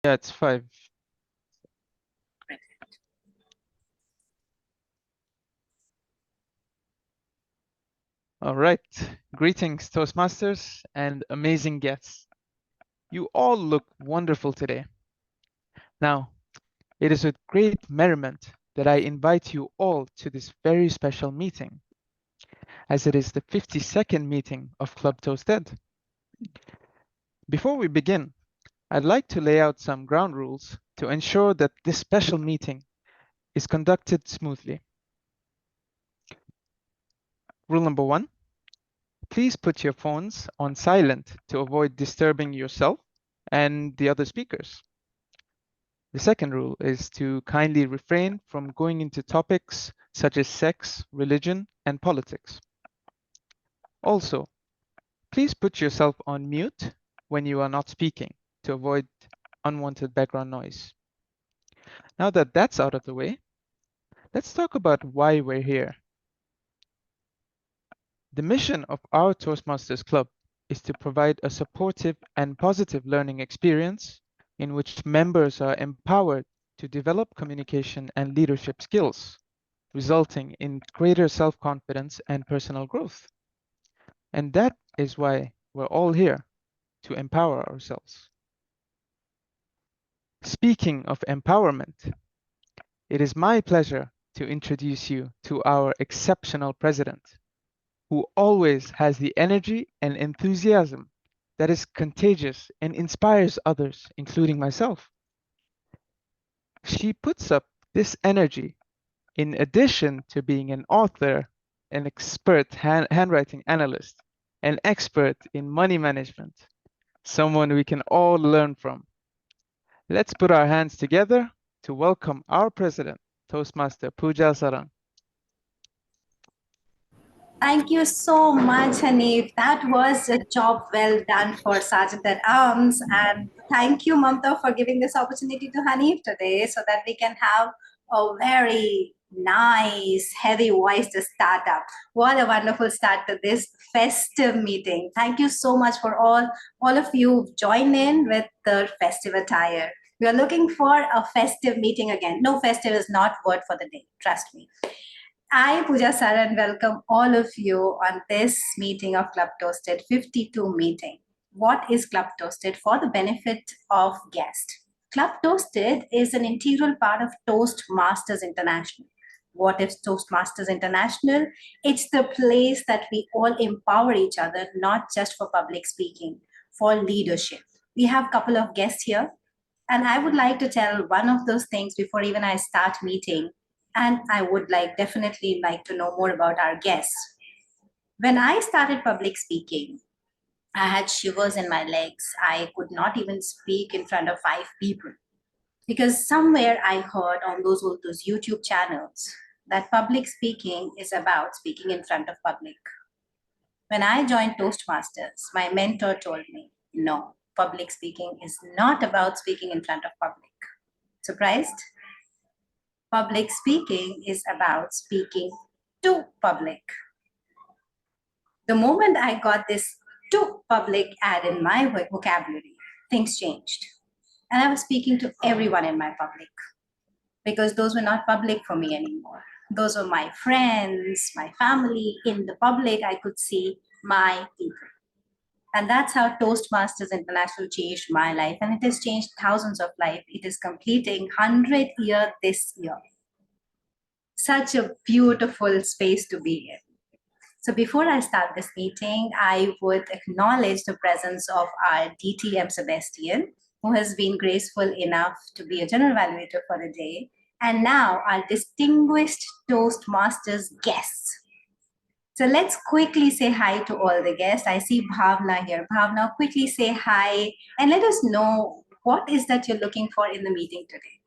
Yeah, it's 5. All right. Greetings, Toastmasters and amazing guests. You all look wonderful today. Now, it is with great merriment that I invite you all to this very special meeting, as it is the 52nd meeting of Club ToastEd. Before we begin, I'd like to lay out some ground rules to ensure that this special meeting is conducted smoothly. Rule number 1, please put your phones on silent to avoid disturbing yourself and the other speakers. The second rule is to kindly refrain from going into topics such as sex, religion, and politics. Also, please put yourself on mute when you are not speaking to avoid unwanted background noise. Now that that's out of the way, let's talk about why we're here. The mission of our Toastmasters Club is to provide a supportive and positive learning experience in which members are empowered to develop communication and leadership skills, resulting in greater self-confidence and personal growth. And that is why we're all here, to empower ourselves. Speaking of empowerment, it is my pleasure to introduce you to our exceptional president, who always has the energy and enthusiasm that is contagious and inspires others, including myself. She puts up this energy in addition to being an author, an expert handwriting analyst, an expert in money management, someone we can all learn from. Let's put our hands together to welcome our president, Toastmaster Pooja Saran. Thank you so much, Hanif. That was a job well done for Sergeant at Arms. And thank you, Mamta, for giving this opportunity to Hanif today so that we can have a very nice, heavy voice to start up. What a wonderful start to this festive meeting. Thank you so much for all of you join in with the festive attire. We are looking for a festive meeting again. No, festive is not word for the day. Trust me. I, Pooja Saran, welcome all of you on this meeting of Club Toasted 52 meeting. What is Club Toasted for the benefit of guests? Club Toasted is an integral part of Toastmasters International. What is Toastmasters International? It's the place that we all empower each other, not just for public speaking, for leadership. We have a couple of guests here, and I would like to tell one of those things before even I start meeting. And I would definitely like to know more about our guests. When I started public speaking, I had shivers in my legs. I could not even speak in front of 5 people because somewhere I heard on those YouTube channels that public speaking is about speaking in front of public. When I joined Toastmasters, my mentor told me, no, public speaking is not about speaking in front of public. Surprised? Public speaking is about speaking to public. The moment I got this to public add in my vocabulary, things changed. And I was speaking to everyone in my public because those were not public for me anymore. Those were my friends, my family. In the public, I could see my people. And that's how Toastmasters International changed my life. And it has changed thousands of lives. It is completing 100 years this year. Such a beautiful space to be in. So before I start this meeting, I would acknowledge the presence of our TM Sebastian, who has been graceful enough to be a general evaluator for the day, and now our distinguished Toastmasters guests. So let's quickly say hi to all the guests. I see Bhavna here. Bhavna, quickly say hi and let us know what is that you're looking for in the meeting today.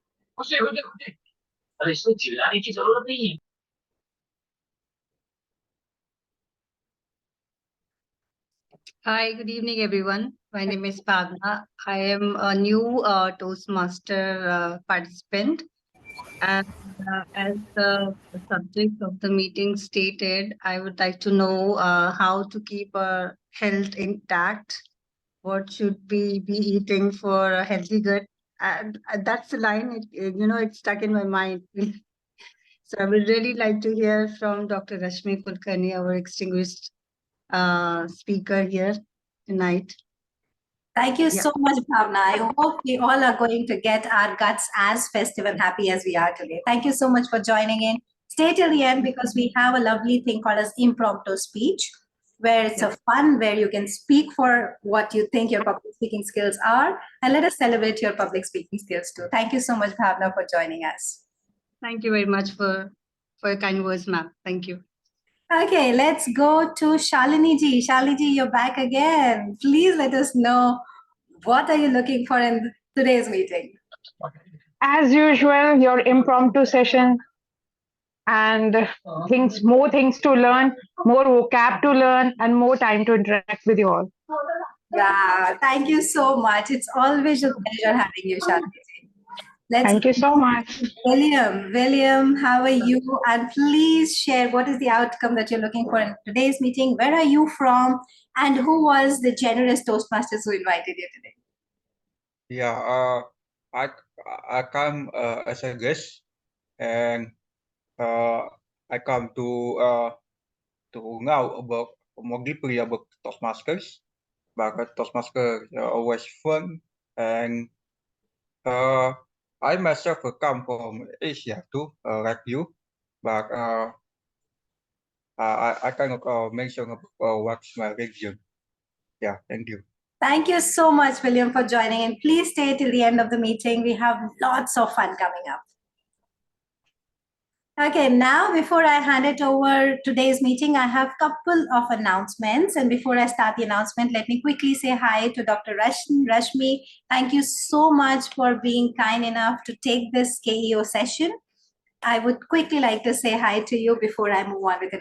Hi, good evening, everyone. My name is Bhavna. I am a new Toastmaster participant. And as the subject of the meeting stated, I would like to know how to keep our health intact. What should we be eating for a healthy gut? and that's the line, it stuck in my mind. So I would really like to hear from Dr. Rashmi Kulkarni, our distinguished speaker here tonight. Thank you Yeah. so much, Bhavna. I hope we all are going to get our guts as festive and happy as we are today. Thank you so much for joining in. Stay till the end because we have a lovely thing called as impromptu speech, where it's a fun, where you can speak for what you think your public speaking skills are, and let us celebrate your public speaking skills too. Thank you so much, Bhavna, for joining us. Thank you very much for your kind words, ma'am. Thank you. Okay, let's go to Shalini ji. Shalini ji, you're back again. Please let us know, what are you looking for in today's meeting? As usual, your impromptu session and more things to learn, more vocab to learn, and more time to interact with you all. Yeah, thank you so much. It's always a pleasure having you, Shalini. Thank you so much. William, how are you? And please share what is the outcome that you're looking for in today's meeting. Where are you from? And who was the generous Toastmasters who invited you today? Yeah, I come as a guest, and I come to know about more deeply about Toastmasters. But Toastmasters are always fun, and I myself come from Asia too, like you. But I cannot mention what's my region. Yeah, thank you. Thank you so much, William, for joining in. Please stay till the end of the meeting. We have lots of fun coming up. Okay, now before I hand it over today's meeting, I have a couple of announcements. And before I start the announcement, let me quickly say hi to Dr. Rashmi. Thank you so much for being kind enough to take this KEO session. I would quickly like to say hi to you before I move on with the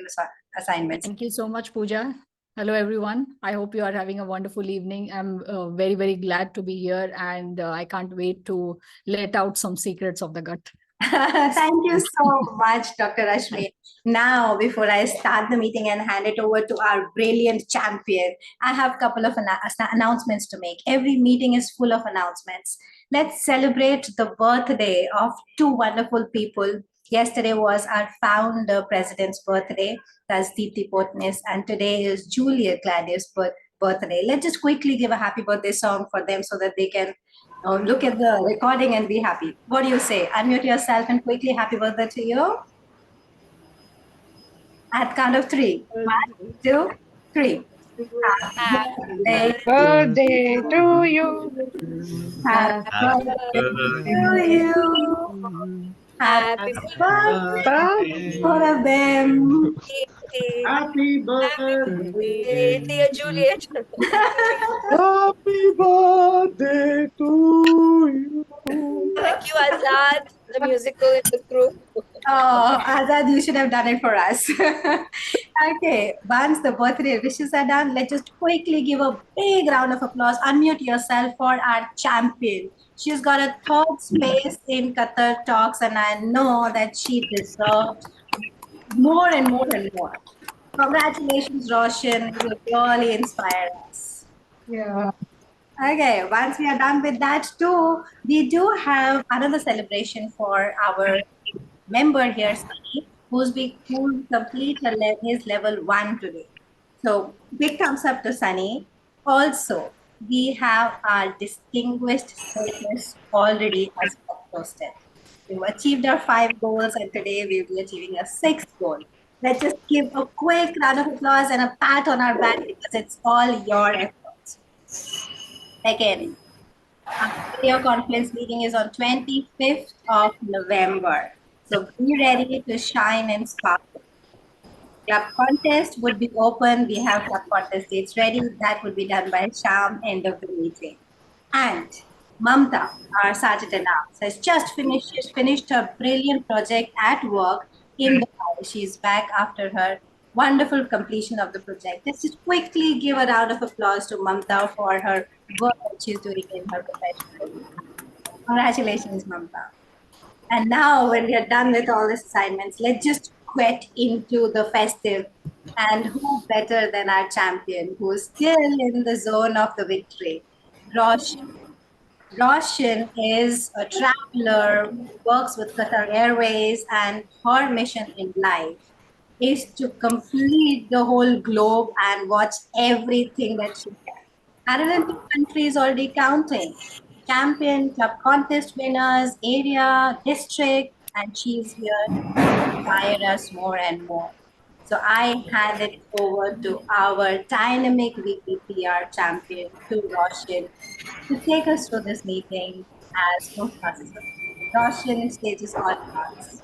assignments. Thank you so much, Pooja. Hello, everyone. I hope you are having a wonderful evening. I'm very, very glad to be here, and I can't wait to let out some secrets of the gut. Thank you so much, Dr. Rashmi. Now, before I start the meeting and hand it over to our brilliant champion, I have a couple of announcements to make. Every meeting is full of announcements. Let's celebrate the birthday of two wonderful people. Yesterday was our founder president's birthday, that's Deepti Potnis, and today is Juliet Gladius' birthday. Let's just quickly give a happy birthday song for them so that they can look at the recording and be happy. What do you say? Unmute yourself and quickly happy birthday to you. At count of 3. 1, 2, 3. Happy Birthday to you. Happy birthday to you. Happy birthday, all of them. Happy birthday, dear Juliet. happy birthday to you. Thank you, Azad, the musical in the group. Oh, Azad, you should have done it for us. Okay, once the birthday wishes are done, let's just quickly give a big round of applause. Unmute yourself for our champion. She's got a third space in Qatar Talks, and I know that she deserves more and more and more. Congratulations, Roshan. You really inspire us. Yeah. Okay, once we are done with that too, we do have another celebration for our member here, Sunny, who's complete his level 1 today. So big thumbs up to Sunny. Also, we have our distinguished status already as ToastEd. We've achieved our 5 goals, and today we'll be achieving a 6th goal. Let's just give a quick round of applause and a pat on our back because it's all your efforts. Again, our video conference meeting is on 25th of November. So be ready to shine and sparkle. Club contest would be open. We have club contest dates ready. That would be done by Sham, end of the meeting. And Mamta, our sergeant at arms, has just finished her brilliant project at work in Dubai. She's back after her wonderful completion of the project. Let's just quickly give a round of applause to Mamta for her work that she's doing in her professional life. Congratulations, Mamta. And now, when we are done with all these assignments, let's just get into the festive. And who better than our champion, who's still in the zone of the victory, Roshan. Roshan is a traveler, works with Qatar Airways, and her mission in life is to complete the whole globe and watch everything that she can. 102 countries already counting. Champion, club contest winners, area, district, and she's here to inspire us more and more. So I hand it over to our dynamic VPPR champion, to Roshan, to take us through this meeting as Toastmaster. Roshan, stage is all yours.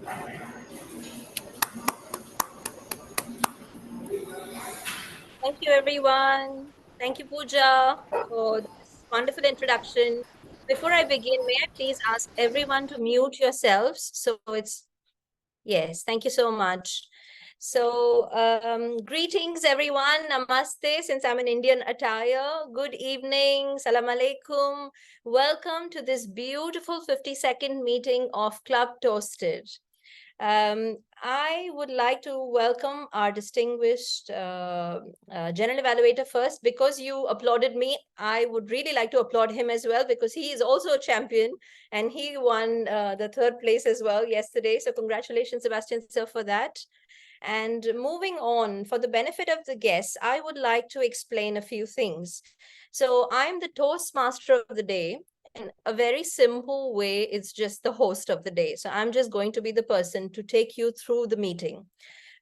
Thank you, everyone. Thank you, Pooja, for this wonderful introduction. Before I begin, may I please ask everyone to mute yourselves? So it's, yes, thank you so much. So, greetings, everyone. Namaste, since I'm in Indian attire. Good evening. Salam alaikum. Welcome to this beautiful 50-second meeting of Club Toasted. I would like to welcome our distinguished General Evaluator first. Because you applauded me, I would really like to applaud him as well, because he is also a champion and he won the 3rd place as well yesterday. So congratulations, Sebastian sir, for that. And moving on, for the benefit of the guests, I would like to explain a few things. So I'm the Toastmaster of the day. In a very simple way, it's just the host of the day. So I'm just going to be the person to take you through the meeting.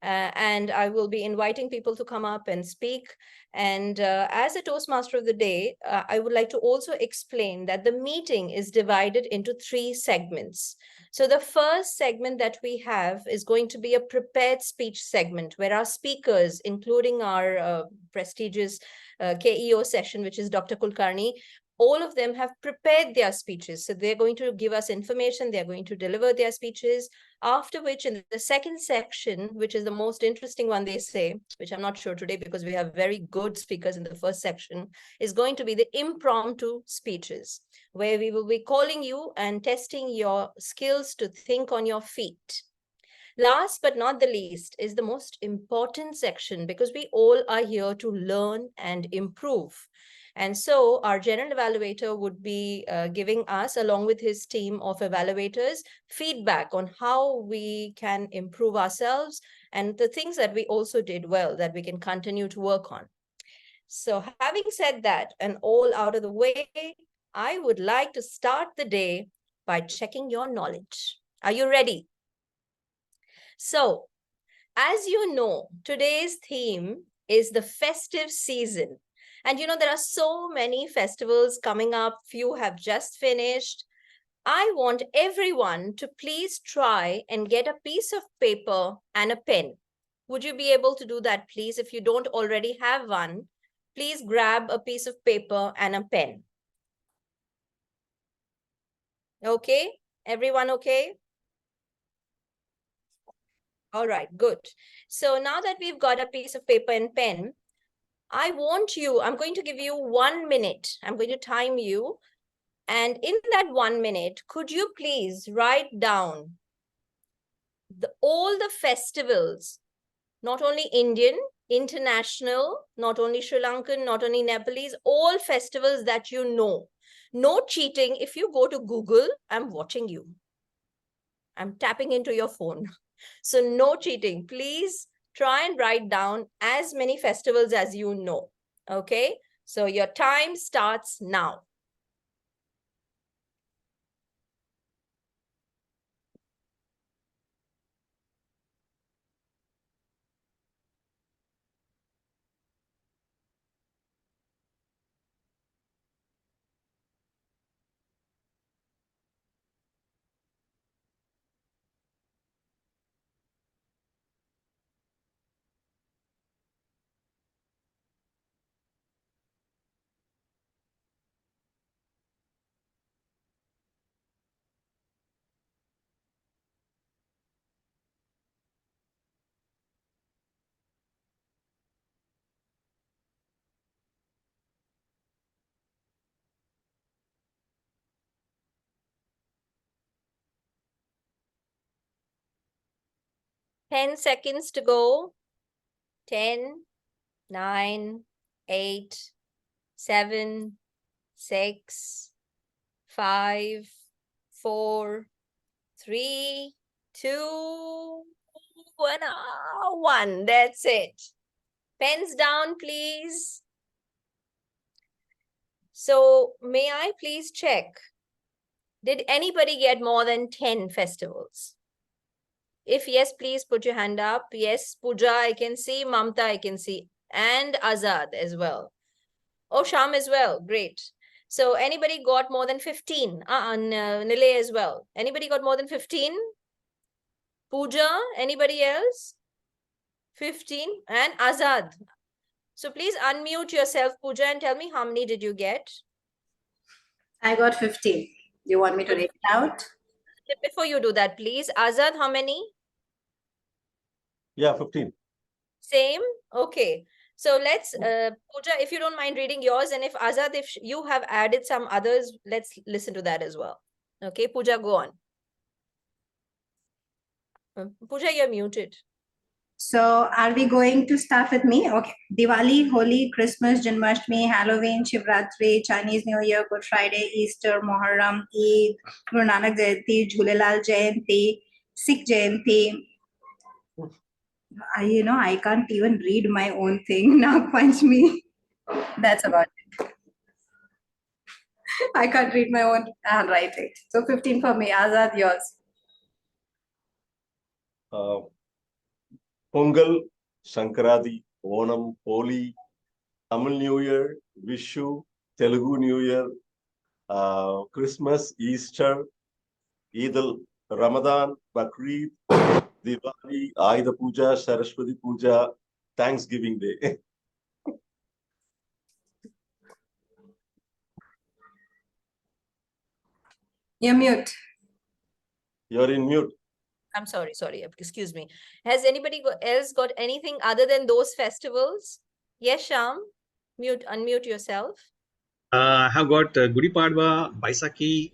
And I will be inviting people to come up and speak. And as a Toastmaster of the day, I would like to also explain that the meeting is divided into 3 segments. So the first segment that we have is going to be a prepared speech segment, where our speakers, including our prestigious KEO session, which is Dr. Kulkarni, all of them have prepared their speeches. So they're going to give us information, they're going to deliver their speeches, after which in the second section, which is the most interesting one, they say, which I'm not sure today because we have very good speakers in the first section, is going to be the impromptu speeches, where we will be calling you and testing your skills to think on your feet. Last but not the least is the most important section, because we all are here to learn and improve. And so our general evaluator would be giving us, along with his team of evaluators, feedback on how we can improve ourselves and the things that we also did well that we can continue to work on. So having said that and all out of the way, I would like to start the day by checking your knowledge. Are you ready? So, as you know, today's theme is the festive season. And you know, there are so many festivals coming up. Few have just finished. I want everyone to please try and get a piece of paper and a pen. Would you be able to do that, please? If you don't already have one, please grab a piece of paper and a pen. Okay? Everyone okay? All right, good. So now that we've got a piece of paper and pen, I want you, I'm going to give you 1 minute. I'm going to time you. And in that 1 minute, could you please write down all the festivals, not only Indian, international, not only Sri Lankan, not only Nepalese, all festivals that you know. No cheating. If you go to Google, I'm watching you. I'm tapping into your phone. So no cheating. Please try and write down as many festivals as you know. Okay? So your time starts now. Ten seconds to go. 10, 9, 8, 7, 6, 5, 4, 3, 2, 1. That's it. Pens down, please. So may I please check? Did anybody get more than 10 festivals? If yes, please put your hand up. Yes, Pooja, I can see. Mamta, I can see. And Azad as well. Oh, Sham as well. Great. So anybody got more than 15? Nilay as well. Anybody got more than 15? Pooja, anybody else? 15. And Azad. So please unmute yourself, Pooja, and tell me how many did you get? I got 15. You want me to read it out? Before you do that, please. Azad, how many? Yeah, 15. Same? Okay. So let's, Pooja, if you don't mind reading yours, and if Azad, if you have added some others, let's listen to that as well. Okay, Pooja, go on. Pooja, you're muted. So are we going to start with me? Okay. Diwali, Holi, Christmas, Janmashtami, Halloween, Shivratri, Chinese New Year, Good Friday, Easter, Muharram, Eid, Guru Nanak Jayanti, Jhulelal Jayanti, Sikh Jayanti. I can't even read my own thing. Nag Panchami. That's about it. I can't read my own handwriting. So 15 for me. Azad, yours. Pongal, Sankrati, Onam, Holi, Tamil New Year, Vishu, Telugu New Year, Christmas, Easter, Eid Ramadan, Bakrid, Diwali, Ayudha Puja, Saraswati Puja, Thanksgiving Day. You're mute. You're in mute. I'm sorry, excuse me. Has anybody else got anything other than those festivals? Yes, Sham, unmute yourself. I have got Gudi Padwa, Baisakhi,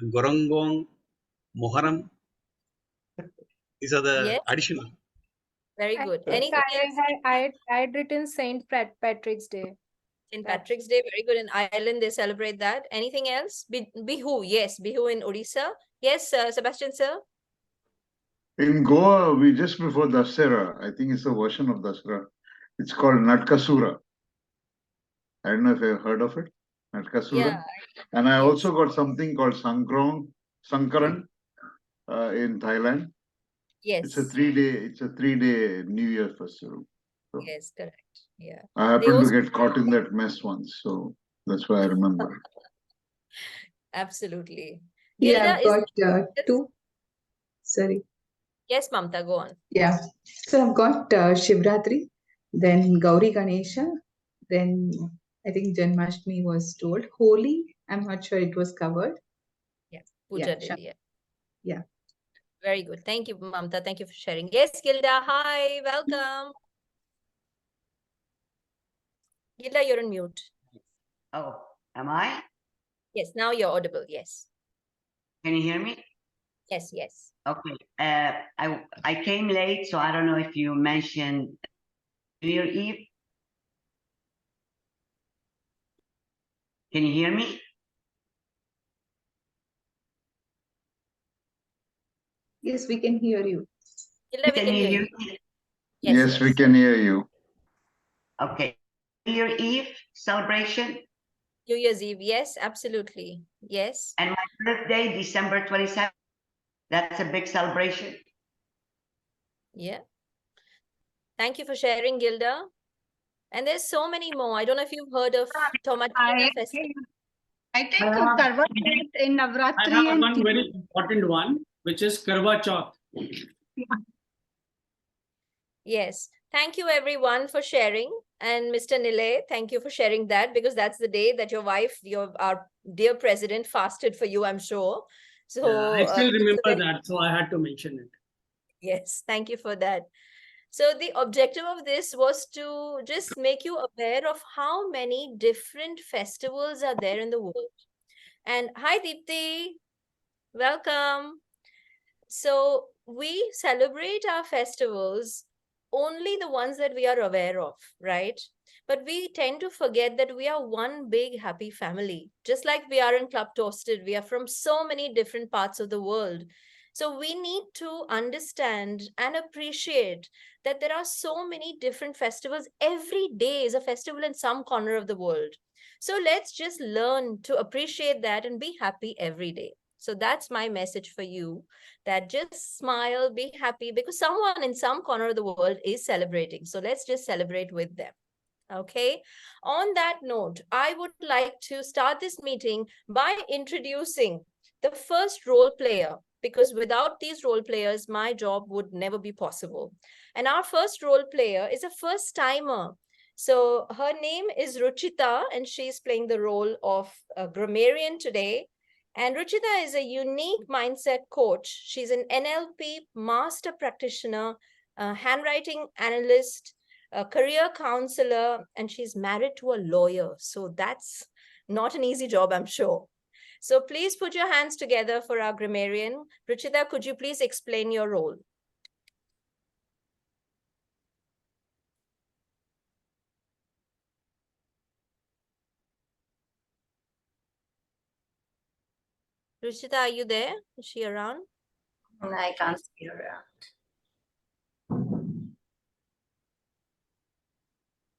Gorongong, Moharam. These are the additional. Very good. Anything else? I had written Saint Patrick's Day. St. Patrick's Day, very good. In Ireland, they celebrate that. Anything else? Bihu, yes. Bihu in Odisha. Yes, Sebastian, sir. In Goa, we just before Dasera, I think it's a version of Dasera. It's called Natkasura. I don't know if you've heard of it. Natkasura. Yeah. And I also got something called Sankaran in Thailand. Yes. It's a 3-day New Year festival. So yes, correct. Yeah. I happened to get caught in that mess once, so that's why I remember it. Absolutely. Yeah, Gilda, I've got two. Sorry. Yes, Mamta, go on. Yeah. So I've got Shivratri, then Gauri Ganesha, then I think Janmashtami was told. Holi, I'm not sure it was covered. Yeah, Puja Yeah, did, yeah. Very good. Thank you, Mamta. Thank you for sharing. Yes, Gilda. Hi, welcome. Gilda, you're on mute. Oh, am I? Yes, now you're audible. Yes. Can you hear me? Yes, yes. Okay. I came late, so I don't know if you mentioned New Year Eve. Can you hear me? Yes, we can hear you. Gilda, we can hear you. Yes, we can hear you. Okay. New Year Eve celebration. New Year's Eve, yes, absolutely. Yes. And my birthday, December 27th. That's a big celebration. Yeah. Thank you for sharing, Gilda. And there's so many more. I don't know if you've heard of Tomatina Festival. I think Karwa Chauth in Navratri. I have one very important one, which is Karwa Chauth. Yes. Thank you, everyone, for sharing. And Mr. Nilay, thank you for sharing that, because that's the day that your wife, our dear president, fasted for you, I'm sure. So I still remember that, so I had to mention it. Yes, thank you for that. So the objective of this was to just make you aware of how many different festivals are there in the world. And hi, Deepthi. Welcome. So we celebrate our festivals, only the ones that we are aware of, right? But we tend to forget that we are one big happy family. Just like we are in Club Toasted, we are from so many different parts of the world. So we need to understand and appreciate that there are so many different festivals. Every day is a festival in some corner of the world. So let's just learn to appreciate that and be happy every day. So that's my message for you, that just smile, be happy, because someone in some corner of the world is celebrating. So let's just celebrate with them. Okay. On that note, I would like to start this meeting by introducing the first role player, because without these role players, my job would never be possible. And our first role player is a first timer. So her name is Ruchita, and she's playing the role of a grammarian today. And Ruchita is a unique mindset coach. She's an NLP master practitioner, a handwriting analyst, a career counselor, and she's married to a lawyer. So that's not an easy job, I'm sure. So please put your hands together for our grammarian. Ruchita, could you please explain your role? Ruchita, are you there? Is she around? I can't see her around.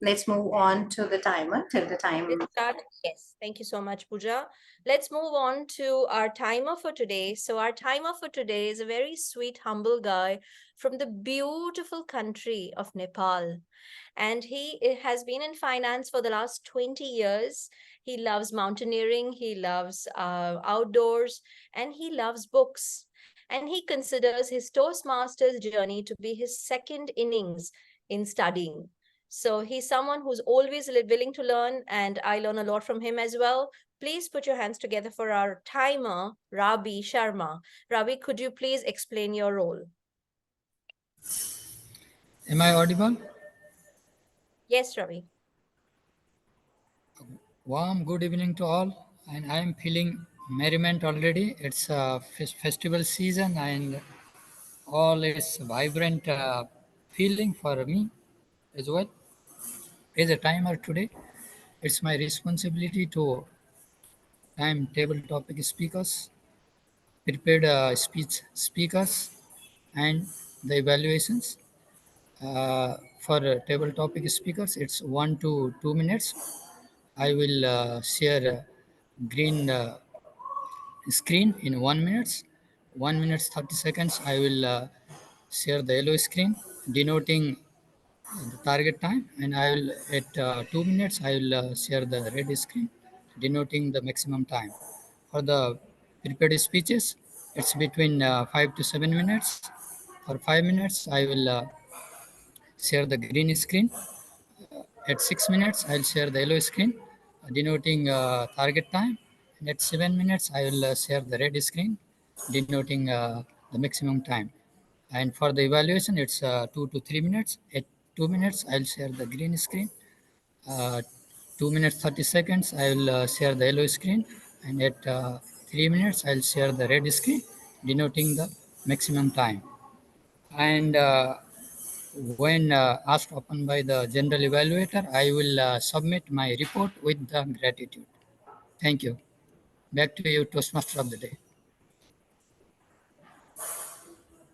Let's move on to the timer till the time. Let's start. Yes, thank you so much, Pooja. Let's move on to our timer for today. So our timer for today is a very sweet, humble guy from the beautiful country of Nepal. And he has been in finance for the last 20 years. He loves mountaineering, he loves outdoors, and he loves books. And he considers his Toastmasters journey to be his second innings in studying. So he's someone who's always willing to learn, and I learn a lot from him as well. Please put your hands together for our timer, Rabi Sharma. Rabi, could you please explain your role? Am I audible? Yes, Ravi. Warm good evening to all, and I am feeling merriment already. It's a festival season and all is vibrant feeling for me as well. As a timer today, it's my responsibility to time table topic speakers, prepared speech speakers, and the evaluations. For table topic speakers, it's 1 to 2 minutes. I will share green screen in 1 minute. 1 minute 30 seconds. I will share the yellow screen denoting the target time, and I will at 2 minutes I will share the red screen denoting the maximum time. For the prepared speeches, it's between 5 to 7 minutes. For 5 minutes, I will share the green screen. At 6 minutes, I'll share the yellow screen denoting target time. And at 7 minutes, I will share the red screen denoting the maximum time. And for the evaluation, it's 2 to 3 minutes. At 2 minutes, I'll share the green screen. 2 minutes 30 seconds, I will share the yellow screen. And at 3 minutes, I'll share the red screen denoting the maximum time. And when asked upon by the general evaluator, I will submit my report with the gratitude. Thank you. Back to you, Toastmaster of the day.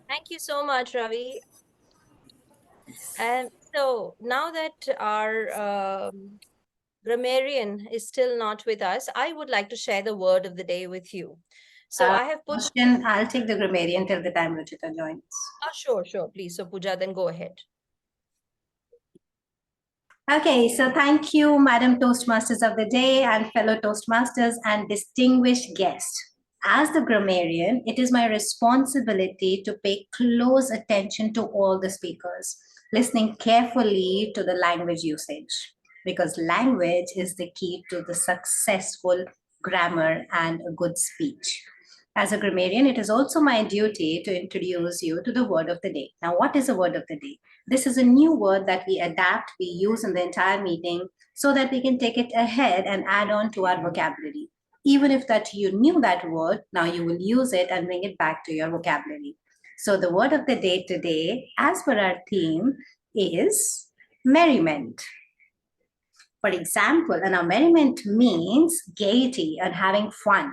Thank you so much, Ravi. And so now that our grammarian is still not with us, I would like to share the word of the day with you. So I have put... I'll take the grammarian till the time Ruchita joins. Sure, please. So Pooja, then go ahead. Okay, so thank you, Madam Toastmasters of the day and fellow Toastmasters and distinguished guests. As the grammarian, it is my responsibility to pay close attention to all the speakers, listening carefully to the language usage, because language is the key to the successful grammar and a good speech. As a grammarian, it is also my duty to introduce you to the word of the day. Now, what is a word of the day? This is a new word that we use in the entire meeting so that we can take it ahead and add on to our vocabulary. Even if that you knew that word, now you will use it and bring it back to your vocabulary. So the word of the day today, as per our theme, is merriment. For example, and now merriment means gaiety and having fun.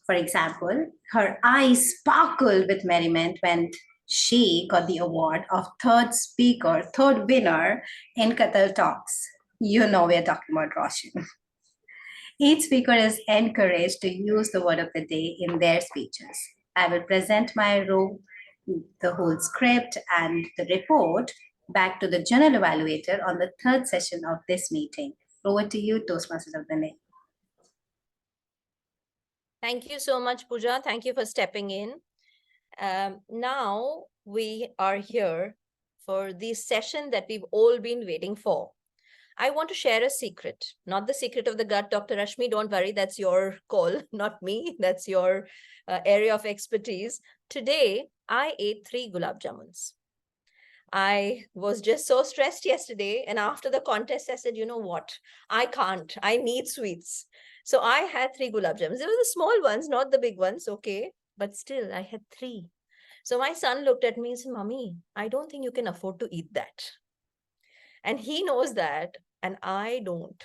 For example, her eyes sparkled with merriment when she got the award of third winner in Qatar Talks. You know we're talking about Roshan. Each speaker is encouraged to use the word of the day in their speeches. I will present my role, the whole script and the report back to the General Evaluator on the third session of this meeting. Over to you, Toastmasters of the day. Thank you so much, Pooja. Thank you for stepping in. Now we are here for the session that we've all been waiting for. I want to share a secret, not the secret of the gut, Dr. Rashmi. Don't worry, that's your call, not me. That's your area of expertise. Today, I ate 3 gulab jamuns. I was just so stressed yesterday. And after the contest, I said, you know what? I can't. I need sweets. So I had 3 gulab jamuns. They were the small ones, not the big ones. Okay. But still, I had 3. So my son looked at me and said, Mommy, I don't think you can afford to eat that. And he knows that, and I don't.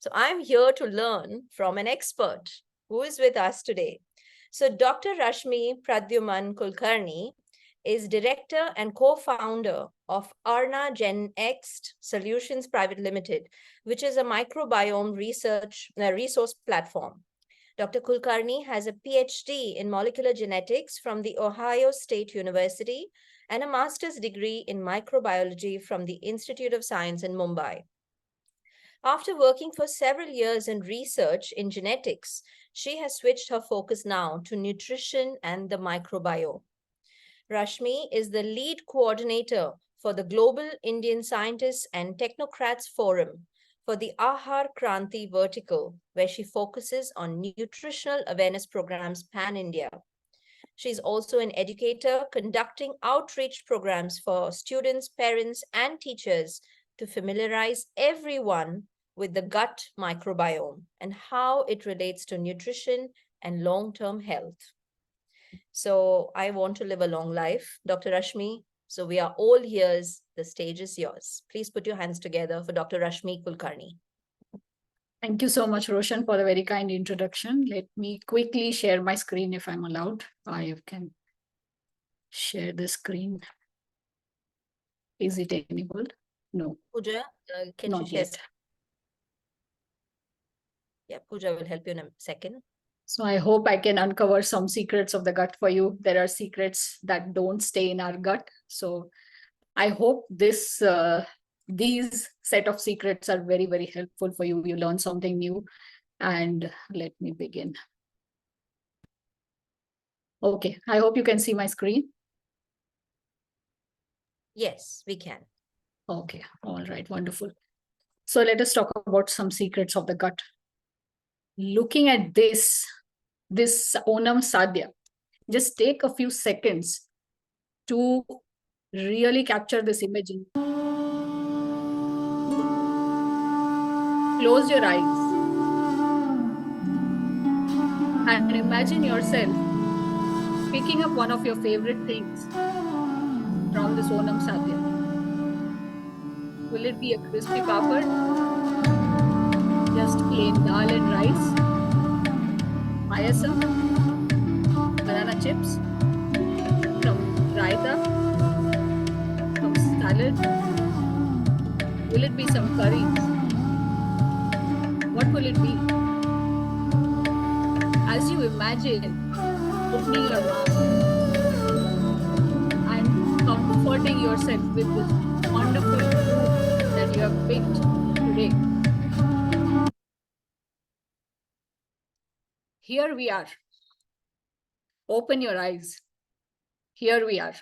So I'm here to learn from an expert who is with us today. So Dr. Rashmi Kulkarni is director and co-founder of Arna Gen X Solutions Private Limited, which is a microbiome resource platform. Dr. Kulkarni has a PhD in molecular genetics from the Ohio State University and a master's degree in microbiology from the Institute of Science in Mumbai. After working for several years in research in genetics, she has switched her focus now to nutrition and the microbiome. Rashmi is the lead coordinator for the Global Indian Scientists and Technocrats Forum for the Ahar Kranti vertical, where she focuses on nutritional awareness programs pan-India. She's also an educator conducting outreach programs for students, parents, and teachers to familiarize everyone with the gut microbiome and how it relates to nutrition and long-term health. So I want to live a long life, Dr. Rashmi. So we are all ears. The stage is yours. Please put your hands together for Dr. Rashmi Kulkarni. Thank you so much, Roshan, for the very kind introduction. Let me quickly share my screen if I'm allowed. I can share the screen. Is it enabled? No. Pooja, can Not you share? yet. Yeah, Pooja will help you in a second. So I hope I can uncover some secrets of the gut for you. There are secrets that don't stay in our gut. So I hope these set of secrets are very, very helpful for you. You learn something new. And let me begin. Okay, I hope you can see my screen. Yes, we can. Okay, all right, wonderful. So let us talk about some secrets of the gut. Looking at this Onam Sadhya, just take a few seconds to really capture this image. Close your eyes and imagine yourself picking up one of your favorite things from this Onam Sadhya. Will it be a crispy papad? Just plain dal and rice? Payasam? Banana chips? Some raita? Some salad? Will it be some curries? What will it be? As you imagine opening your mouth and comforting yourself with this wonderful food that you have picked today. Here we are. Open your eyes. Here we are.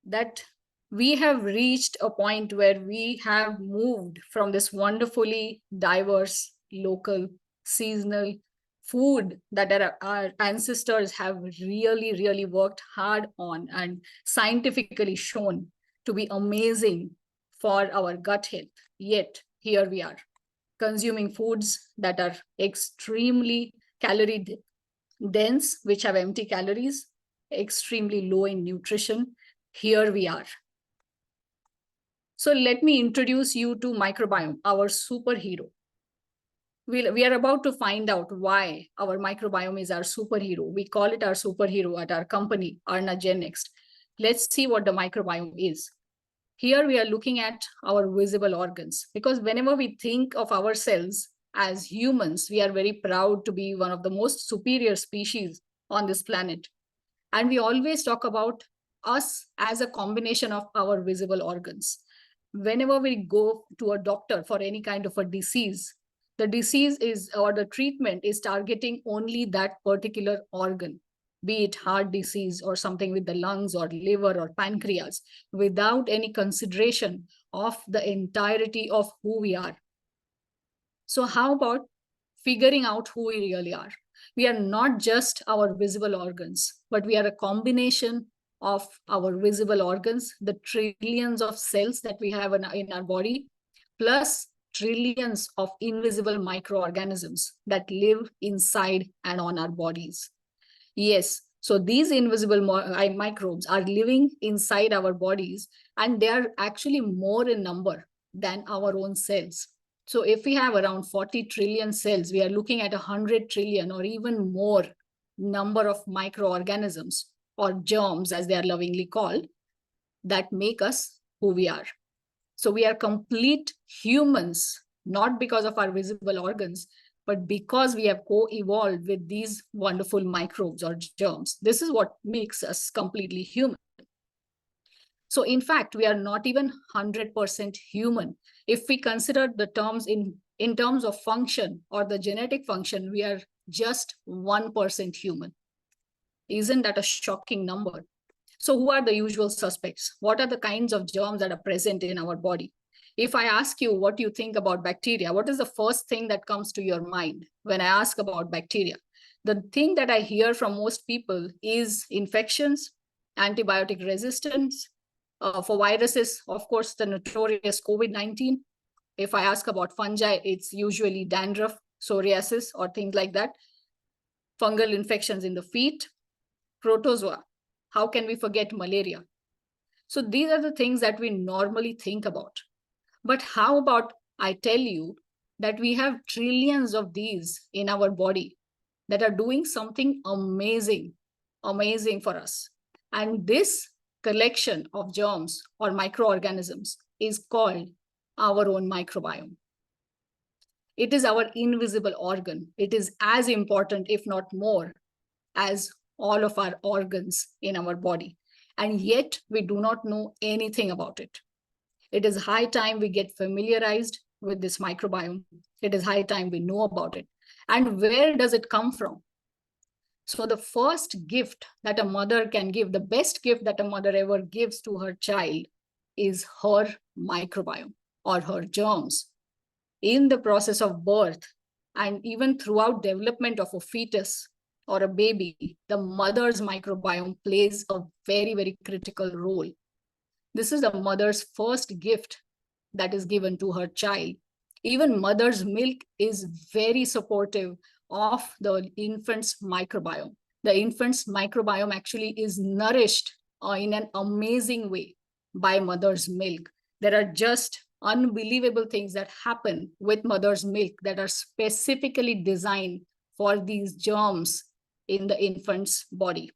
That we have reached a point where we have moved from this wonderfully diverse, local, seasonal food that our ancestors have really, really worked hard on and scientifically shown to be amazing for our gut health. Yet, here we are, consuming foods that are extremely calorie dense, which have empty calories, extremely low in nutrition. Here we are. So let me introduce you to microbiome, our superhero. We are about to find out why our microbiome is our superhero. We call it our superhero at our company, Arna Gen-Next. Let's see what the microbiome is. Here we are looking at our visible organs, because whenever we think of ourselves as humans, we are very proud to be one of the most superior species on this planet. And we always talk about us as a combination of our visible organs. Whenever we go to a doctor for any kind of a disease, the disease is, or the treatment is targeting only that particular organ, be it heart disease or something with the lungs or liver or pancreas, without any consideration of the entirety of who we are. So how about figuring out who we really are? We are not just our visible organs, but we are a combination of our visible organs, the trillions of cells that we have in our body, plus trillions of invisible microorganisms that live inside and on our bodies. Yes, so these invisible microbes are living inside our bodies, and they are actually more in number than our own cells. So if we have around 40 trillion cells, we are looking at 100 trillion or even more number of microorganisms, or germs as they are lovingly called, that make us who we are. So we are complete humans, not because of our visible organs, but because we have co-evolved with these wonderful microbes or germs. This is what makes us completely human. So in fact, we are not even 100% human. If we consider the terms in terms of function or the genetic function, we are just 1% human. Isn't that a shocking number? So who are the usual suspects? What are the kinds of germs that are present in our body? If I ask you what you think about bacteria, what is the first thing that comes to your mind when I ask about bacteria? The thing that I hear from most people is infections, antibiotic resistance. For viruses, of course, the notorious COVID-19. If I ask about fungi, it's usually dandruff, psoriasis, or things like that. Fungal infections in the feet, protozoa. How can we forget malaria? So these are the things that we normally think about. But how about I tell you that we have trillions of these in our body that are doing something amazing for us. And this collection of germs or microorganisms is called our own microbiome. It is our invisible organ. It is as important, if not more, as all of our organs in our body. And yet we do not know anything about it. It is high time we get familiarized with this microbiome. It is high time we know about it. And where does it come from? So the first gift that a mother can give, the best gift that a mother ever gives to her child, is her microbiome or her germs. In the process of birth and even throughout development of a fetus or a baby, the mother's microbiome plays a very, very critical role. This is the mother's first gift that is given to her child. Even mother's milk is very supportive of the infant's microbiome. The infant's microbiome actually is nourished in an amazing way by mother's milk. There are just unbelievable things that happen with mother's milk that are specifically designed for these germs in the infant's body.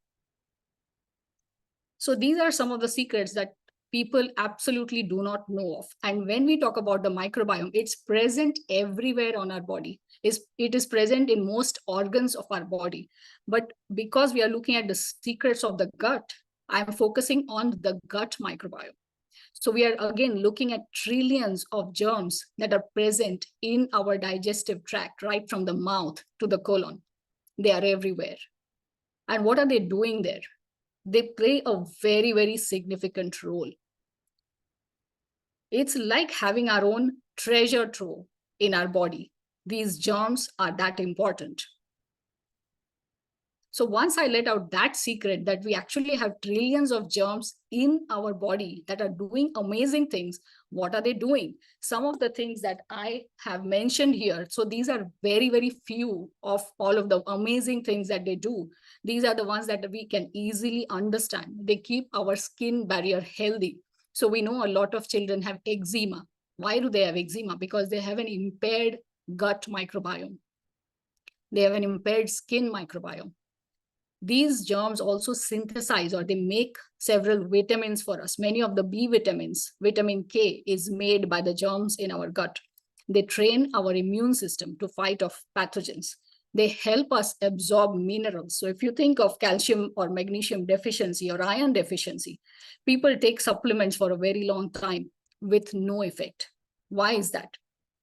So these are some of the secrets that people absolutely do not know of. And when we talk about the microbiome, it's present everywhere on our body. It is present in most organs of our body. But because we are looking at the secrets of the gut, I'm focusing on the gut microbiome. So we are again looking at trillions of germs that are present in our digestive tract, right from the mouth to the colon. They are everywhere. And what are they doing there? They play a very, very significant role. It's like having our own treasure trove in our body. These germs are that important. So once I let out that secret that we actually have trillions of germs in our body that are doing amazing things, what are they doing? Some of the things that I have mentioned here, so these are very, very few of all of the amazing things that they do. These are the ones that we can easily understand. They keep our skin barrier healthy. So we know a lot of children have eczema. Why do they have eczema? Because they have an impaired gut microbiome. They have an impaired skin microbiome. These germs also synthesize, or they make several vitamins for us. Many of the B vitamins, vitamin K, is made by the germs in our gut. They train our immune system to fight off pathogens. They help us absorb minerals. So if you think of calcium or magnesium deficiency or iron deficiency, people take supplements for a very long time with no effect. Why is that?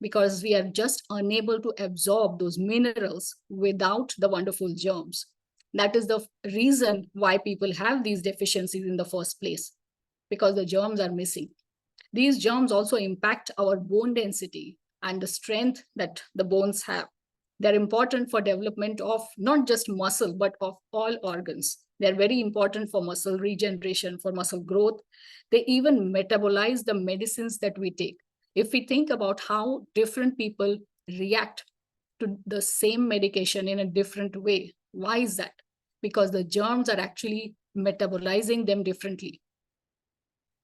Because we are just unable to absorb those minerals without the wonderful germs. That is the reason why people have these deficiencies in the first place, because the germs are missing. These germs also impact our bone density and the strength that the bones have. They're important for development of not just muscle, but of all organs. They're very important for muscle regeneration, for muscle growth. They even metabolize the medicines that we take. If we think about how different people react to the same medication in a different way, why is that? Because the germs are actually metabolizing them differently.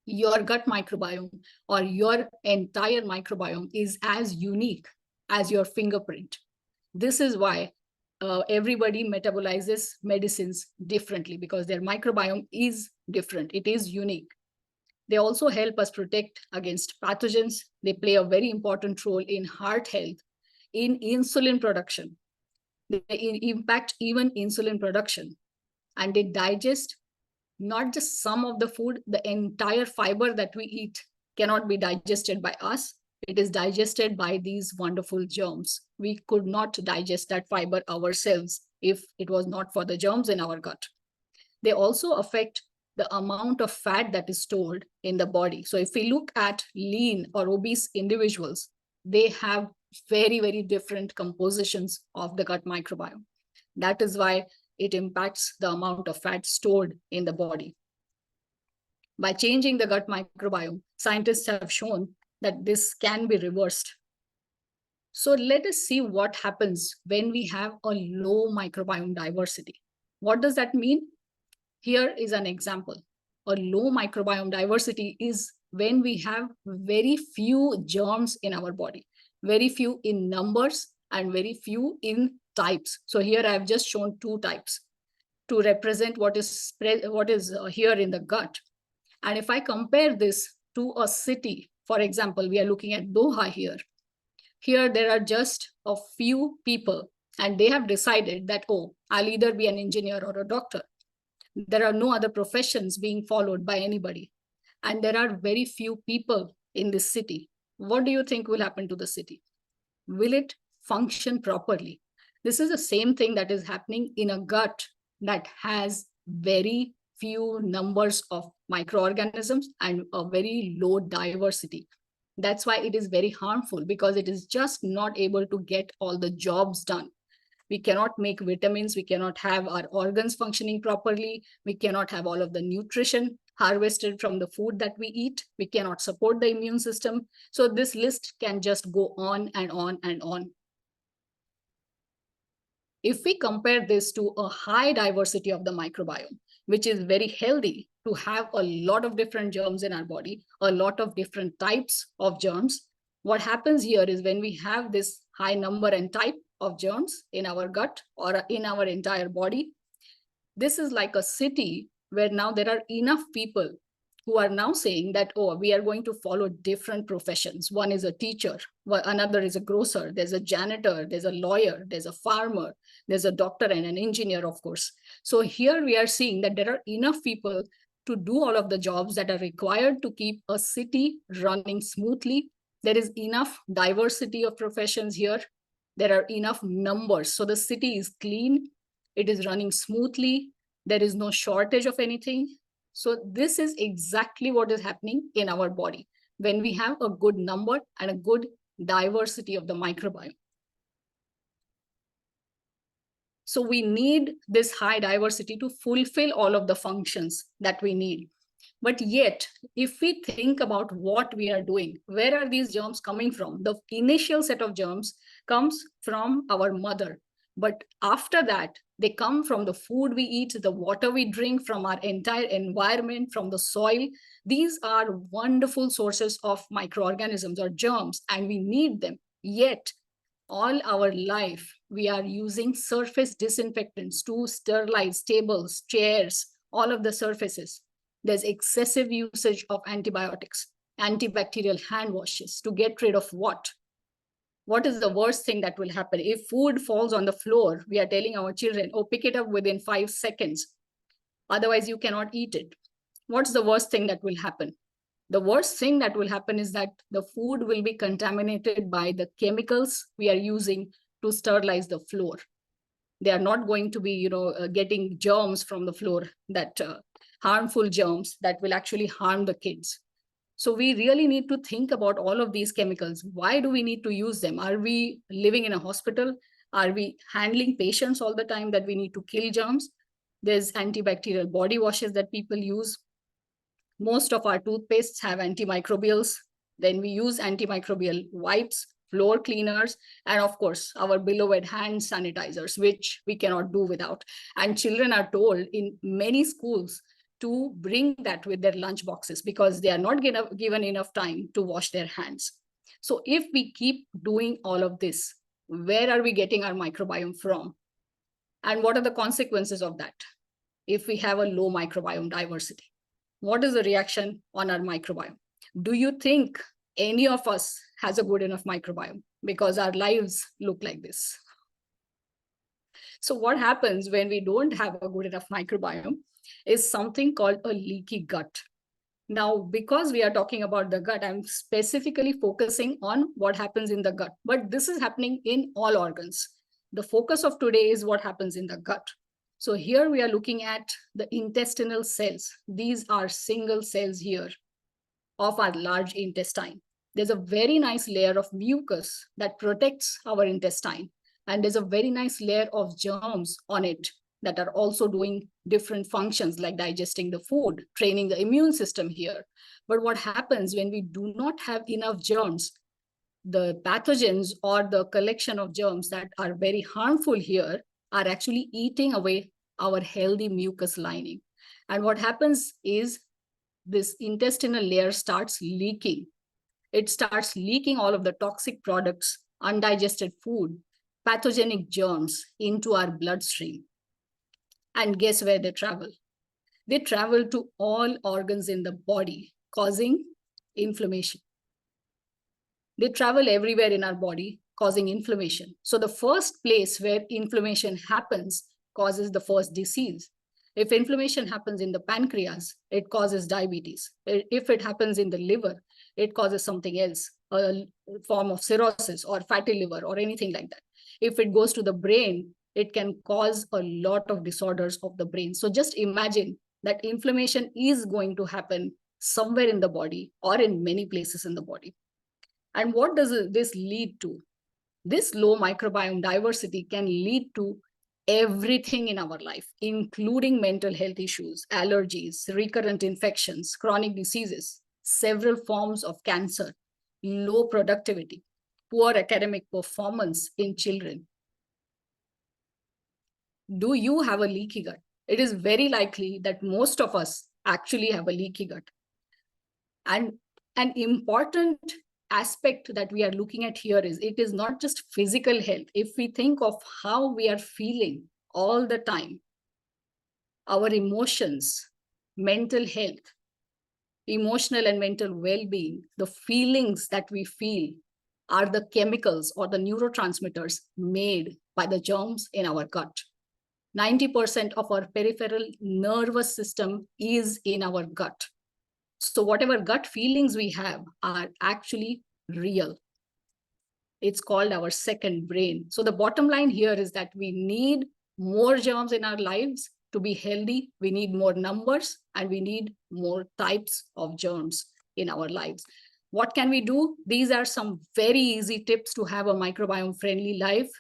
Your gut microbiome or your entire microbiome is as unique as your fingerprint. This is why everybody metabolizes medicines differently, because their microbiome is different. It is unique. They also help us protect against pathogens. They play a very important role in heart health, in insulin production. They impact even insulin production. And they digest not just some of the food, the entire fiber that we eat cannot be digested by us. It is digested by these wonderful germs. We could not digest that fiber ourselves if it was not for the germs in our gut. They also affect the amount of fat that is stored in the body. So if we look at lean or obese individuals, they have very, very different compositions of the gut microbiome. That is why it impacts the amount of fat stored in the body. By changing the gut microbiome, scientists have shown that this can be reversed. So let us see what happens when we have a low microbiome diversity. What does that mean? Here is an example. A low microbiome diversity is when we have very few germs in our body, very few in numbers and very few in types. So here I have just shown 2 types to represent what is here in the gut. And if I compare this to a city, for example, we are looking at Doha here. Here there are just a few people and they have decided that, oh, I'll either be an engineer or a doctor. There are no other professions being followed by anybody. And there are very few people in this city. What do you think will happen to the city? Will it function properly? This is the same thing that is happening in a gut that has very few numbers of microorganisms and a very low diversity. That's why it is very harmful, because it is just not able to get all the jobs done. We cannot make vitamins, we cannot have our organs functioning properly, we cannot have all of the nutrition harvested from the food that we eat, we cannot support the immune system. So this list can just go on and on and on. If we compare this to a high diversity of the microbiome, which is very healthy to have a lot of different germs in our body, a lot of different types of germs, what happens here is when we have this high number and type of germs in our gut or in our entire body, this is like a city where now there are enough people who are now saying that, oh, we are going to follow different professions. One is a teacher, another is a grocer, there's a janitor, there's a lawyer, there's a farmer, there's a doctor and an engineer, of course. So here we are seeing that there are enough people to do all of the jobs that are required to keep a city running smoothly. There is enough diversity of professions here. There are enough numbers. So the city is clean, it is running smoothly, there is no shortage of anything. So this is exactly what is happening in our body when we have a good number and a good diversity of the microbiome. So we need this high diversity to fulfill all of the functions that we need. But yet, if we think about what we are doing, where are these germs coming from? The initial set of germs comes from our mother. But after that, they come from the food we eat, the water we drink, from our entire environment, from the soil. These are wonderful sources of microorganisms or germs, and we need them. Yet, all our life, we are using surface disinfectants to sterilize tables, chairs, all of the surfaces. There's excessive usage of antibiotics, antibacterial hand washes to get rid of what? What is the worst thing that will happen? If food falls on the floor, we are telling our children, oh, pick it up within 5 seconds. Otherwise, you cannot eat it. What's the worst thing that will happen? The worst thing that will happen is that the food will be contaminated by the chemicals we are using to sterilize the floor. They are not going to be, getting germs from the floor, that harmful germs that will actually harm the kids. So we really need to think about all of these chemicals. Why do we need to use them? Are we living in a hospital? Are we handling patients all the time that we need to kill germs? There's antibacterial body washes that people use. Most of our toothpastes have antimicrobials. Then we use antimicrobial wipes, floor cleaners, and of course, our beloved hand sanitizers, which we cannot do without. And children are told in many schools to bring that with their lunch boxes because they are not given enough time to wash their hands. So if we keep doing all of this, where are we getting our microbiome from? And what are the consequences of that if we have a low microbiome diversity? What is the reaction on our microbiome? Do you think any of us has a good enough microbiome? Because our lives look like this. So what happens when we don't have a good enough microbiome is something called a leaky gut. Now, because we are talking about the gut, I'm specifically focusing on what happens in the gut, but this is happening in all organs. The focus of today is what happens in the gut. So here we are looking at the intestinal cells. These are single cells here of our large intestine. There's a very nice layer of mucus that protects our intestine. And there's a very nice layer of germs on it that are also doing different functions like digesting the food, training the immune system here. But what happens when we do not have enough germs? The pathogens or the collection of germs that are very harmful here are actually eating away our healthy mucus lining. And what happens is this intestinal layer starts leaking. It starts leaking all of the toxic products, undigested food, pathogenic germs into our bloodstream. And guess where they travel? They travel to all organs in the body, causing inflammation. They travel everywhere in our body, causing inflammation. So the first place where inflammation happens causes the first disease. If inflammation happens in the pancreas, it causes diabetes. If it happens in the liver, it causes something else, a form of cirrhosis or fatty liver or anything like that. If it goes to the brain, it can cause a lot of disorders of the brain. So just imagine that inflammation is going to happen somewhere in the body or in many places in the body. And what does this lead to? This low microbiome diversity can lead to everything in our life, including mental health issues, allergies, recurrent infections, chronic diseases, several forms of cancer, low productivity, poor academic performance in children. Do you have a leaky gut? It is very likely that most of us actually have a leaky gut. And an important aspect that we are looking at here is it is not just physical health. If we think of how we are feeling all the time, our emotions, mental health, emotional and mental well-being, the feelings that we feel are the chemicals or the neurotransmitters made by the germs in our gut. 90% of our peripheral nervous system is in our gut. So whatever gut feelings we have are actually real. It's called our second brain. So the bottom line here is that we need more germs in our lives to be healthy. We need more numbers and we need more types of germs in our lives. What can we do? These are some very easy tips to have a microbiome friendly life.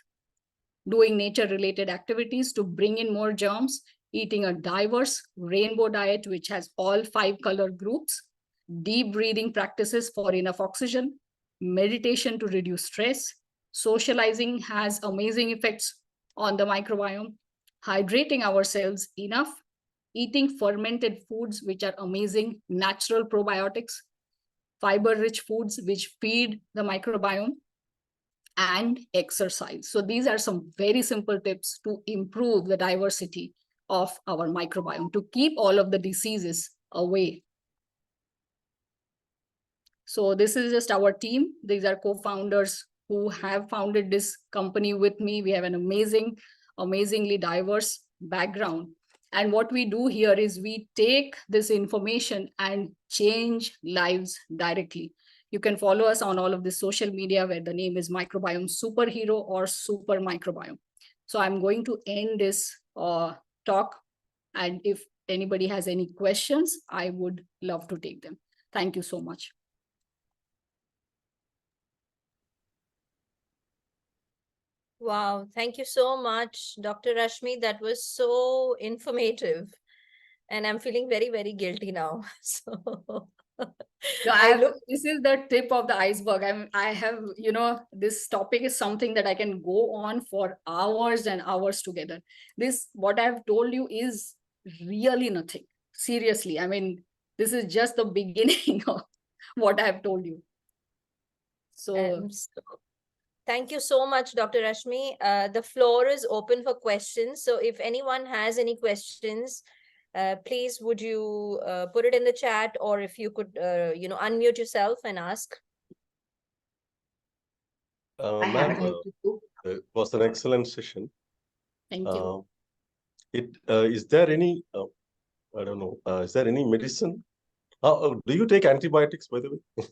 Doing nature-related activities to bring in more germs, eating a diverse rainbow diet, which has all 5 color groups, deep breathing practices for enough oxygen, meditation to reduce stress. Socializing has amazing effects on the microbiome, hydrating ourselves enough, eating fermented foods, which are amazing, natural probiotics, fiber-rich foods, which feed the microbiome, and exercise. So these are some very simple tips to improve the diversity of our microbiome, to keep all of the diseases away. So this is just our team. These are co-founders who have founded this company with me. We have an amazingly diverse background. And what we do here is we take this information and change lives directly. You can follow us on all of the social media where the name is Microbiome Superhero or Super Microbiome. So I'm going to end this talk. And if anybody has any questions, I would love to take them. Thank you so much. Wow, thank you so much, Dr. Rashmi. That was so informative. And I'm feeling very, very guilty now. So this is the tip of the iceberg. I have, this topic is something that I can go on for hours and hours together. What I've told you is really nothing. Seriously. I mean, this is just the beginning of what I've told you. So thank you so much, Dr. Rashmi. The floor is open for questions. So if anyone has any questions, please would you put it in the chat, or if you could, unmute yourself and ask. Ma'am, it was an excellent session. Thank you. Is there any, I don't know, is there any medicine? Do you take antibiotics, by the way?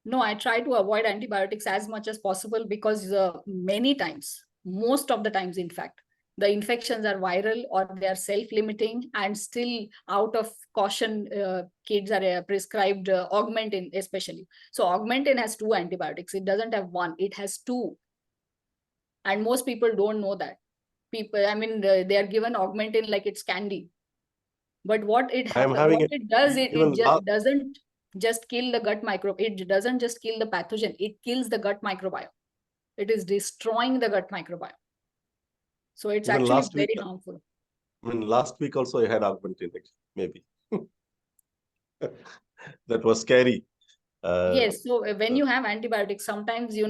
No, I try to avoid antibiotics as much as possible because many times, most of the times, in fact, the infections are viral or they are self-limiting, and still out of caution, kids are prescribed Augmentin especially. So Augmentin has 2 antibiotics. It doesn't have 1, it has 2. And most people don't know that. They are given Augmentin like it's candy. But what it does, it doesn't just kill the gut microbe. It doesn't just kill the pathogen. It kills the gut microbiome. It is destroying the gut microbiome. So it's actually very harmful. Last week also I had Augmentin, maybe. That was scary. Yes, so when you have antibiotics, sometimes you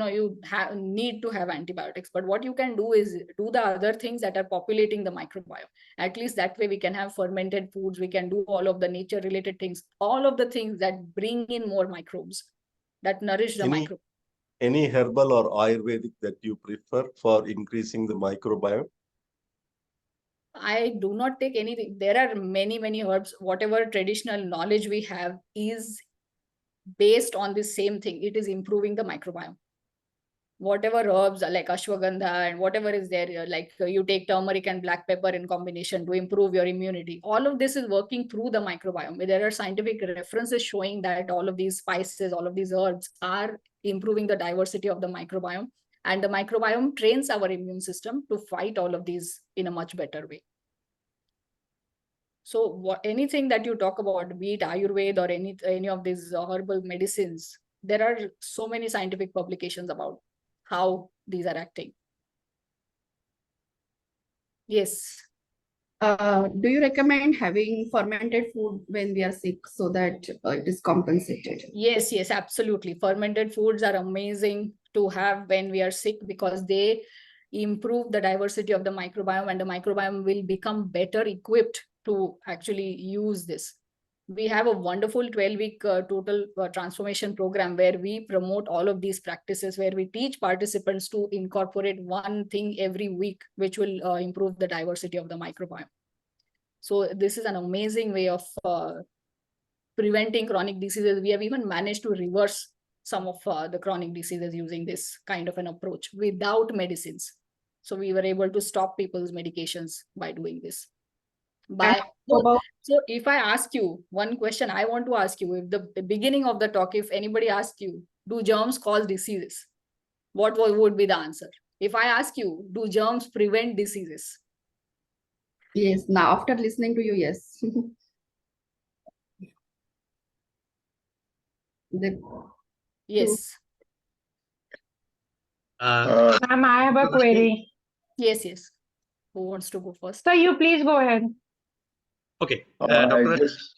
need to have antibiotics, but what you can do is do the other things that are populating the microbiome. At least that way we can have fermented foods, we can do all of the nature related things, all of the things that bring in more microbes, that nourish the microbiome. Any herbal or Ayurvedic that you prefer for increasing the microbiome? I do not take anything. There are many herbs. Whatever traditional knowledge we have is based on the same thing. It is improving the microbiome. Whatever herbs like ashwagandha and whatever is there, like you take turmeric and black pepper in combination to improve your immunity. All of this is working through the microbiome. There are scientific references showing that all of these spices, all of these herbs are improving the diversity of the microbiome, and the microbiome trains our immune system to fight all of these in a much better way. So anything that you talk about, be it Ayurveda or any of these herbal medicines, there are so many scientific publications about how these are acting. Yes. Do you recommend having fermented food when we are sick so that it is compensated? Yes, absolutely. Fermented foods are amazing to have when we are sick because they improve the diversity of the microbiome, and the microbiome will become better equipped to actually use this. We have a wonderful 12-week total transformation program where we promote all of these practices, where we teach participants to incorporate one thing every week, which will improve the diversity of the microbiome. So this is an amazing way of preventing chronic diseases. We have even managed to reverse some of the chronic diseases using this kind of an approach without medicines. So we were able to stop people's medications by doing this. So if I ask you one question, I want to ask you, if the beginning of the talk, if anybody asks you, do germs cause diseases? What would be the answer? If I ask you, do germs prevent diseases? Yes, now after listening to you, yes. Yes. Ma'am, I have a query. Yes, yes. Who wants to go first? So you please go ahead. Okay, I Dr. just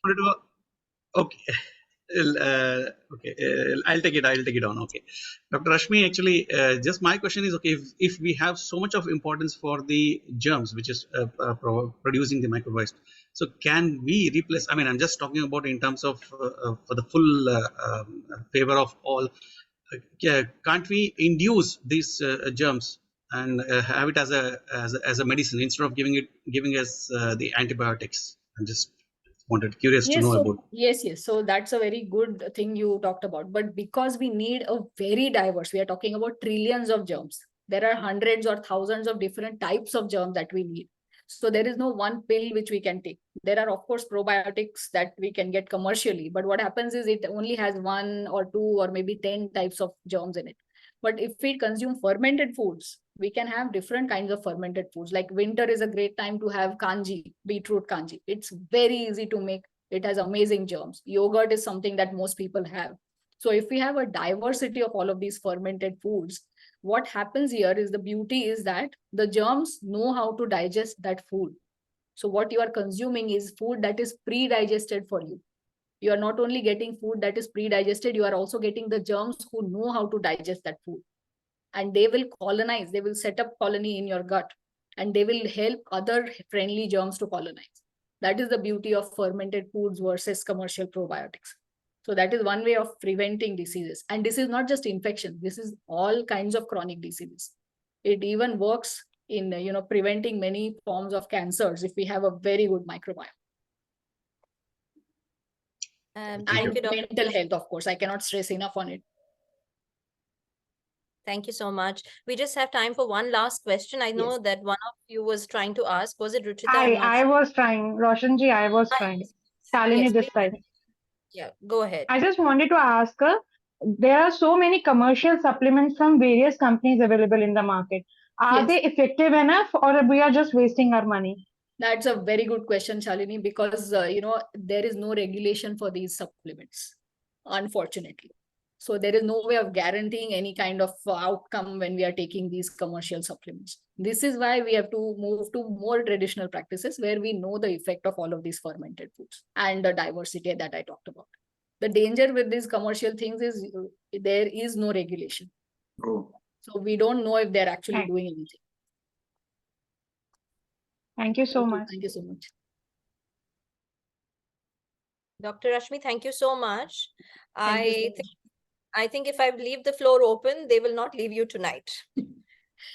Okay. I'll take it. I'll take it on. Okay, Dr. Rashmi, actually, just my question is, okay, if we have so much of importance for the germs, which is producing the microbiota, so can we replace? I mean, I'm just talking about in terms of for the full favor of all. Can't we induce these germs and have it as a medicine instead of giving us the antibiotics? I'm just curious to Yes, know so about. yes. So that's a very good thing you talked about. But because we need a very diverse, we are talking about trillions of germs. There are hundreds or thousands of different types of germs that we need. So there is no one pill which we can take. There are, of course, probiotics that we can get commercially. But what happens is it only has 1 or 2 or maybe 10 types of germs in it. But if we consume fermented foods, we can have different kinds of fermented foods. Like winter is a great time to have kanji, beetroot kanji. It's very easy to make. It has amazing germs. Yogurt is something that most people have. So if we have a diversity of all of these fermented foods, what happens here is the beauty is that the germs know how to digest that food. So what you are consuming is food that is pre-digested for you. You are not only getting food that is pre-digested, you are also getting the germs who know how to digest that food. And they will colonize, they will set up colony in your gut, and they will help other friendly germs to colonize. That is the beauty of fermented foods versus commercial probiotics. So that is one way of preventing diseases. And this is not just infection, this is all kinds of chronic diseases. It even works in preventing many forms of cancers if we have a very good microbiome. And mental health, of course, I cannot stress enough on it. Thank you so much. We just have time for one last question. I know that one of you was trying to ask. Was it Ruchita? I was trying. Roshanji, I was trying. Shalini this time. Yeah, go ahead. I just wanted to ask, there are so many commercial supplements from various companies available in the market. Are they effective enough, or we are just wasting our money? That's a very good question, Shalini, because there is no regulation for these supplements, unfortunately. So there is no way of guaranteeing any kind of outcome when we are taking these commercial supplements. This is why we have to move to more traditional practices where we know the effect of all of these fermented foods and the diversity that I talked about. The danger with these commercial things is there is no regulation. So we don't know if they're actually doing anything. Thank you so much. Thank you so much. Dr. Rashmi, thank you so much. I think if I leave the floor open, they will not leave you tonight.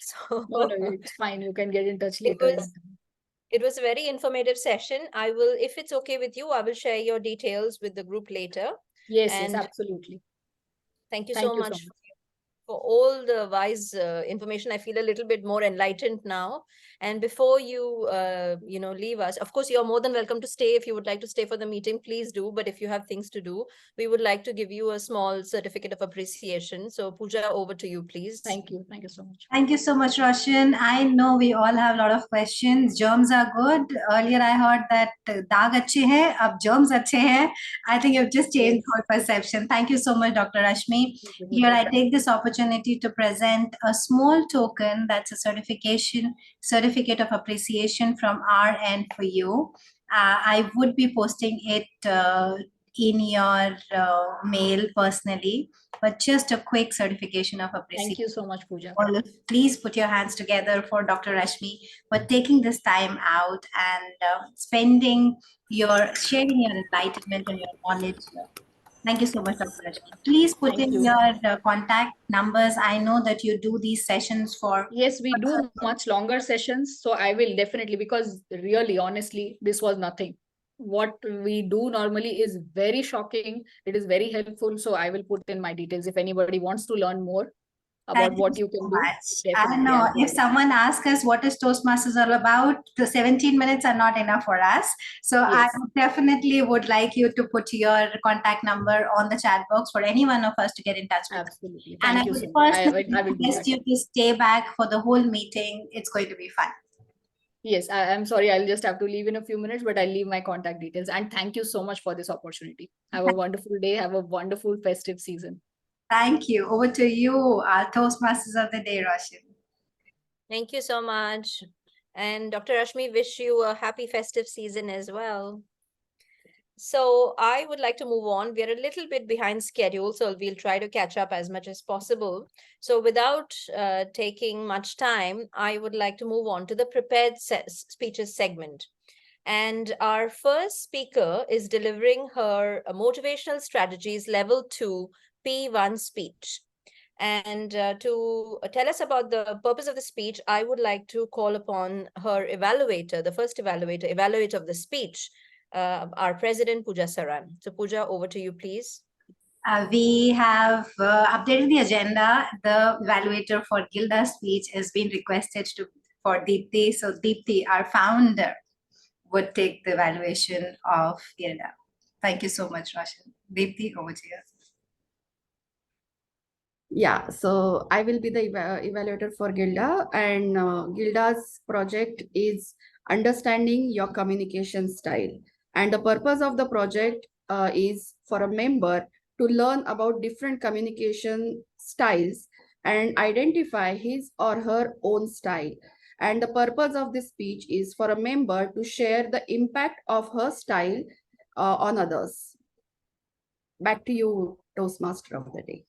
So no, it's fine. You can get in touch later. It was a very informative session. I will, if it's okay with you, I will share your details with the group later. Yes, absolutely. Thank you so much for all the wise information. I feel a little bit more enlightened now. And before you, leave us, of course, you're more than welcome to stay. If you would like to stay for the meeting, please do. But if you have things to do, we would like to give you a small certificate of appreciation. So Pooja, over to you, please. Thank you. Thank you so much. Thank you so much, Roshan. I know we all have a lot of questions. Germs are good. Earlier, I heard that daag achhe hai, ab germs achhe hai. I think you've just changed our perception. Thank you so much, Dr. Rashmi. Here, I take this opportunity to present a small token that's a certificate of appreciation from our end for you. I would be posting it in your mail personally, but just a quick certification of appreciation. Thank you so much, Pooja. Please put your hands together for Dr. Rashmi for taking this time out and sharing your enlightenment and your knowledge. Thank you so much, Dr. Rashmi. Please put in your contact numbers. I know that you do these sessions for... Yes, we do much longer sessions. So I will definitely, because really, honestly, this was nothing. What we do normally is very shocking. It is very helpful. So I will put in my details if anybody wants to learn more about what you can do. I know if someone asks us what is Toastmasters all about, the 17 minutes are not enough for us. So I definitely would like you to put your contact number on the chat box for any one of us to get in touch with. Absolutely. And I would personally request you to stay back for the whole meeting. It's going to be fun. Yes, I'm sorry. I'll just have to leave in a few minutes, but I'll leave my contact details. And thank you so much for this opportunity. Have a wonderful day. Have a wonderful festive season. Thank you. Over to you, our Toastmasters of the day, Roshan. Thank you so much. And Dr. Rashmi, wish you a happy festive season as well. So I would like to move on. We're a little bit behind schedule, so we'll try to catch up as much as possible. So without taking much time, I would like to move on to the prepared speeches segment. And our first speaker is delivering her motivational strategies level 2 P1 speech. And to tell us about the purpose of the speech, I would like to call upon her evaluator, the first evaluator of the speech, our president, Pooja Saran. So Pooja, over to you, please. We have updated the agenda. The evaluator for Gilda's speech has been requested for Deepthi. So Deepthi, our founder, would take the evaluation of Gilda. Thank you so much, Roshan. Deepthi, over to you. Yeah, so I will be the evaluator for Gilda, and Gilda's project is understanding your communication style. And the purpose of the project is for a member to learn about different communication styles and identify his or her own style. And the purpose of this speech is for a member to share the impact of her style on others. Back to you, Toastmaster of the day.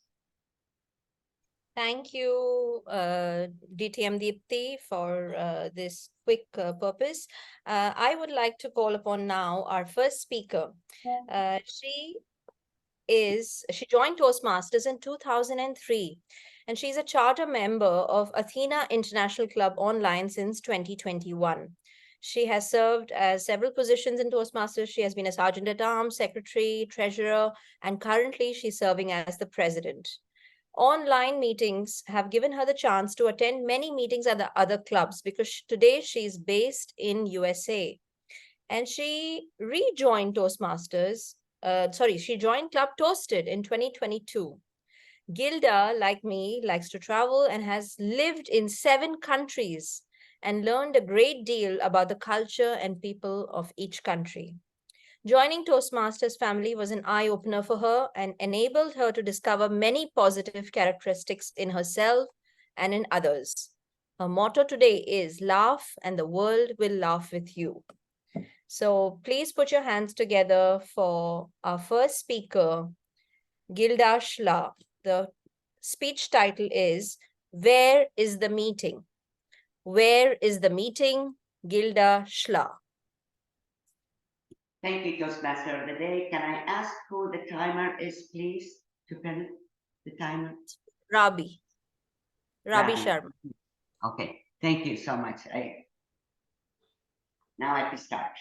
Thank you, DTM Deepthi, for this quick purpose. I would like to call upon now our first speaker. She joined Toastmasters in 2003, and she's a charter member of Athena International Club Online since 2021. She has served as several positions in Toastmasters. She has been a sergeant at arms, secretary, treasurer, and currently she's serving as the president. Online meetings have given her the chance to attend many meetings at the other clubs because today she's based in USA. And she rejoined Toastmasters. She joined Club ToastEd in 2022. Gilda, like me, likes to travel and has lived in 7 countries and learned a great deal about the culture and people of each country. Joining Toastmasters family was an eye-opener for her and enabled her to discover many positive characteristics in herself and in others. Her motto today is laugh and the world will laugh with you. So please put your hands together for our first speaker, Gilda Shlah. The speech title is Where is the Meeting? Where is the Meeting? Gilda Shlah. Thank you, Toastmaster of the day. Can I ask who the timer is, please, to pin the timer? Rabi Sharma. Okay, thank you so much. Now I can start.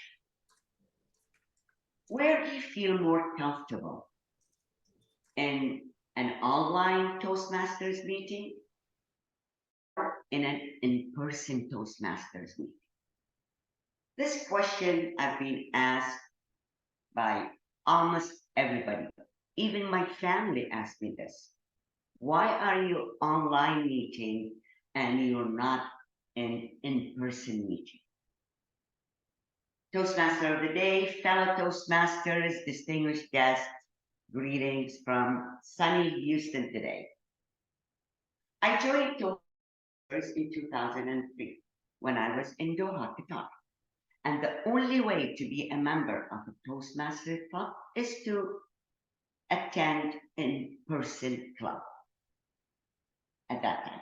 Where do you feel more comfortable? In an online Toastmasters meeting or in an in-person Toastmasters meeting? This question I've been asked by almost everybody. Even my family asked me this. Why are you online meeting and you're not in-person meeting? Toastmaster of the day, fellow Toastmasters, distinguished guests, greetings from sunny Houston today. I joined Toastmasters in 2003 when I was in Doha, Qatar. And the only way to be a member of a Toastmaster club is to attend in-person club at that time.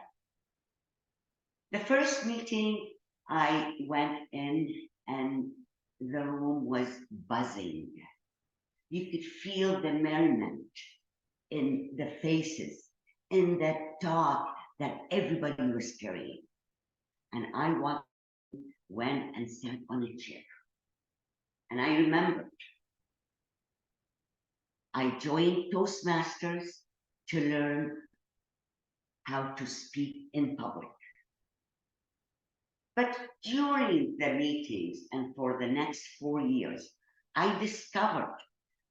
The first meeting I went in and the room was buzzing. You could feel the merriment in the faces, in the talk that everybody was carrying. And I went and sat on a chair. And I remembered I joined Toastmasters to learn how to speak in public. But during the meetings and for the next 4 years, I discovered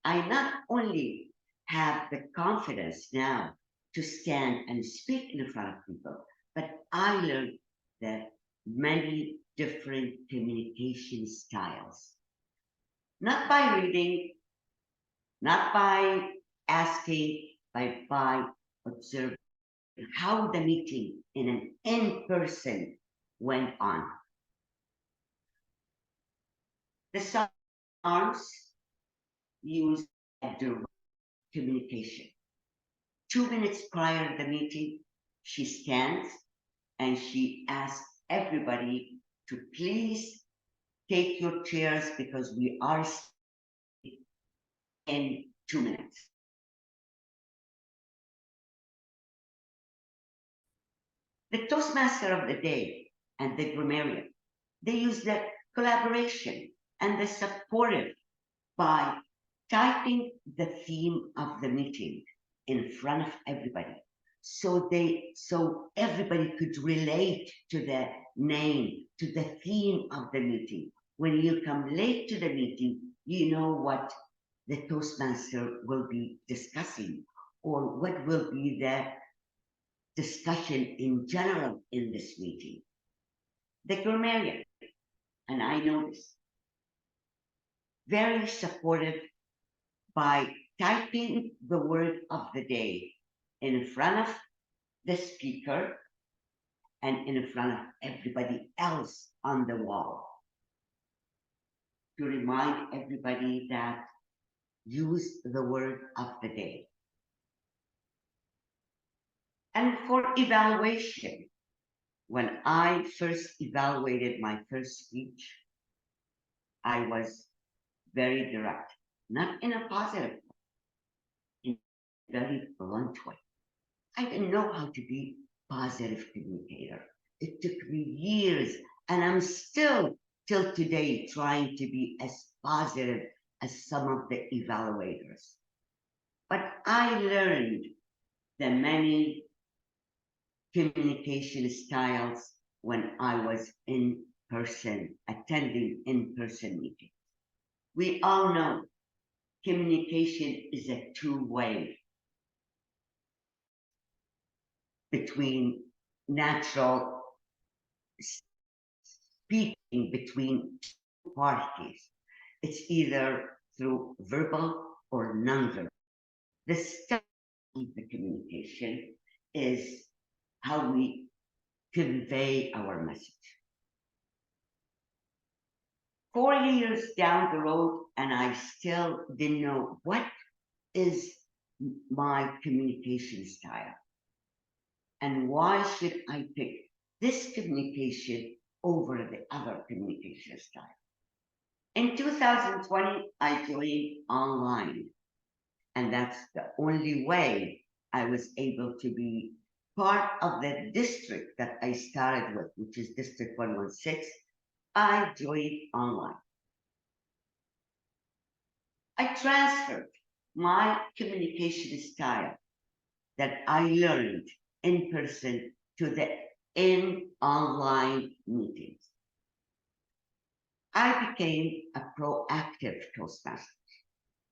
I not only have the confidence now to stand and speak in front of people, but I learned that many different communication styles. Not by reading, not by asking, but by observing how the meeting in an in-person went on. The Sergeant at Arms used direct communication. 2 minutes prior to the meeting, she stands and she asks everybody to please take your chairs because we are in 2 minutes. The Toastmaster of the day and the grammarian, they use the collaboration and the supportive by typing the theme of the meeting in front of everybody. So everybody could relate to the name, to the theme of the meeting. When you come late to the meeting, you know what the Toastmaster will be discussing or what will be the discussion in general in this meeting. The grammarian, and I know this, very supportive by typing the word of the day in front of the speaker and in front of everybody else on the wall to remind everybody that use the word of the day. And for evaluation, when I first evaluated my first speech, I was very direct, not in a positive way, in a very blunt way. I didn't know how to be positive communicator. It took me years, and I'm still till today trying to be as positive as some of the evaluators. But I learned the many communication styles when I was in person, attending in-person meetings. We all know communication is a two-way between natural speaking between two parties. It's either through verbal or non-verbal. The style of the communication is how we convey our message. 4 years down the road, and I still didn't know what is my communication style and why should I pick this communication over the other communication style. In 2020, I joined online, and that's the only way I was able to be part of the district that I started with, which is District 116. I joined online. I transferred my communication style that I learned in person to the online meetings. I became a proactive Toastmaster.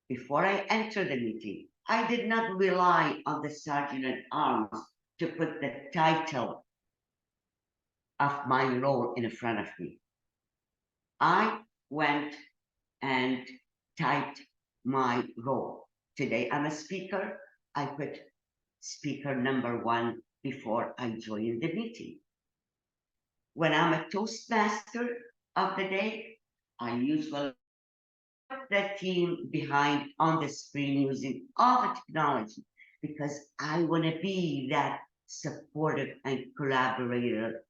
Before I entered the meeting, I did not rely on the Sergeant at Arms to put the title of my role in front of me. I went and typed my role. Today I'm a speaker. I put speaker number 1 before I joined the meeting. When I'm a Toastmaster of the day, I usually put the team behind on the screen using all the technology because I want to be that supportive and collaborator,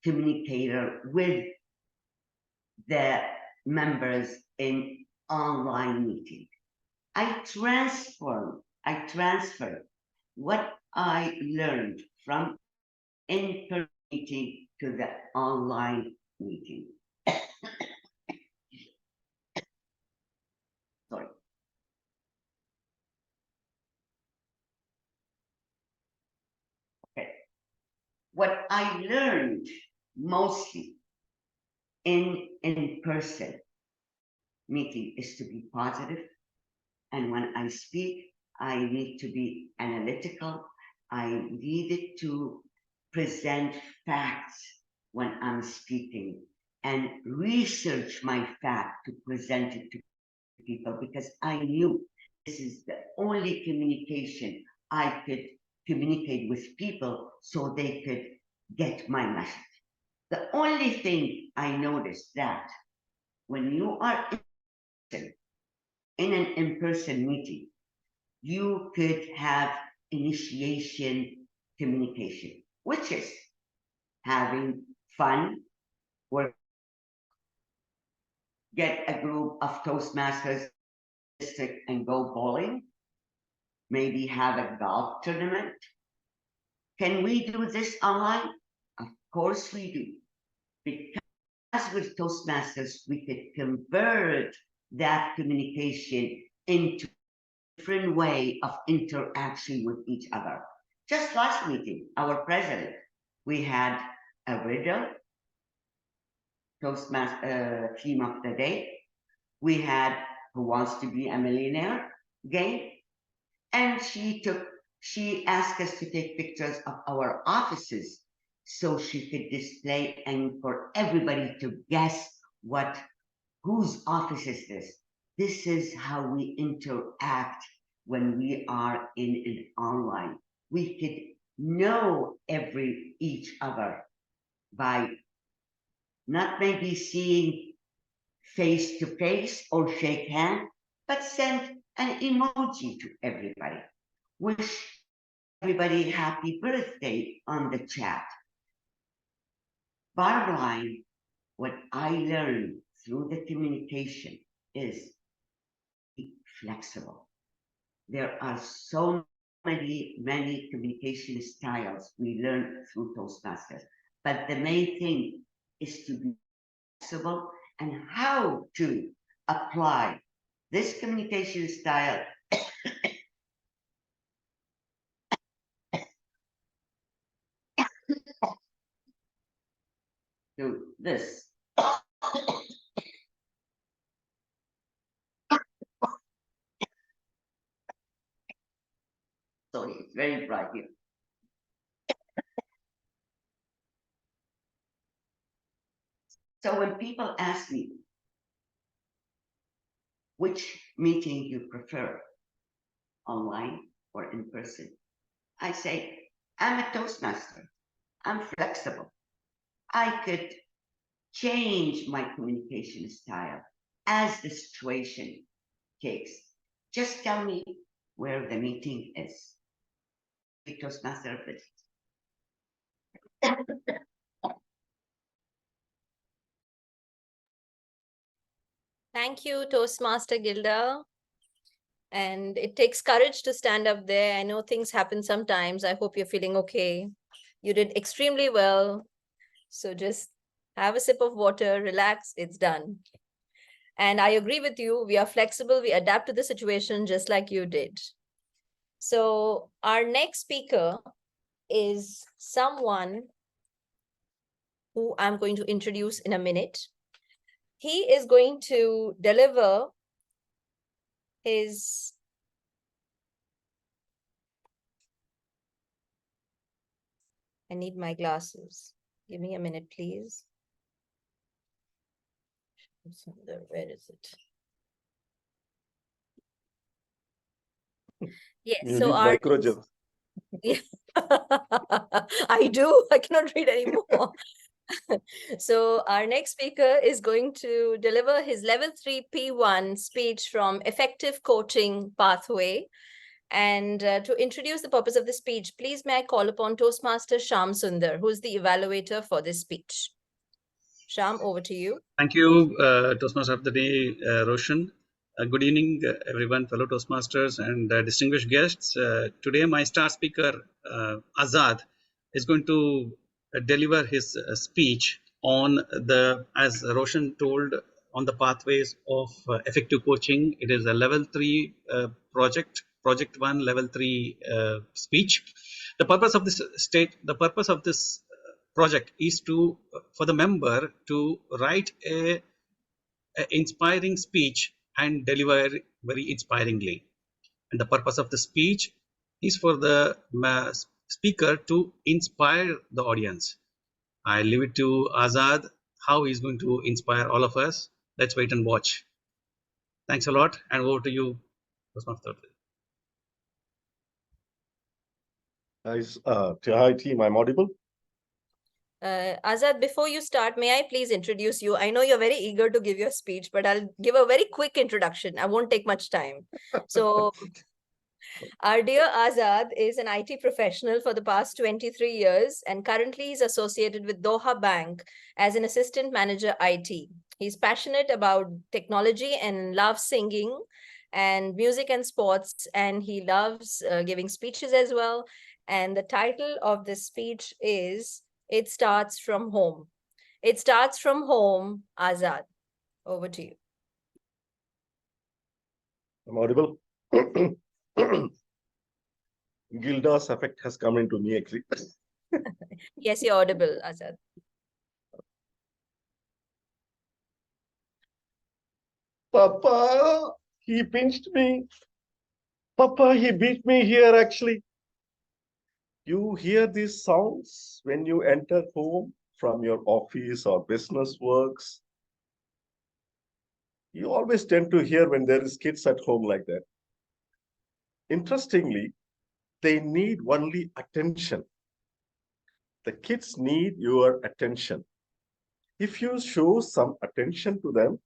communicator with the members in online meeting. I transfer what I learned from in-person meeting to the online meeting. Sorry. Okay. What I learned mostly in-person meeting is to be positive. And when I speak, I need to be analytical. I needed to present facts when I'm speaking and research my fact to present it to people because I knew this is the only communication I could communicate with people so they could get my message. The only thing I noticed that when you are in an in-person meeting, you could have initiation communication, which is having fun, work, get a group of Toastmasters and go bowling, maybe have a golf tournament. Can we do this online? Of course we do. Because with Toastmasters, we could convert that communication into a different way of interaction with each other. Just last meeting, our president, we had a riddle, Toastmaster theme of the day. We had Who Wants to Be a Millionaire game. And she asked us to take pictures of our offices so she could display and for everybody to guess whose office is this. This is how we interact when we are in an online. We could know each other by not maybe seeing face to face or shake hand, but send an emoji to everybody. Wish everybody happy birthday on the chat. Bottom line, what I learned through the communication is be flexible. There are so many communication styles we learn through Toastmasters, but the main thing is to be flexible and how to apply this communication style to this. Sorry, it's very bright here. So when people ask me which meeting you prefer, online or in person, I say, I'm a Toastmaster. I'm flexible. I could change my communication style as the situation takes. Just tell me where the meeting is. Toastmaster of it. Thank you, Toastmaster Gilda. And it takes courage to stand up there. I know things happen sometimes. I hope you're feeling okay. You did extremely well. So just have a sip of water, relax, it's done. And I agree with you. We are flexible. We adapt to the situation just like you did. So our next speaker is someone who I'm going to introduce in a minute. He is going to deliver his I need my glasses. Give me a minute, please. Where is it? Yes, You so need our microgel. Yeah. I do. I cannot read anymore. So our next speaker is going to deliver his level 3 P1 speech from Effective Coaching Pathway. And to introduce the purpose of the speech, please may I call upon Toastmaster Shyam Sundar, who is the evaluator for this speech. Shyam, over to you. Thank you, Toastmaster of the Day, Roshan. Good evening, everyone, fellow Toastmasters and distinguished guests. Today, my star speaker, Azad, is going to deliver his speech on as Roshan told, on the pathways of effective coaching. It is a level 3 project 1, level 3 speech. The purpose of this project is for the member to write a inspiring speech and deliver very inspiringly. And the purpose of the speech is for the speaker to inspire the audience. I leave it to Azad how he's going to inspire all of us. Let's wait and watch. Thanks a lot, and over to you, Toastmaster. Hi, team. I'm audible. Azad, before you start, may I please introduce you? I know you're very eager to give your speech, but I'll give a very quick introduction. I won't take much time. So, our dear Azad is an IT professional for the past 23 years and currently is associated with Doha Bank as an assistant manager IT. He's passionate about technology and loves singing and music and sports, and he loves giving speeches as well. And the title of this speech is It Starts From Home. It starts from home, Azad. Over to you. I'm audible. Gilda's effect has come into me actually. Yes, you're audible, Azad. Papa, he pinched me. Papa, he beat me here actually. You hear these sounds when you enter home from your office or business works. You always tend to hear when there is kids at home like that. Interestingly, they need only attention. The kids need your attention. If you show some attention to them,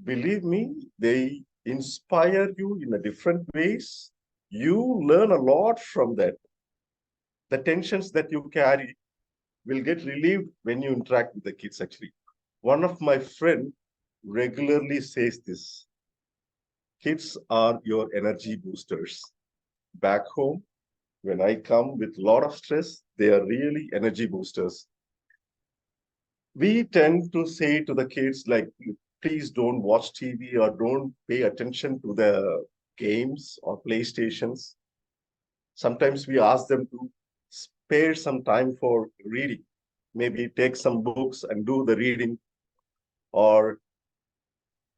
believe me, they inspire you in a different ways. You learn a lot from that. The tensions that you carry will get relieved when you interact with the kids actually. One of my friends regularly says this. Kids are your energy boosters. Back home, when I come with a lot of stress, they are really energy boosters. We tend to say to the kids like, please don't watch TV or don't pay attention to the games or PlayStations. Sometimes we ask them to spare some time for reading. Maybe take some books and do the reading or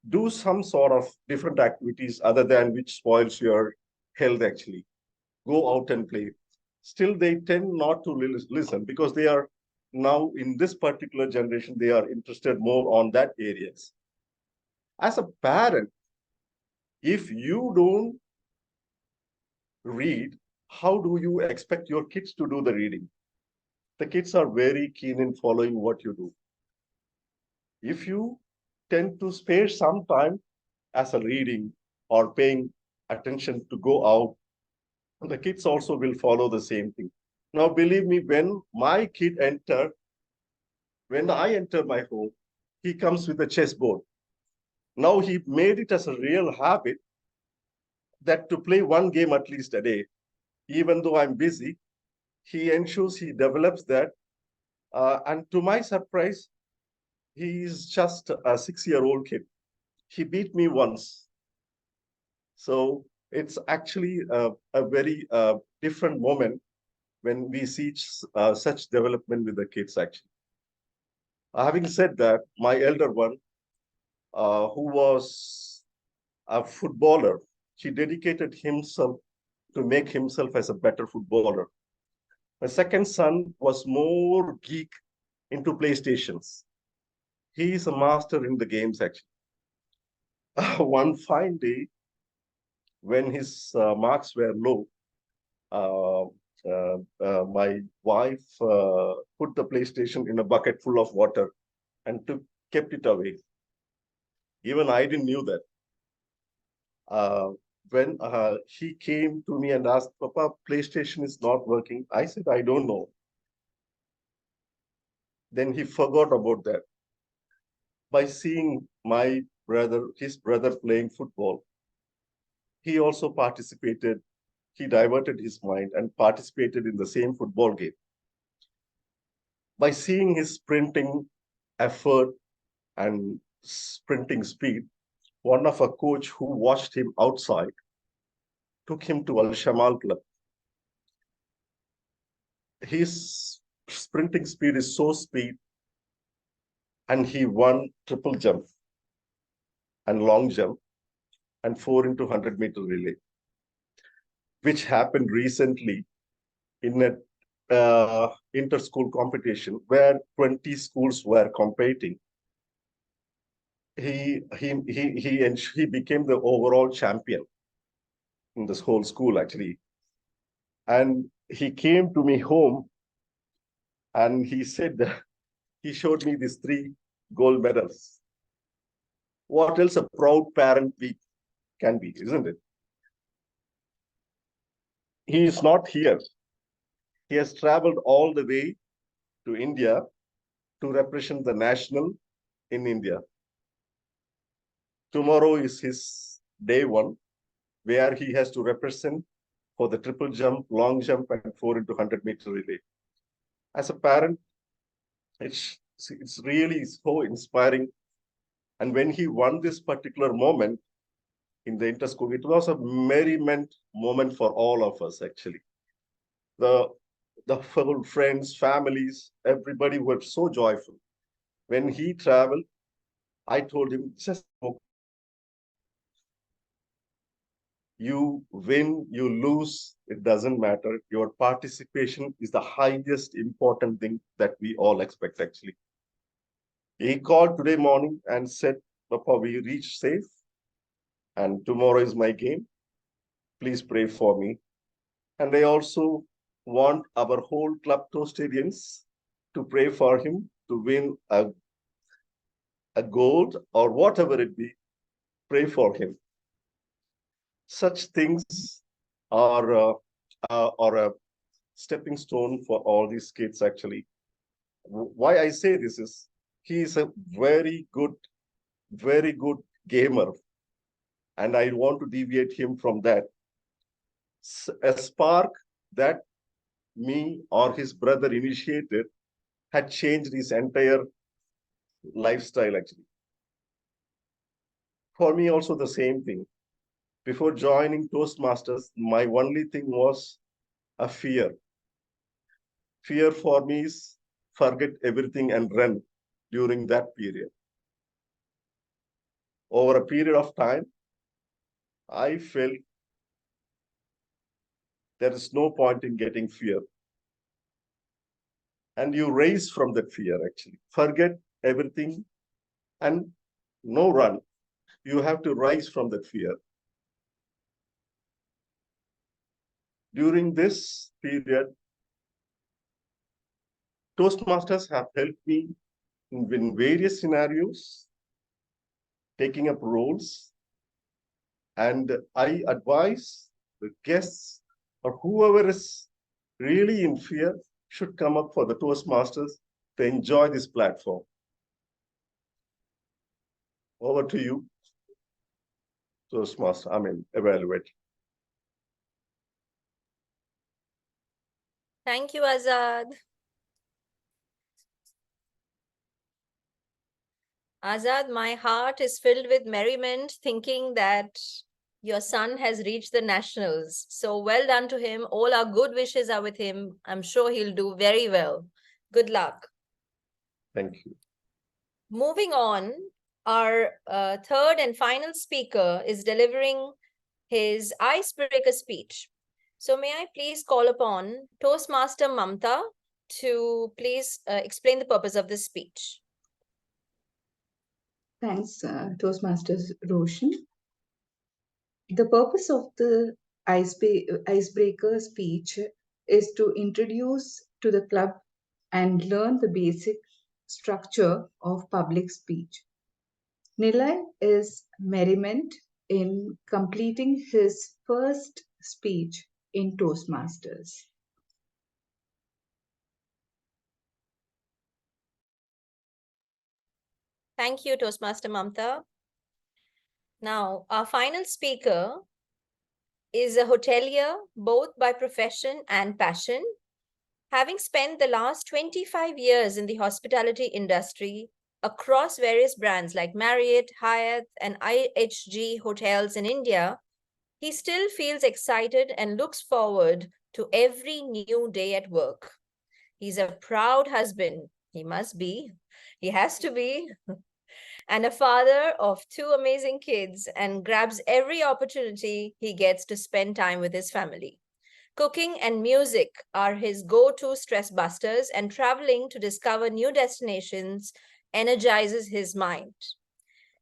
do some sort of different activities other than which spoils your health actually. Go out and play. Still, they tend not to listen because they are now in this particular generation, they are interested more on that areas. As a parent, if you don't read, how do you expect your kids to do the reading? The kids are very keen in following what you do. If you tend to spare some time as a reading or paying attention to go out, the kids also will follow the same thing. Now, believe me, when I enter my home, he comes with a chessboard. Now he made it as a real habit that to play one game at least a day, even though I'm busy, he ensures he develops that. And to my surprise, he is just a 6-year-old kid. He beat me once. So it's actually a very different moment when we see such development with the kids actually. Having said that, my elder one, who was a footballer, he dedicated himself to make himself as a better footballer. My second son was more geek into PlayStations. He is a master in the games actually. One fine day, when his marks were low, my wife put the PlayStation in a bucket full of water and kept it away. Even I didn't knew that. When he came to me and asked, Papa, PlayStation is not working. I said, I don't know. Then he forgot about that. By seeing his brother playing football, he also participated. He diverted his mind and participated in the same football game. By seeing his sprinting effort and sprinting speed, one of a coach who watched him outside took him to Al Shamal Club. His sprinting speed is so speed, and he won triple jump and long jump and 4 into 100-meter relay, which happened recently in a inter-school competition where 20 schools were competing. He became the overall champion in this whole school actually. And he came to me home And he said, he showed me these 3 gold medals. What else a proud parent can be, isn't it? He is not here. He has traveled all the way to India to represent the national in India. Tomorrow is his day 1, where he has to represent for the triple jump, long jump, and 4 into 100-meter relay. As a parent, it's really so inspiring. And when he won this particular moment in the inter-school, it was a merriment moment for all of us, actually. The full friends, families, everybody were so joyful. When he traveled, I told him, just you win, you lose, it doesn't matter. Your participation is the highest important thing that we all expect, actually. He called today morning and said, Papa, we reached safe, and tomorrow is my game. Please pray for me. And I also want our whole club ToastEdians to pray for him to win a gold or whatever it be. Pray for him. Such things are a stepping stone for all these kids, actually. Why I say this is, he is a very good gamer. And I want to deviate him from that. A spark that me or his brother initiated had changed his entire lifestyle, actually. For me also the same thing. Before joining Toastmasters, my only thing was a fear. Fear for me is forget everything and run during that period. Over a period of time, I felt there is no point in getting fear. And you raise from that fear, actually. Forget everything and no run. You have to rise from that fear. During this period, Toastmasters have helped me in various scenarios, taking up roles, and I advise the guests or whoever is really in fear should come up for the Toastmasters to enjoy this platform. Over to you, Toastmaster, Evaluate. Thank you, Azad. Azad, my heart is filled with merriment thinking that your son has reached the nationals. So well done to him. All our good wishes are with him. I'm sure he'll do very well. Good luck. Thank you. Moving on, our third and final speaker is delivering his icebreaker speech. So may I please call upon Toastmaster Mamta to please explain the purpose of this speech. Thanks, Toastmasters Roshan. The purpose of the icebreaker speech is to introduce to the club and learn the basic structure of public speech. Nilay is merriment in completing his first speech in Toastmasters. Thank you, Toastmaster Mamta. Now, our final speaker is a hotelier, both by profession and passion. Having spent the last 25 years in the hospitality industry across various brands like Marriott, Hyatt, and IHG hotels in India, he still feels excited and looks forward to every new day at work. He's a proud husband. He must be. He has to be. And a father of 2 amazing kids, and grabs every opportunity he gets to spend time with his family. Cooking and music are his go-to stress busters, and traveling to discover new destinations energizes his mind.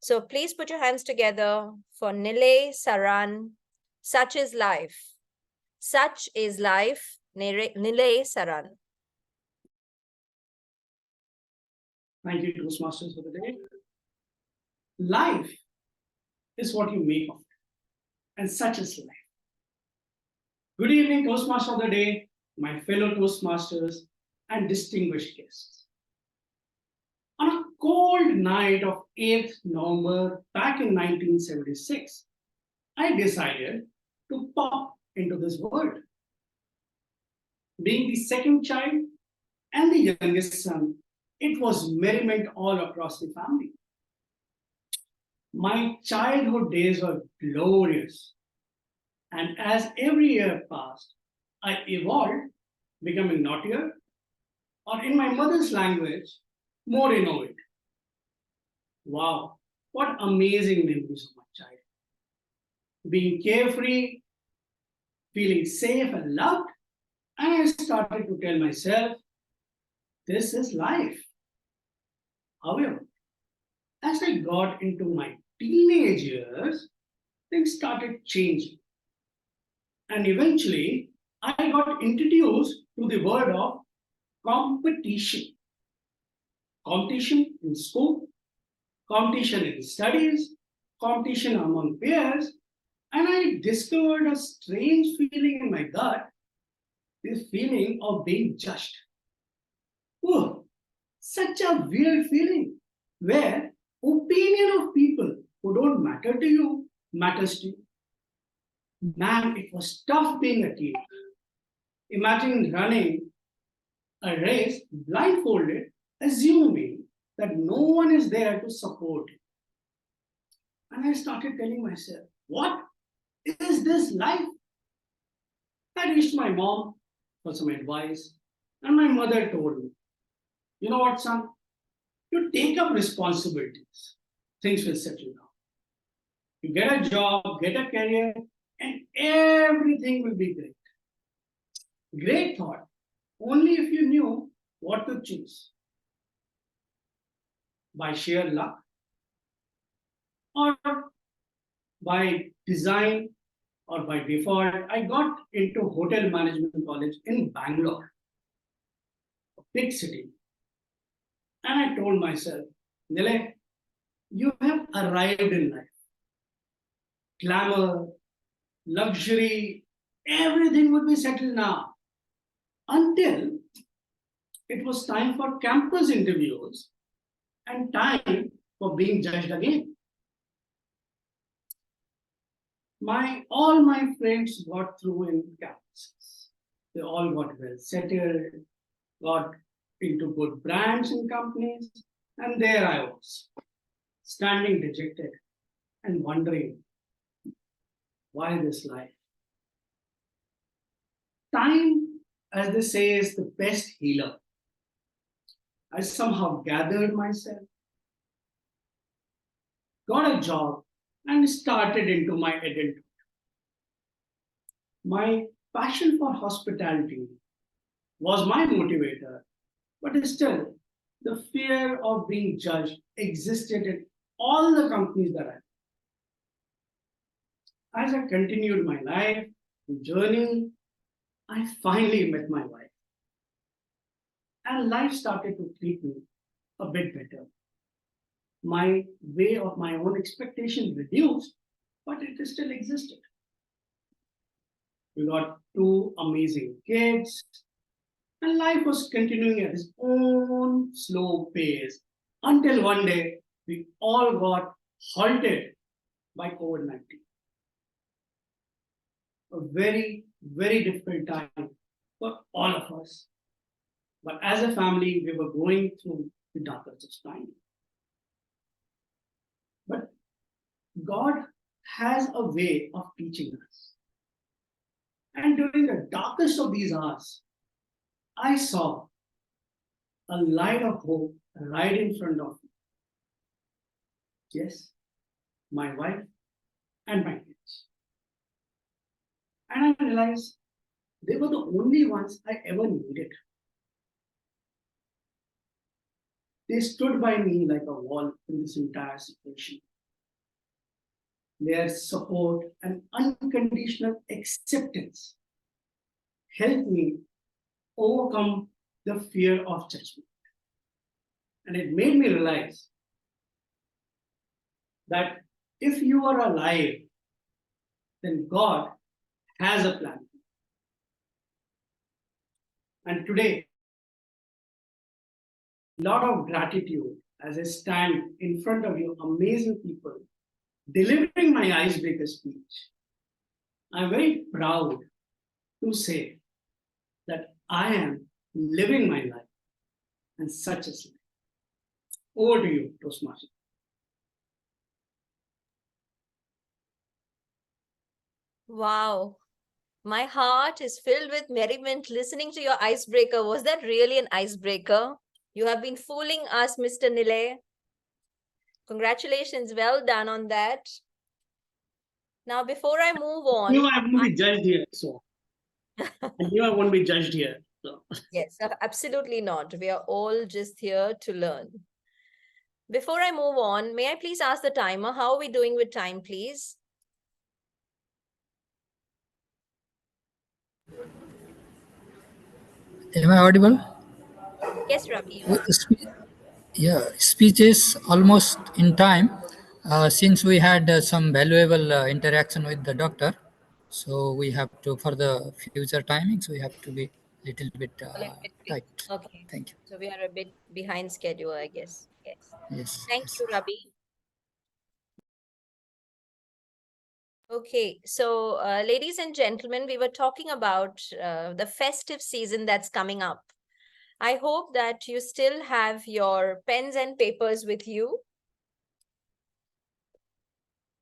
So please put your hands together for Nilay, Saran. Such is life. Such is life, Nilay, Saran. Thank you, Toastmasters, for the day. Life is what you make of it, and such is life. Good evening, Toastmaster of the day, my fellow Toastmasters, and distinguished guests. On a cold night of 8th November back in 1976, I decided to pop into this world. Being the second child and the youngest son, it was merriment all across the family. My childhood days were glorious, and as every year passed, I evolved, becoming naughtier, or in my mother's language, more innovative. Wow, what amazing memories of my childhood. Being carefree, feeling safe and loved, and I started to tell myself, this is life. However, as I got into my teenage years, things started changing. And eventually, I got introduced to the word of competition. Competition in school, competition in studies, competition among peers, and I discovered a strange feeling in my gut, this feeling of being judged. Oh, such a weird feeling where opinion of people who don't matter to you matters to you. Man, it was tough being a teen. Imagine running a race blindfolded, assuming that no one is there to support you. And I started telling myself, what is this life? I reached my mom for some advice, and my mother told me, you know what, son? You take up responsibilities, things will settle down. You get a job, get a career, and everything will be great. Great thought, only if you knew what to choose. By sheer luck, or by design, or by default, I got into hotel management college in Bangalore, a big city. And I told myself, Nilay, you have arrived in life. Glamour, luxury, everything would be settled now. Until it was time for campus interviews and time for being judged again. All my friends got through in campuses. They all got well settled, got into good brands and companies, and there I was, standing dejected and wondering, why this life? Time, as they say, is the best healer. I somehow gathered myself, got a job, and started into my adulthood. My passion for hospitality was my motivator, but still, the fear of being judged existed in all the companies that I. As I continued my life, journey, I finally met my wife. And life started to treat me a bit better. My way of my own expectation reduced, but it still existed. We got 2 amazing kids, and life was continuing at its own slow pace until one day we all got halted by COVID-19. A very, very difficult time for all of us. But as a family, we were going through the darkest of time. But God has a way of teaching us. And during the darkest of these hours, I saw a light of hope right in front of me. Yes, my wife and my kids. And I realized they were the only ones I ever needed. They stood by me like a wall in this entire situation. Their support and unconditional acceptance helped me overcome the fear of judgment. And it made me realize that if you are alive, then God has a plan. And today, a lot of gratitude as I stand in front of you, amazing people, delivering my icebreaker speech. I'm very proud to say that I am living my life and such is life. Over to you, Toastmaster. Wow. My heart is filled with merriment listening to your icebreaker. Was that really an icebreaker? You have been fooling us, Mr. Nilay. Congratulations. Well done on that. Now, before I move on... I won't be judged here, so... I won't be judged here. So. Yes, absolutely not. We are all just here to learn. Before I move on, may I please ask the timer, how are we doing with time, please? Am I audible? Yes, Ravi, you are. Yeah, speech is almost in time. Since we had some valuable interaction with the doctor, so we have to, for the future timings, we have to be a little bit tight. Okay. Thank you. So we are a bit behind schedule, I guess. Yes. Yes. Thank you, Ravi. Okay, so ladies and gentlemen, we were talking about the festive season that's coming up. I hope that you still have your pens and papers with you.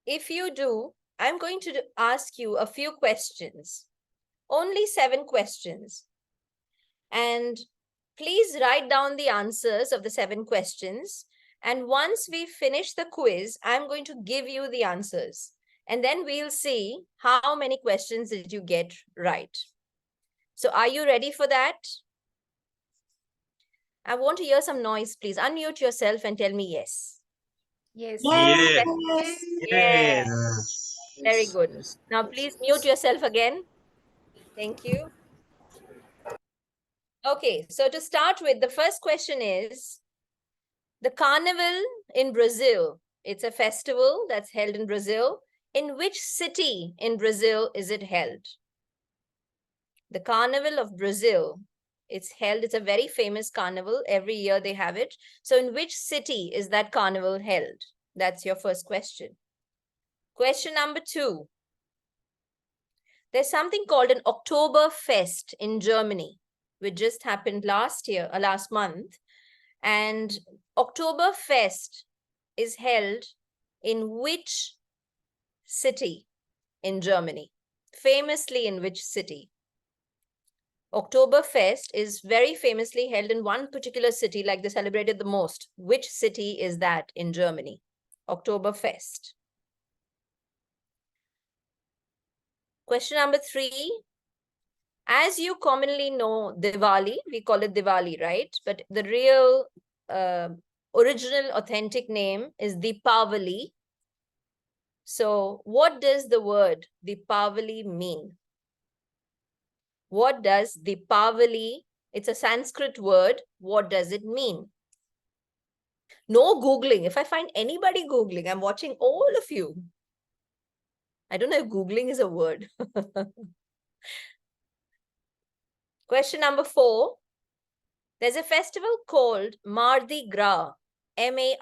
If you do, I'm going to ask you a few questions, only 7 questions. And please write down the answers of the 7 questions. And once we finish the quiz, I'm going to give you the answers. And then we'll see how many questions did you get right. So are you ready for that? I want to hear some noise, please. Unmute yourself and tell me yes. Yes. Yes. Yes. Yes. Very good. Now, please mute yourself again. Thank you. Okay, so to start with, the first question is, the carnival in Brazil, it's a festival that's held in Brazil. In which city in Brazil is it held? The Carnival of Brazil, it's held, it's a very famous carnival. Every year they have it. So in which city is that carnival held? That's your first question. Question number 2. There's something called an Oktoberfest in Germany, which just happened last month. And Oktoberfest is held in which city in Germany? Famously in which city? Oktoberfest is very famously held in one particular city, like they celebrated the most. Which city is that in Germany? Oktoberfest. Question number 3. As you commonly know, Diwali, we call it Diwali, right? But the real original authentic name is Deepavali. So what does the word Deepavali mean? What does Deepavali, it's a Sanskrit word, what does it mean? No Googling. If I find anybody Googling, I'm watching all of you. I don't know if Googling is a word. Question number 4. There's a festival called Mardi Gras, M-A-R-D-I-G-R-A-S,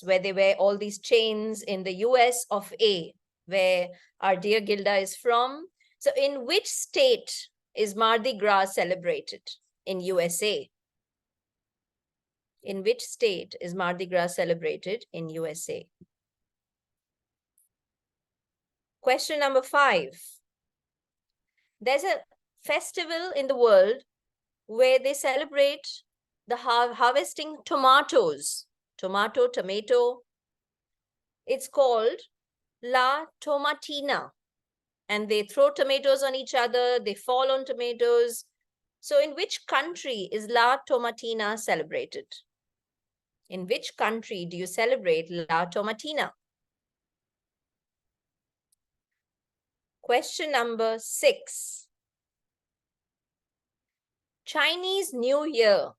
where they wear all these chains in the US of A, where our dear Gilda is from. So in which state is Mardi Gras celebrated in USA? In which state is Mardi Gras celebrated in USA? Question number 5. There's a festival in the world where they celebrate the harvesting tomatoes. Tomato. It's called La Tomatina. And they throw tomatoes on each other. They fall on tomatoes. So in which country is La Tomatina celebrated? In which country do you celebrate La Tomatina? Question number 6. Chinese New Year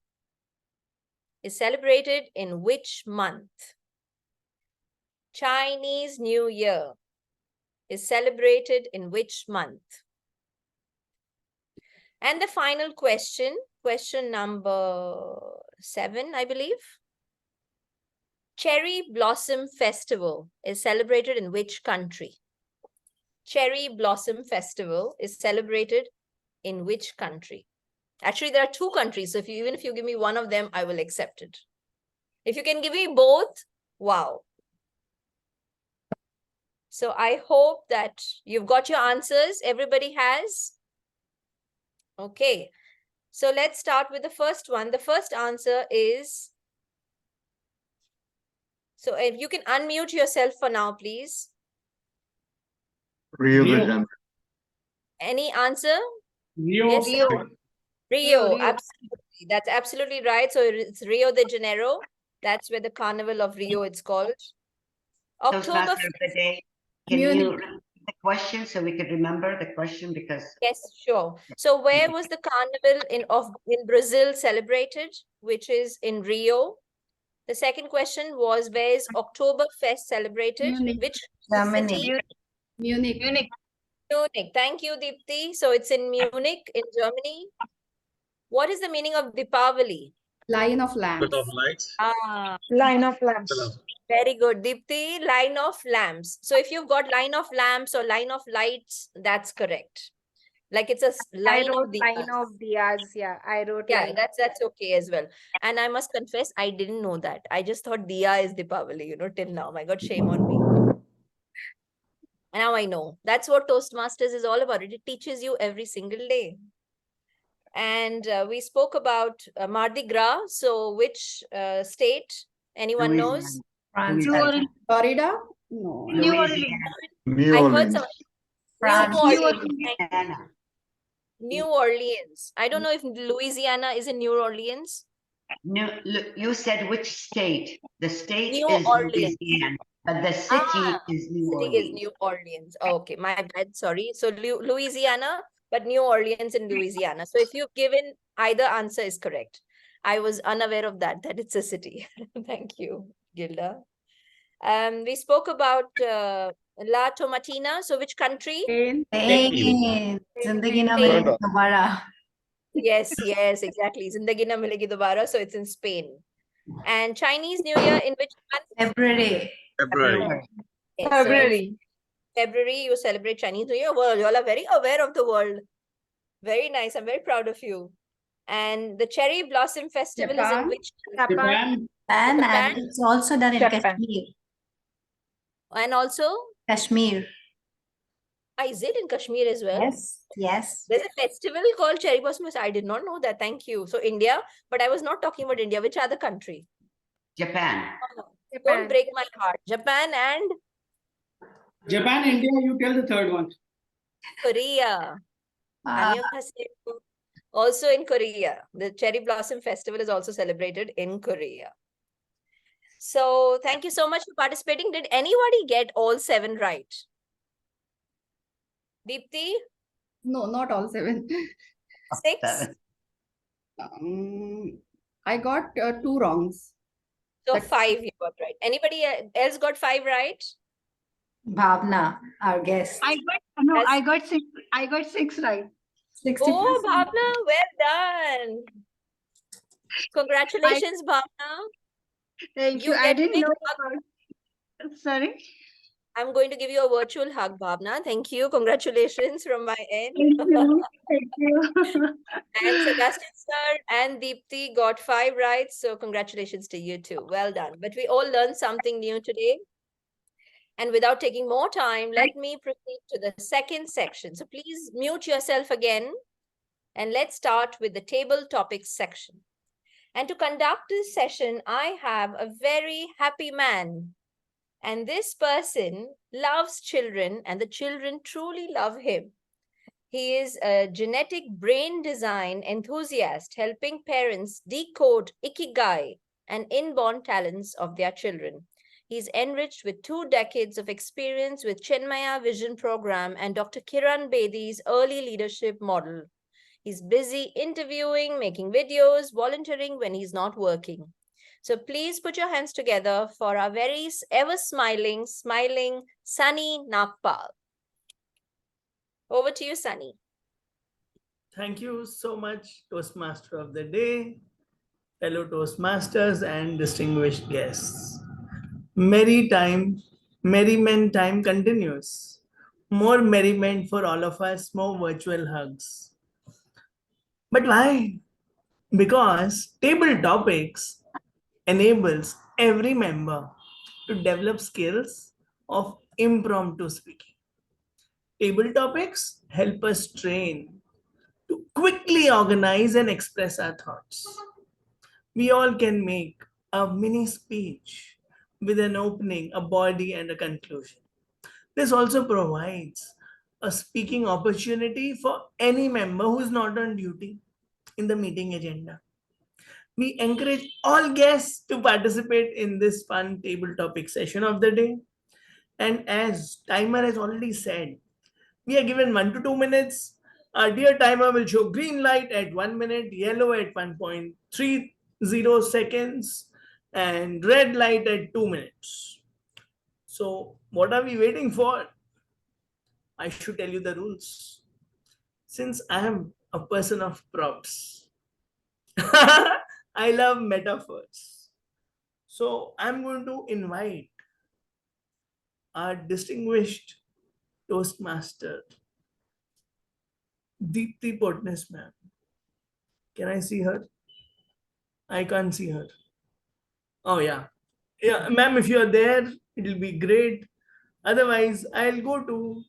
is celebrated in which month? Chinese New Year is celebrated in which month? And the final question, question number 7, I believe. Cherry Blossom Festival is celebrated in which country? Cherry Blossom Festival is celebrated in which country? Actually, there are 2 countries. So even if you give me one of them, I will accept it. If you can give me both, wow. So I hope that you've got your answers. Everybody has? Okay. So let's start with the first one. The first answer is, so if you can unmute yourself for now, please. Rio de Janeiro. Any answer? Rio. Yes, Rio. Rio, Rio. absolutely. That's absolutely right. So it's Rio de Janeiro. That's where the Carnival of Rio it's called. October. Toastmaster of the day. Can you repeat the question so we could remember the question? Because Yes, sure. So where was the Carnival in Brazil celebrated, which is in Rio? The second question was, where is Oktoberfest celebrated? Munich, Which Germany. city? Munich. Munich. Munich. Thank you, Deepti. So it's in Munich, in Germany. What is the meaning of Deepavali? Line of lamps. Of lights. Ah, Line of lamps. very good, Deepti. Line of lamps. So if you've got line of lamps or line of lights, that's correct. Like it's a line of line diyas. of diyas. Yeah, I wrote Yeah, line. that's okay as well. And I must confess, I didn't know that. I just thought diya is Deepavali, till now. My God, shame on me. And now I know. That's what Toastmasters is all about. It teaches you every single day. And we spoke about Mardi Gras. So which state? Anyone knows? France. Florida? No. New Orleans. New I heard Orleans. some. France. New Orleans. Louisiana. New Orleans. I don't know if Louisiana is in New Orleans. No, you said which state? The state New is Orleans. Louisiana, but the city is New City Orleans. is New Orleans. Okay, my bad. Sorry. So Louisiana, but New Orleans in Louisiana. So if you've given either answer is correct. I was unaware of that it's a city. Thank you, Gilda. We spoke about La Tomatina. So which country? Spain. Spain. Zindagi na milegi dobara. Yes, exactly. Zindagi na milegi dobara. So it's in Spain. And Chinese New Year in which month? February. February. Yes, February. So in February, you celebrate Chinese New Year. Well, you all are very aware of the world. Very nice. I'm very proud of you. And the Cherry Blossom Festival is in which? Japan. And it's also done in Japan. Kashmir. And also? Kashmir. Is it in Kashmir as well? Yes. There's a festival called Cherry Blossom. I did not know that. Thank you. So India, but I was not talking about India. Which other country? Japan. Don't break my heart. Japan and? Japan, India, you tell the third one. Korea. Also in Korea. The Cherry Blossom Festival is also celebrated in Korea. So thank you so much for participating. Did anybody get all 7 right? Deepti? No, not all 7. 6? I got 2 wrongs. So 5 you got right. Anybody else got 5 right? Bhavna, our guest. I got 6. I got 6 right. 60%. Oh, Bhavna, well done. Congratulations, Bhavna. Thank you. I didn't know about. Sorry. I'm going to give you a virtual hug, Bhavna. Thank you. Congratulations from my end. Thank you. Thank you. And Sebastian sir and Deepti got 5 right. So congratulations to you too. Well done. But we all learned something new today. And without taking more time, let me proceed to the second section. So please mute yourself again. And let's start with the table topics section. And to conduct this session, I have a very happy man. And this person loves children and the children truly love him. He is a genetic brain design enthusiast helping parents decode ikigai and inborn talents of their children. He's enriched with 2 decades of experience with Chenmaya Vision Program and Dr. Kiran Bedi's early leadership model. He's busy interviewing, making videos, volunteering when he's not working. So please put your hands together for our very ever smiling Sunny Nagpal. Over to you, Sunny. Thank you so much, Toastmaster of the Day, fellow Toastmasters and distinguished guests. Merriment time continues. More merriment for all of us, more virtual hugs. But why? Because table topics enables every member to develop skills of impromptu speaking. Table topics help us train to quickly organize and express our thoughts. We all can make a mini speech with an opening, a body, and a conclusion. This also provides a speaking opportunity for any member who is not on duty in the meeting agenda. We encourage all guests to participate in this fun table topic session of the day. And as timer has already said, we are given 1 to 2 minutes. Our dear timer will show green light at 1 minute, yellow at 1.30 seconds, and red light at 2 minutes. So what are we waiting for? I should tell you the rules. Since I am a person of props, I love metaphors. So I'm going to invite our distinguished Toastmaster, Deepti Potnes ma'am. Can I see her? I can't see her. Oh, yeah. Yeah, ma'am, if you are there, it'll be great. Otherwise, I'll go to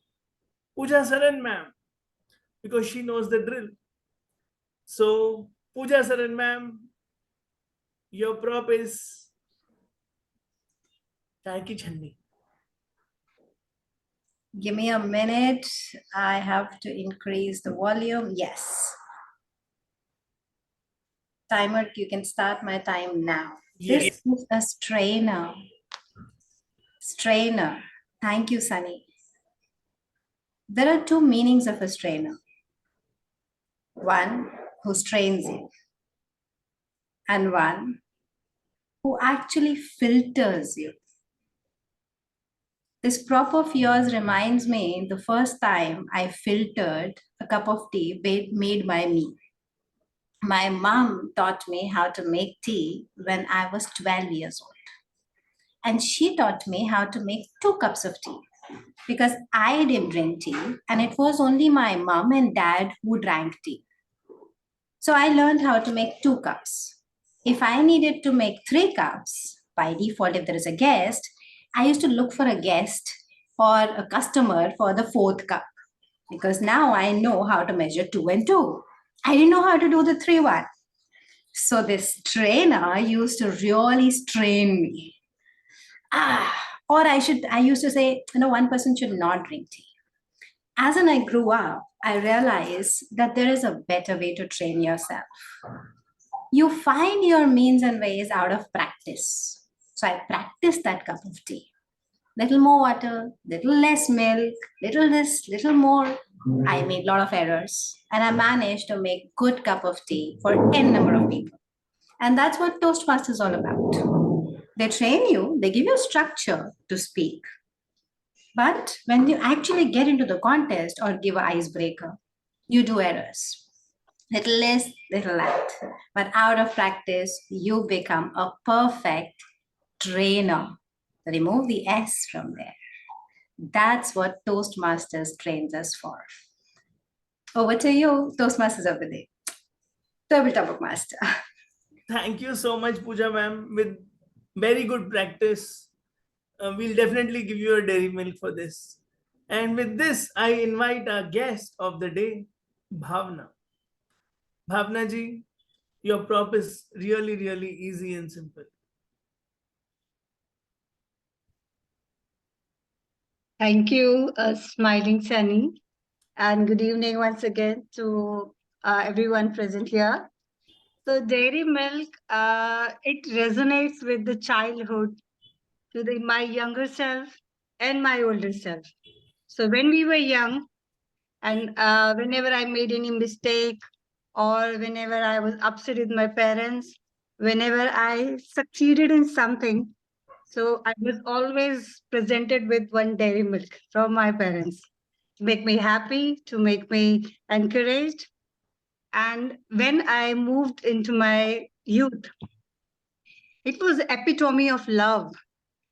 Pooja Saran ma'am because she knows the drill. So, Pooja Saran ma'am, your prop is Chai Ki Chhanni. Give me a minute. I have to increase the volume. Yes. Timer, you can start my time now. Yes. This is a strainer. Strainer. Thank you, Sunny. There are two meanings of a strainer. One who strains you, and one who actually filters you. This prop of yours reminds me the first time I filtered a cup of tea made by me. My mom taught me how to make tea when I was 12 years old. And she taught me how to make 2 cups of tea because I didn't drink tea and it was only my mom and dad who drank tea. So I learned how to make 2 cups. If I needed to make 3 cups, by default, if there is a guest, I used to look for a guest or a customer for the 4th cup because now I know how to measure 2 and 2. I didn't know how to do the 3 one. So this trainer used to really strain me. Or I used to say, one person should not drink tea. As I grew up, I realized that there is a better way to train yourself. You find your means and ways out of practice. So I practiced that cup of tea. Little more water, little less milk, little this, little more. I made a lot of errors and I managed to make good cup of tea for n number of people. And that's what Toastmasters is all about. They train you, they give you structure to speak. But when you actually get into the contest or give an icebreaker, you do errors. Little less, little light. But out of practice, you become a perfect trainer. Remove the S from there. That's what Toastmasters trains us for. Over to you, Toastmasters of the Day. Tabletop Master. Thank you so much, Pooja ma'am. With very good practice, we'll definitely give you a dairy milk for this. And with this, I invite our guest of the day, Bhavna. Bhavna ji, your prop is really, really easy and simple. Thank you, Smiling Sunny. And good evening once again to everyone present here. So dairy milk, it resonates with the childhood, to my younger self and my older self. So when we were young, and whenever I made any mistake or whenever I was upset with my parents, whenever I succeeded in something, so I was always presented with one dairy milk from my parents to make me happy, to make me encouraged. And when I moved into my youth, it was epitome of love.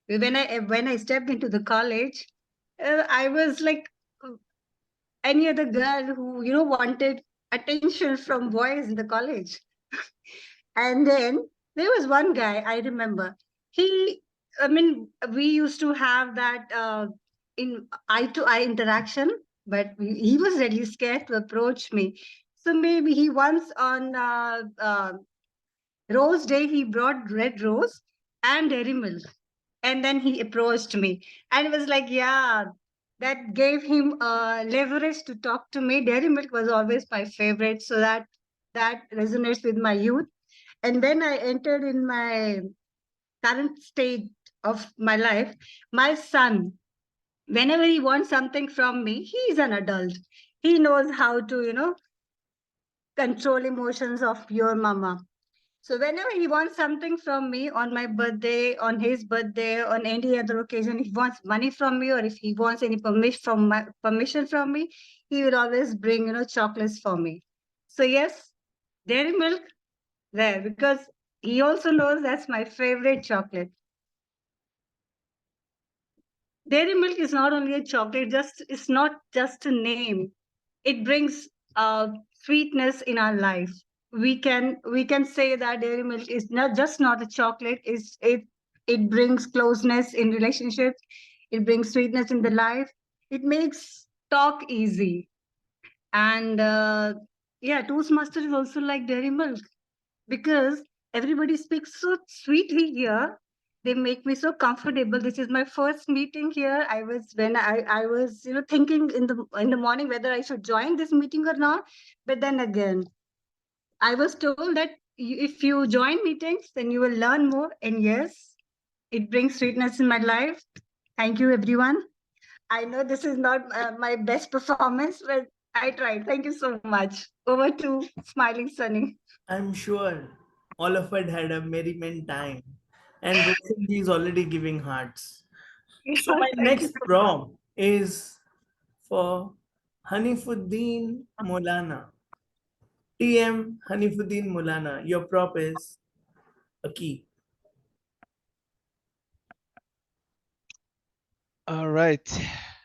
When I stepped into the college, I was like any other girl who wanted attention from boys in the college. And then there was one guy I remember. We used to have that in eye to eye interaction, but he was really scared to approach me. So maybe he once on Rose Day he brought red rose and dairy milk, and then he approached me, and it was like, yeah, that gave him leverage to talk to me. Dairy milk was always my favorite, so that resonates with my youth. And when I entered in my current state of my life, my son, whenever he wants something from me, he is an adult. He knows how to, control emotions of your mama. So whenever he wants something from me on my birthday, on his birthday, on any other occasion, if he wants money from me or if he wants any permission from me, he will always bring, chocolates for me. So yes, dairy milk there, because he also knows that's my favorite chocolate. Dairy milk is not only a chocolate, it's not just a name. It brings sweetness in our life. We can say that dairy milk is not a chocolate. It brings closeness in relationships. It brings sweetness in the life. It makes talk easy. And yeah, Toastmaster is also like dairy milk, because everybody speaks so sweetly here. They make me so comfortable. This is my first meeting here. I was thinking in the morning whether I should join this meeting or not. But then again, I was told that if you join meetings, then you will learn more. And yes, it brings sweetness in my life. Thank you, everyone. I know this is not my best performance, but I tried. Thank you so much. Over to Smiling Sunny. I'm sure all of us had a merriment time, and Roshni is already giving hearts. So my Thank you next so much. prompt is for Hanifuddin Molana. TM Hanifuddin Molana, your prop is a key. All right.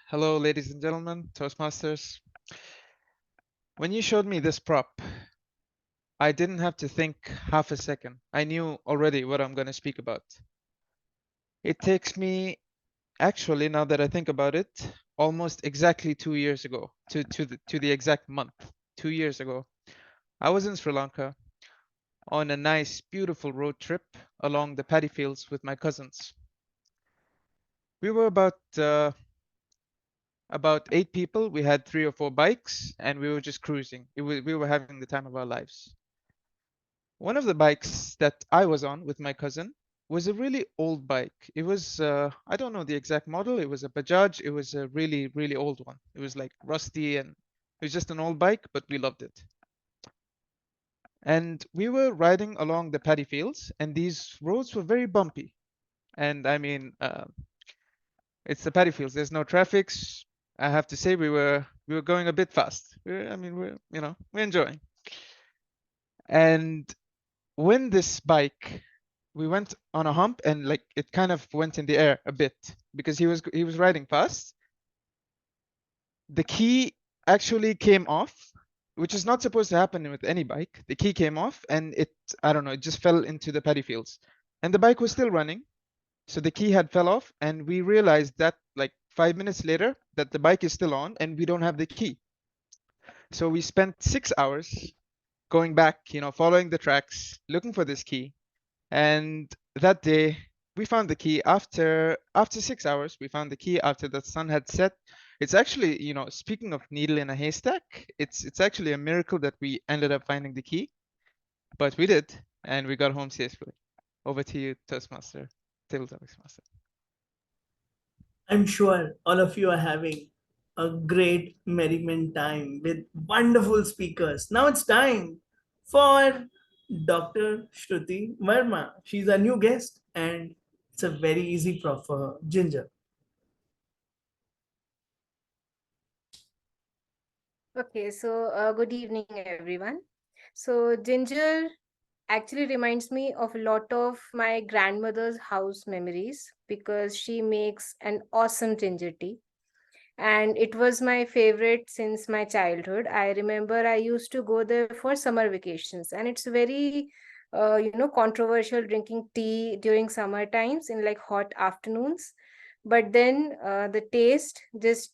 Hello, ladies and gentlemen, Toastmasters. When you showed me this prop, I didn't have to think half a second. I knew already what I'm going to speak about. It takes me, actually, now that I think about it, almost exactly 2 years ago, to the exact month, 2 years ago. I was in Sri Lanka on a nice, beautiful road trip along the paddy fields with my cousins. We were about 8 people. We had 3 or 4 bikes, and we were just cruising. We were having the time of our lives. One of the bikes that I was on with my cousin was a really old bike. It was, I don't know the exact model. It was a Bajaj. It was a really, really old one. It was like rusty, and it was just an old bike, but we loved it. And we were riding along the paddy fields, and these roads were very bumpy. And I mean, it's the paddy fields. There's no traffic. I have to say we were going a bit fast. We're enjoying. And when this bike, we went on a hump, and like it kind of went in the air a bit because he was riding fast. The key actually came off, which is not supposed to happen with any bike. The key came off, and I don't know, it just fell into the paddy fields. And the bike was still running, so the key had fell off, and we realized that like 5 minutes later that the bike is still on and we don't have the key. So we spent 6 hours going back, following the tracks, looking for this key. And that day we found the key after 6 hours. We found the key after the sun had set. It's actually, speaking of needle in a haystack, it's actually a miracle that we ended up finding the key, but we did, and we got home safely. Over to you, Toastmaster, Tabletop Master. I'm sure all of you are having a great merriment time with wonderful speakers. Now it's time for Dr. Shruti Verma. She's a new guest and it's a very easy prop for her. Ginger. Okay, so good evening, everyone. So Ginger actually reminds me of a lot of my grandmother's house memories because she makes an awesome ginger tea. And it was my favorite since my childhood. I remember I used to go there for summer vacations, and it's very, controversial drinking tea during summer times in like hot afternoons. But then the taste just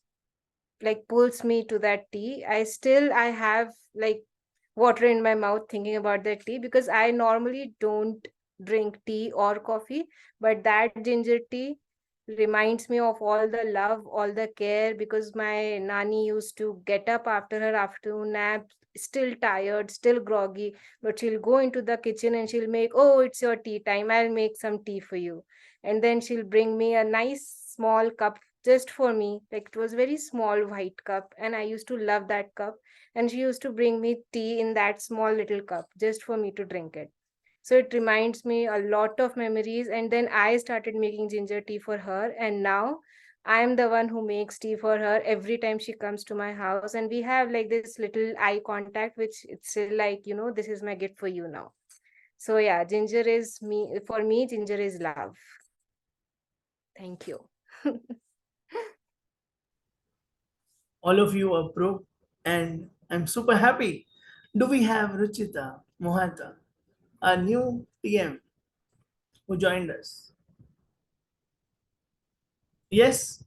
like pulls me to that tea. I have like water in my mouth thinking about that tea because I normally don't drink tea or coffee, but that ginger tea reminds me of all the love, all the care, because my nani used to get up after her afternoon nap, still tired, still groggy, but she'll go into the kitchen and she'll make, oh, it's your tea time, I'll make some tea for you. And then she'll bring me a nice small cup just for me. Like it was very small white cup, and I used to love that cup. And she used to bring me tea in that small little cup just for me to drink it. So it reminds me a lot of memories. And then I started making ginger tea for her. And now I'm the one who makes tea for her every time she comes to my house. And we have like this little eye contact, which it's still like, this is my gift for you now. So yeah, ginger is me. For me, ginger is love. Thank you. All of you are pro, and I'm super happy. Do we have Ruchita Mohata, a new TM who joined us? Yes,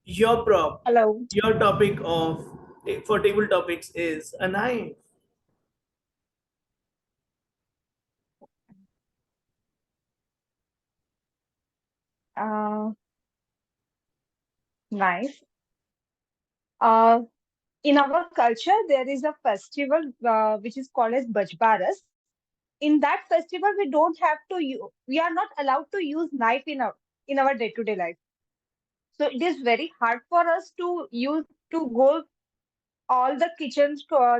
your prop, Hello. your topic of for table topics is a knife. Uh, nice. Uh, in our culture, there is a festival which is called as Bajbaras. In that festival, we don't have to we are not allowed to use knife in our day-to-day life. So it is very hard for us to use to go all the kitchen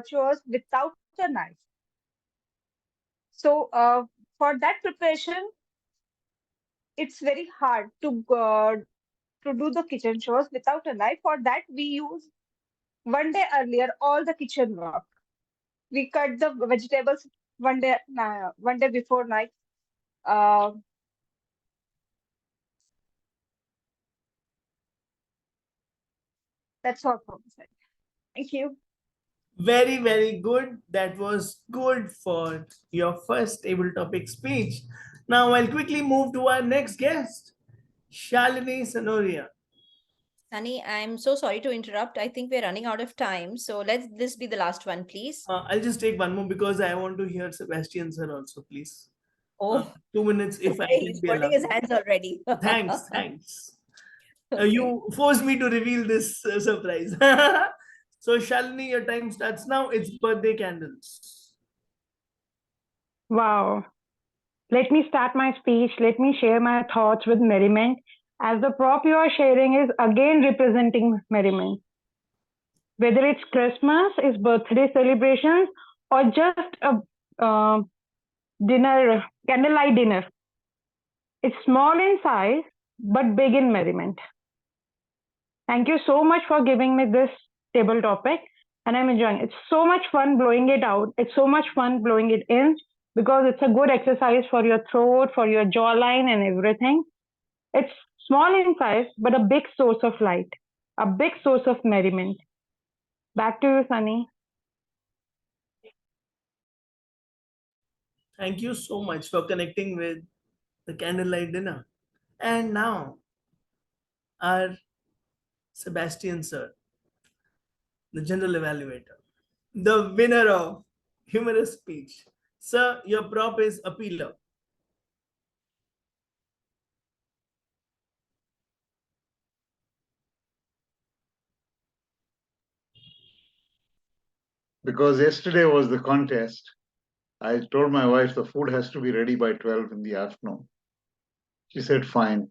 chores without a knife. So for that preparation, it's very hard to do the kitchen chores without a knife. For that, we use one day earlier all the kitchen work. We cut the vegetables one day before night. Uh, that's all from my side. Thank you. Very, very good. That was good for your first table topic speech. Now I'll quickly move to our next guest, Shalini Sanoria. Sunny, I'm so sorry to interrupt. I think we're running out of time. So let this be the last one, please. I'll just take one more because I want to hear Sebastian sir also, please. Oh, 2 minutes if I okay, can he's be holding allowed. his hands already. Thanks, thanks. Okay. You forced me to reveal this surprise. So Shalini, your time starts now. It's birthday candles. Wow. Let me start my speech. Let me share my thoughts with merriment, as the prop you are sharing is again representing merriment. Whether it's Christmas, it's birthday celebrations, or just a dinner, candlelight dinner. It's small in size, but big in merriment. Thank you so much for giving me this table topic, and I'm enjoying it. It's so much fun blowing it out. It's so much fun blowing it in because it's a good exercise for your throat, for your jawline, and everything. It's small in size, but a big source of light, a big source of merriment. Back to you, Sunny. Thank you so much for connecting with the candlelight dinner. And now, our Sebastian sir, the General Evaluator, the winner of humorous speech. Sir, your prop is a peeler. Because yesterday was the contest, I told my wife the food has to be ready by 12 in the afternoon. She said, fine.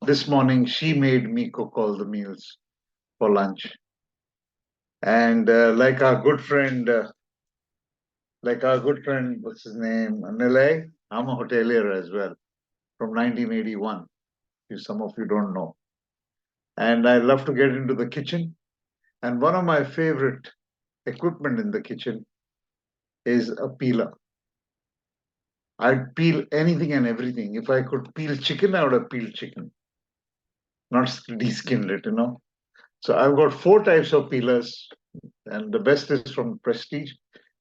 This morning, she made me cook all the meals for lunch. And like our good friend like our good friend, what's his name, Nilay. I'm a hotelier as well from 1981, if some of you don't know. And I love to get into the kitchen. And one of my favorite equipment in the kitchen is a peeler. I'd peel anything and everything. If I could peel chicken, I would have peeled chicken, not de-skinned it, So I've got 4 types of peelers, and the best is from Prestige.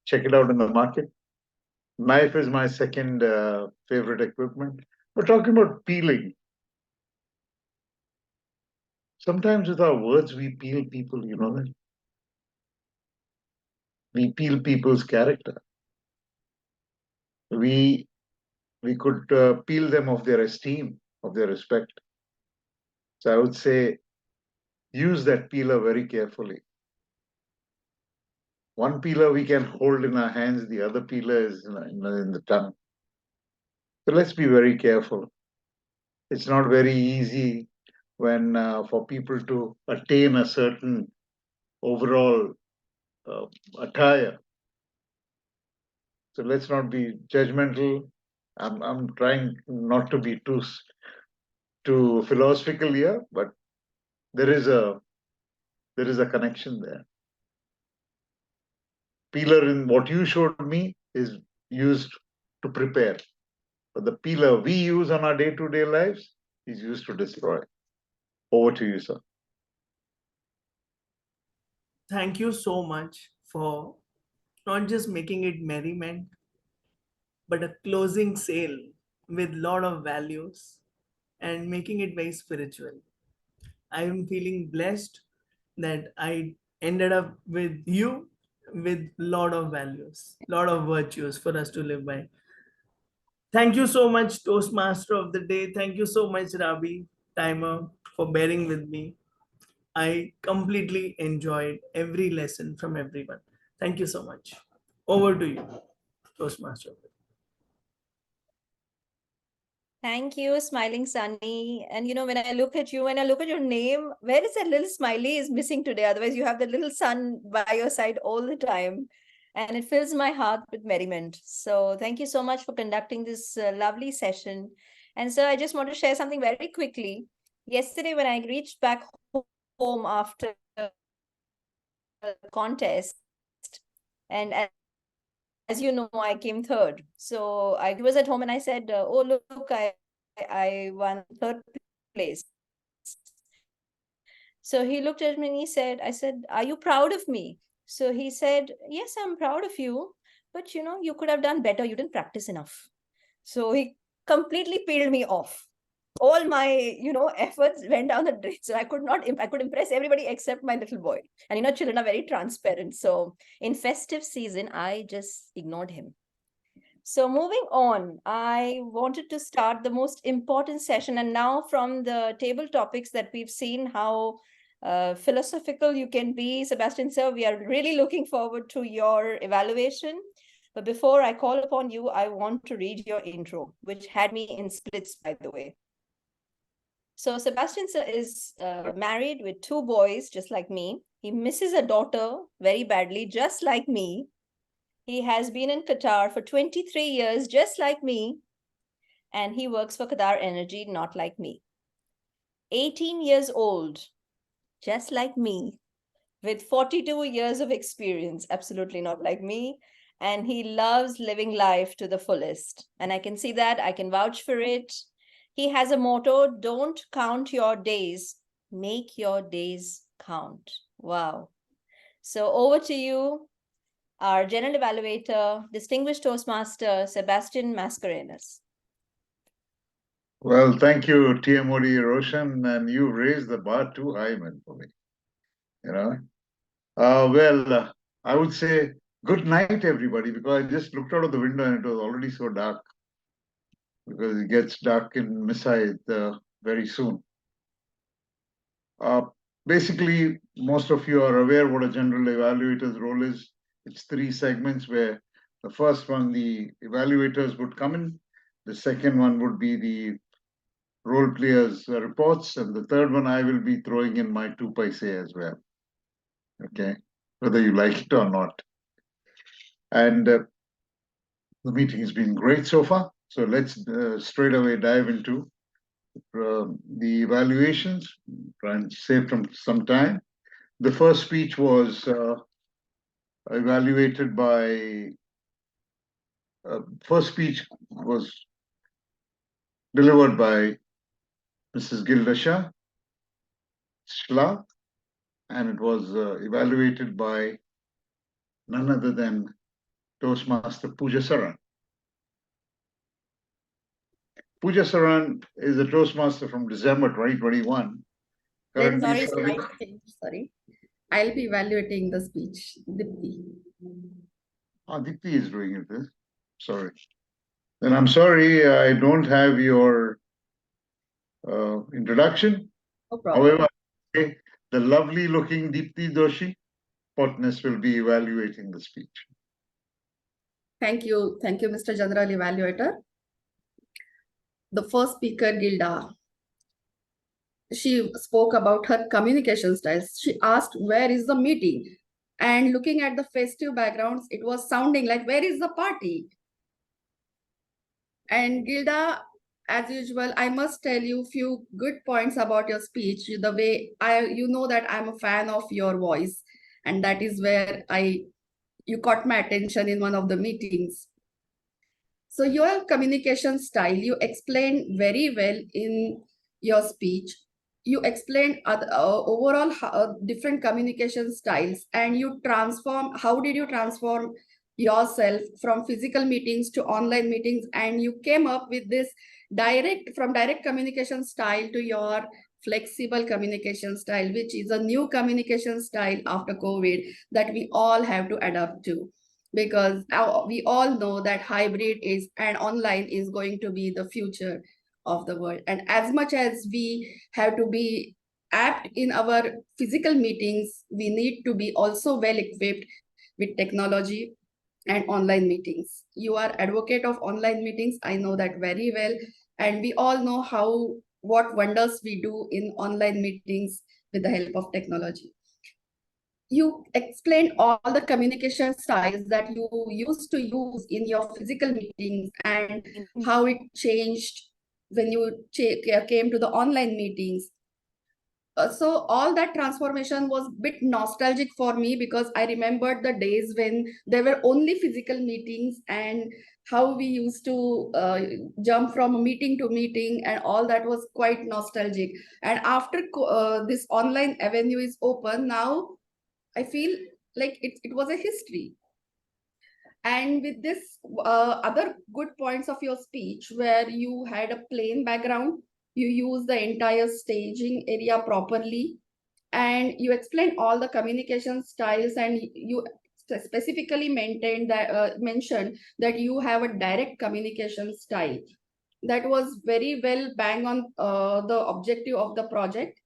Check it out in the market. Knife is my second favorite equipment. We're talking about peeling. Sometimes with our words, we peel people, you know that? We peel people's character. We could peel them of their esteem, of their respect. So I would say, use that peeler very carefully. One peeler we can hold in our hands, the other peeler is in the tongue. So let's be very careful. It's not very easy when for people to attain a certain overall attire. So let's not be judgmental. I'm trying not to be too philosophical here, but there is a connection there. Peeler in what you showed me is used to prepare, but the peeler we use on our day-to-day lives is used to destroy. Over to you, sir. Thank you so much for not just making it merriment, but a closing sale with lot of values and making it very spiritual. I am feeling blessed that I ended up with you with lot of values, lot of virtues for us to live by. Thank you so much, Toastmaster of the Day. Thank you so much, Rabi, Timer, for bearing with me. I completely enjoyed every lesson from everyone. Thank you so much. Over to you, Toastmaster. Thank you, Smiling Sunny. And when I look at you, when I look at your name, where is that little smiley is missing today? Otherwise, you have the little sun by your side all the time. And it fills my heart with merriment. So thank you so much for conducting this lovely session. And so I just want to share something very quickly. Yesterday, when I reached back home after the contest, and as you know, I came third. So I was at home and I said, oh, look, I won third place. So he looked at me and I said, are you proud of me? So he said, yes, I'm proud of you. But you could have done better. You didn't practice enough. So he completely peeled me off. All my, efforts went down the drain. So I could impress everybody except my little boy. And children are very transparent. So in festive season, I just ignored him. So moving on, I wanted to start the most important session. And now from the table topics that we've seen how philosophical you can be, Sebastian sir, we are really looking forward to your evaluation. But before I call upon you, I want to read your intro, which had me in splits, by the way. So Sebastian sir is married with 2 boys, just like me. He misses a daughter very badly, just like me. He has been in Qatar for 23 years, just like me. And he works for Qatar Energy, not like me. 18 years old, just like me, with 42 years of experience, absolutely not like me. And he loves living life to the fullest. And I can see that, I can vouch for it. He has a motto, don't count your days, make your days count. Wow. So over to you, our General Evaluator, distinguished Toastmaster, Sebastian Mascarenhas. Well, thank you, TM Roshan, and you raised the bar too high, man, for me. I would say good night, everybody, because I just looked out of the window and it was already so dark, because it gets dark in Misai very soon. Basically, most of you are aware what a general evaluator's role is. It's 3 segments where the first one, the evaluators would come in. The second one would be the role players' reports. And the third one, I will be throwing in my 2 paise as well. Okay, whether you like it or not. And The meeting has been great so far. So let's straight away dive into the evaluations, try and save some time. The first speech was evaluated by, first speech was delivered by Mrs. Gilda Shlah, and it was evaluated by none other than Toastmaster Pooja Saran. Pooja Saran is a Toastmaster from December 2021. Currently serving. Sorry. I'll be evaluating the speech. Dipti. Dipti is doing it. Sorry. Then I'm sorry, I don't have your introduction. No problem. However, the lovely looking Dipti Doshi, Hotness, will be evaluating the speech. Thank you, Mr. General Evaluator. The first speaker, Gilda, she spoke about her communication styles. She asked, where is the meeting? And looking at the festive backgrounds, it was sounding like, where is the party? And Gilda, as usual, I must tell you a few good points about your speech. The way you know that I'm a fan of your voice, and that is where you caught my attention in one of the meetings. So your communication style, you explained very well in your speech. You explained overall different communication styles, and how did you transform yourself from physical meetings to online meetings, and you came up with this direct communication style to your flexible communication style, which is a new communication style after COVID that we all have to adapt to, because we all know that hybrid is and online is going to be the future of the world. And as much as we have to be apt in our physical meetings, we need to be also well equipped with technology and online meetings. You are advocate of online meetings, I know that very well, and we all know what wonders we do in online meetings with the help of technology. You explained all the communication styles that you used to use in your physical meetings and how it changed when you came to the online meetings. So all that transformation was a bit nostalgic for me, because I remembered the days when there were only physical meetings and how we used to jump from meeting to meeting, and all that was quite nostalgic. And after this online avenue is open, now I feel like it was a history. And with this other good points of your speech, where you had a plain background, you used the entire staging area properly, and you explained all the communication styles, and you specifically mentioned that you have a direct communication style. That was very well bang on the objective of the project.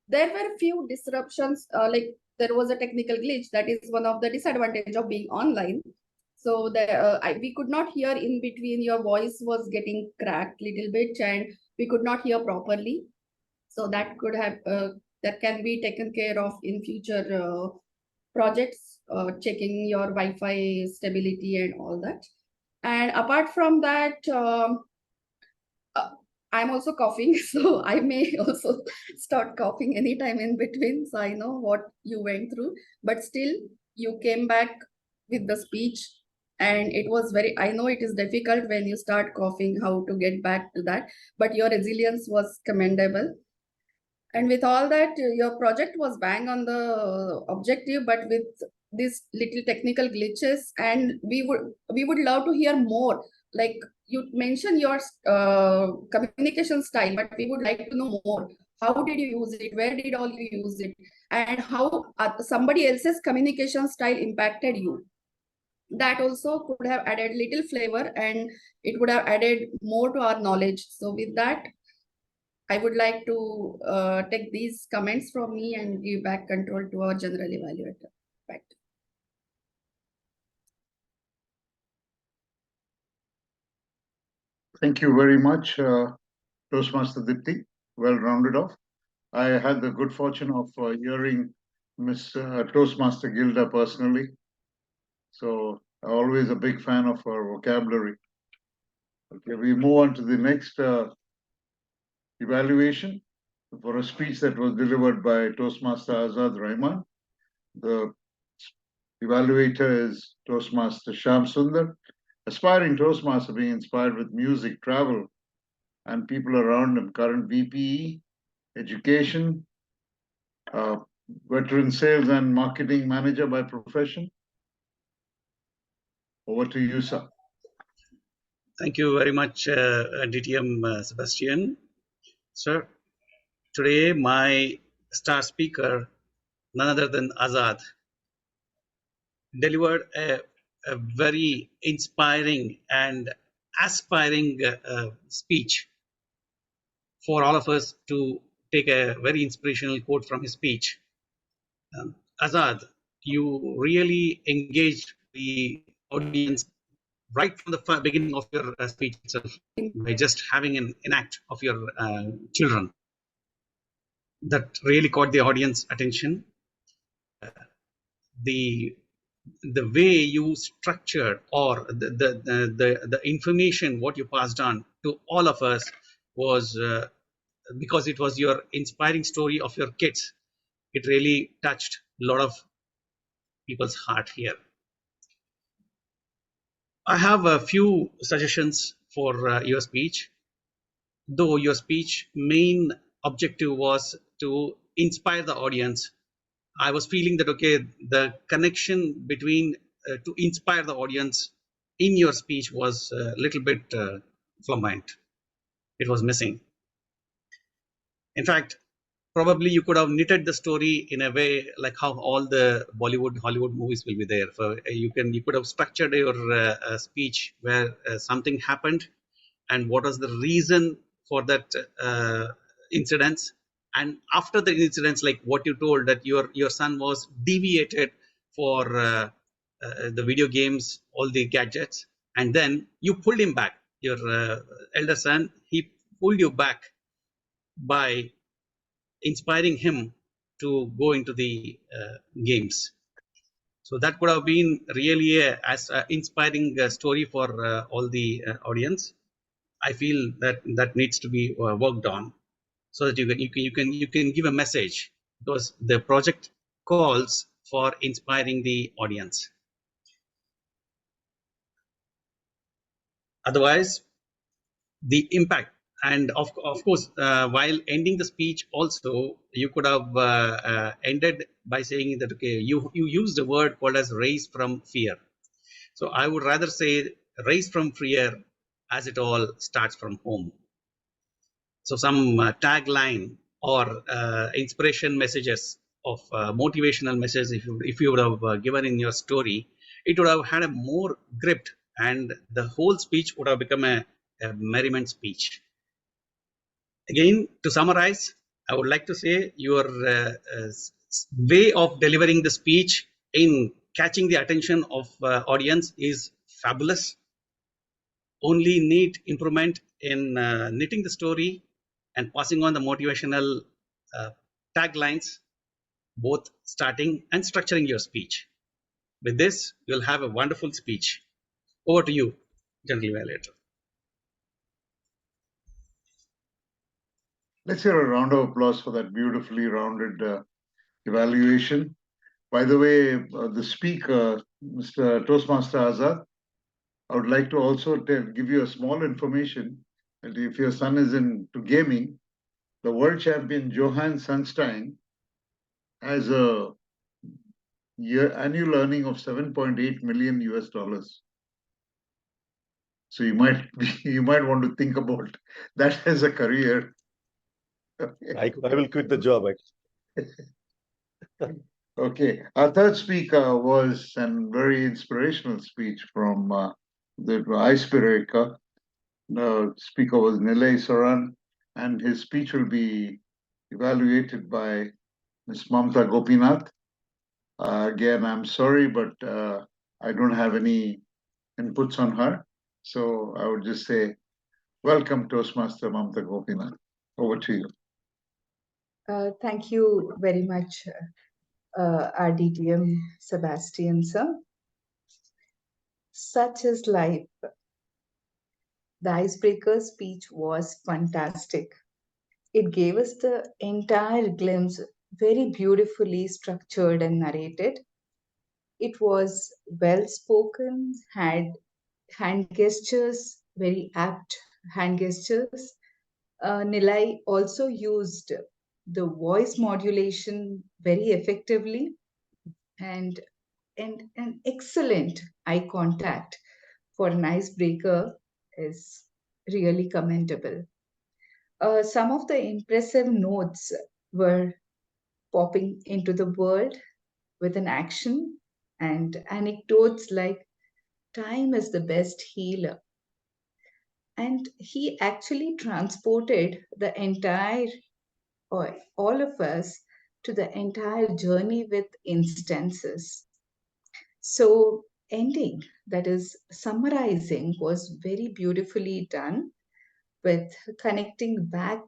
There were a few disruptions, like there was a technical glitch. That is one of the disadvantage of being online. So we could not hear in between. Your voice was getting cracked a little bit, and we could not hear properly. So that could have that can be taken care of in future projects, checking your Wi-Fi stability and all that. And apart from that, I'm also coughing, so I may also start coughing anytime in between. So I know what you went through, but still you came back with the speech, and it was I know it is difficult when you start coughing, how to get back to that, but your resilience was commendable. And with all that, your project was bang on the objective, but with these little technical glitches, and we would love to hear more. Like you mentioned your communication style, but we would like to know more. How did you use it? Where did all you use it? And how somebody else's communication style impacted you? That also could have added little flavor, and it would have added more to our knowledge. So with that, I would like to take these comments from me and give back control to our general evaluator. Right. Thank you very much, Toastmaster Dipti. Well rounded off. I had the good fortune of hearing Miss Toastmaster Gilda personally. So Always a big fan of our vocabulary. Okay, we move on to the next evaluation for a speech that was delivered by Toastmaster Azad Rahiman. The evaluator is Toastmaster Sham Sundar. Aspiring Toastmaster being inspired with music, travel, and people around him. Current VPE, education, veteran sales and marketing manager by profession. Over to you, sir. Thank you very much, DTM Sebastian. Sir, today my star speaker, none other than Azad, delivered a very inspiring and aspiring speech for all of us to take a very inspirational quote from his speech. Azad, you really engaged the audience right from the beginning of your speech itself by just having an act of your children. That really caught the audience attention. The way you structured or the information what you passed on to all of us was because it was your inspiring story of your kids. It really touched a lot of people's heart here. I have a few suggestions for your speech. Though your speech main objective was to inspire the audience, I was feeling that, okay, the connection between to inspire the audience in your speech was a little bit flamboyant. It was missing. In fact, probably you could have knitted the story in a way like how all the Bollywood, Hollywood movies will be there. So you could have structured your speech where something happened and what was the reason for that incidents, and after the incidents, like what you told that your son was deviated for the video games, all the gadgets, and then you pulled him back. Your elder son, he pulled you back by inspiring him to go into the games. So that could have been really as inspiring story for all the audience. I feel that needs to be worked on, so that you can give a message, because the project calls for inspiring the audience. Otherwise, the impact, and of course, while ending the speech, also you could have ended by saying that, okay, you used a word called as raise from fear. So I would rather say raise from fear, as it all starts from home. So some tagline or inspiration messages of motivational messages, if you would have given in your story, it would have had a more grip, and the whole speech would have become a merriment speech. Again, to summarize, I would like to say your way of delivering the speech in catching the attention of audience is fabulous. Only need improvement in knitting the story and passing on the motivational taglines, both starting and structuring your speech. With this, you'll have a wonderful speech. Over to you, General Evaluator. Let's hear a round of applause for that beautifully rounded evaluation. By the way, the speaker, Mr. Toastmaster Azad, I would like to also give you a small information that if your son is into gaming, the world champion Johann Sunstein has a annual earning of $7.8 million US. So you might want to think about that as a career. I will quit the job. Okay, our third speaker was a very inspirational speech from the icebreaker. The speaker was Nilay, Saran, and his speech will be evaluated by Ms. Mamta Gopinath. Again, I'm sorry, but I don't have any inputs on her. So I would just say, welcome, Toastmaster Mamta Gopinath. Over to you. Thank you very much, our DTM Sebastian, sir. Such is life. The icebreaker speech was fantastic. It gave us the entire glimpse, very beautifully structured and narrated. It was well spoken, had hand gestures, very apt hand gestures. Nilay also used the voice modulation very effectively, and an excellent eye contact for an icebreaker is really commendable. Some of the impressive notes were popping into the world with an action and anecdotes like time is the best healer. And he actually transported the entire, or all of us, to the entire journey with instances. So, ending, that is, summarizing, was very beautifully done with connecting back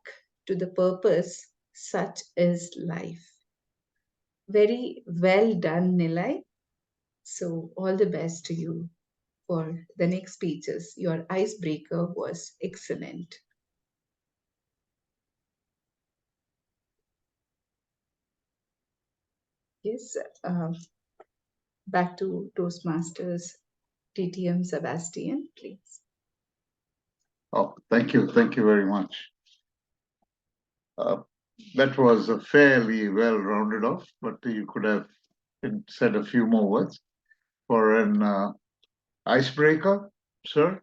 to the purpose, such is life. Very well done, Nilay. So, all the best to you for the next speeches. Your icebreaker was excellent. Yes, back to Toastmasters, TTM Sebastian, please. Oh, thank you. Thank you very much. That was a fairly well rounded off, but you could have said a few more words. For an icebreaker, sir,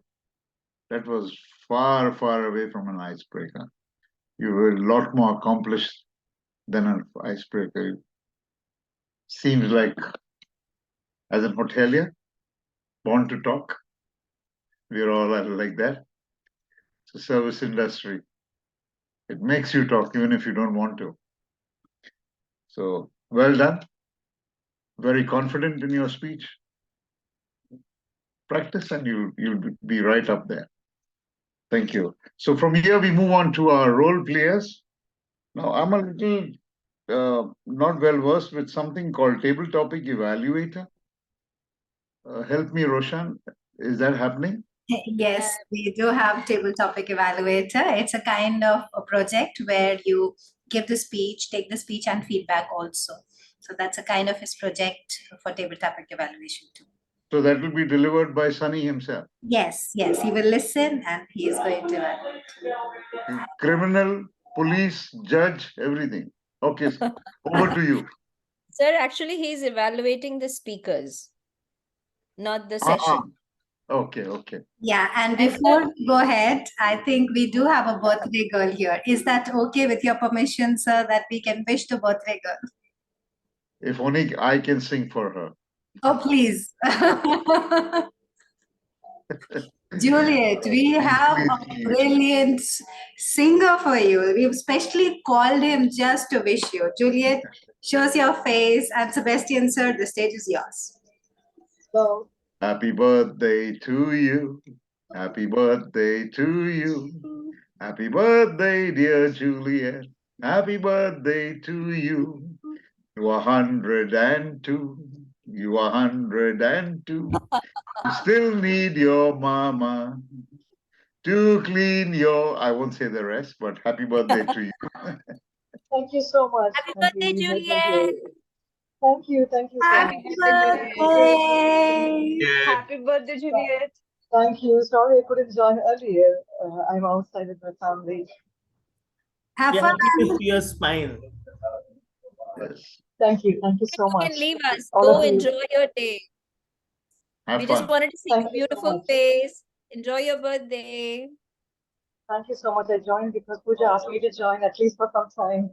that was far, far away from an icebreaker. You were a lot more accomplished than an icebreaker. Seems like, as an hotelier, born to talk. We're all like that. It's a service industry. It makes you talk even if you don't want to. So well done. Very confident in your speech. Practice and you'll be right up there. Thank you. So from here we move on to our role players. Now I'm a little not well versed with something called table topic evaluator. Help me, Roshan. Is that happening? Yes, we do have table topic evaluator. It's a kind of a project where you give the speech, take the speech and feedback also. So that's a kind of his project for table topic evaluation too. So that will be delivered by Sunny himself. Yes, yes, he will listen and he is going to evaluate. Criminal, police, judge, everything. Okay, over to you. Sir, actually, he's evaluating the speakers, not the session. Okay, okay. Yeah, and before we go ahead, I think we do have a birthday girl here. Is that okay with your permission, sir, that we can wish the birthday girl? If only I can sing for her. Oh, please. Juliet, we have a brilliant singer for you. We've specially called him just to wish you. Juliet, show us your face, and Sebastian, sir, the stage is yours. So, happy birthday to you. Happy birthday to you. Happy birthday, dear Juliet. Happy birthday to you. You are 102. You are 102. You still need your mama to clean your. I won't say the rest, but happy birthday to you. Thank you so much. Happy birthday, Juliet. Thank you so Happy much. birthday. Happy birthday, Juliet. Thank you. Sorry I couldn't join earlier. I'm outside with my family. Have We're fun. happy to see your smile. Yes. Thank you so You much. can leave us. All Go of you. enjoy your day. Have We fun. just wanted to see Thank your you so beautiful much. face. Enjoy your birthday. Thank you so much. I joined because Pooja asked me to join at least for some time.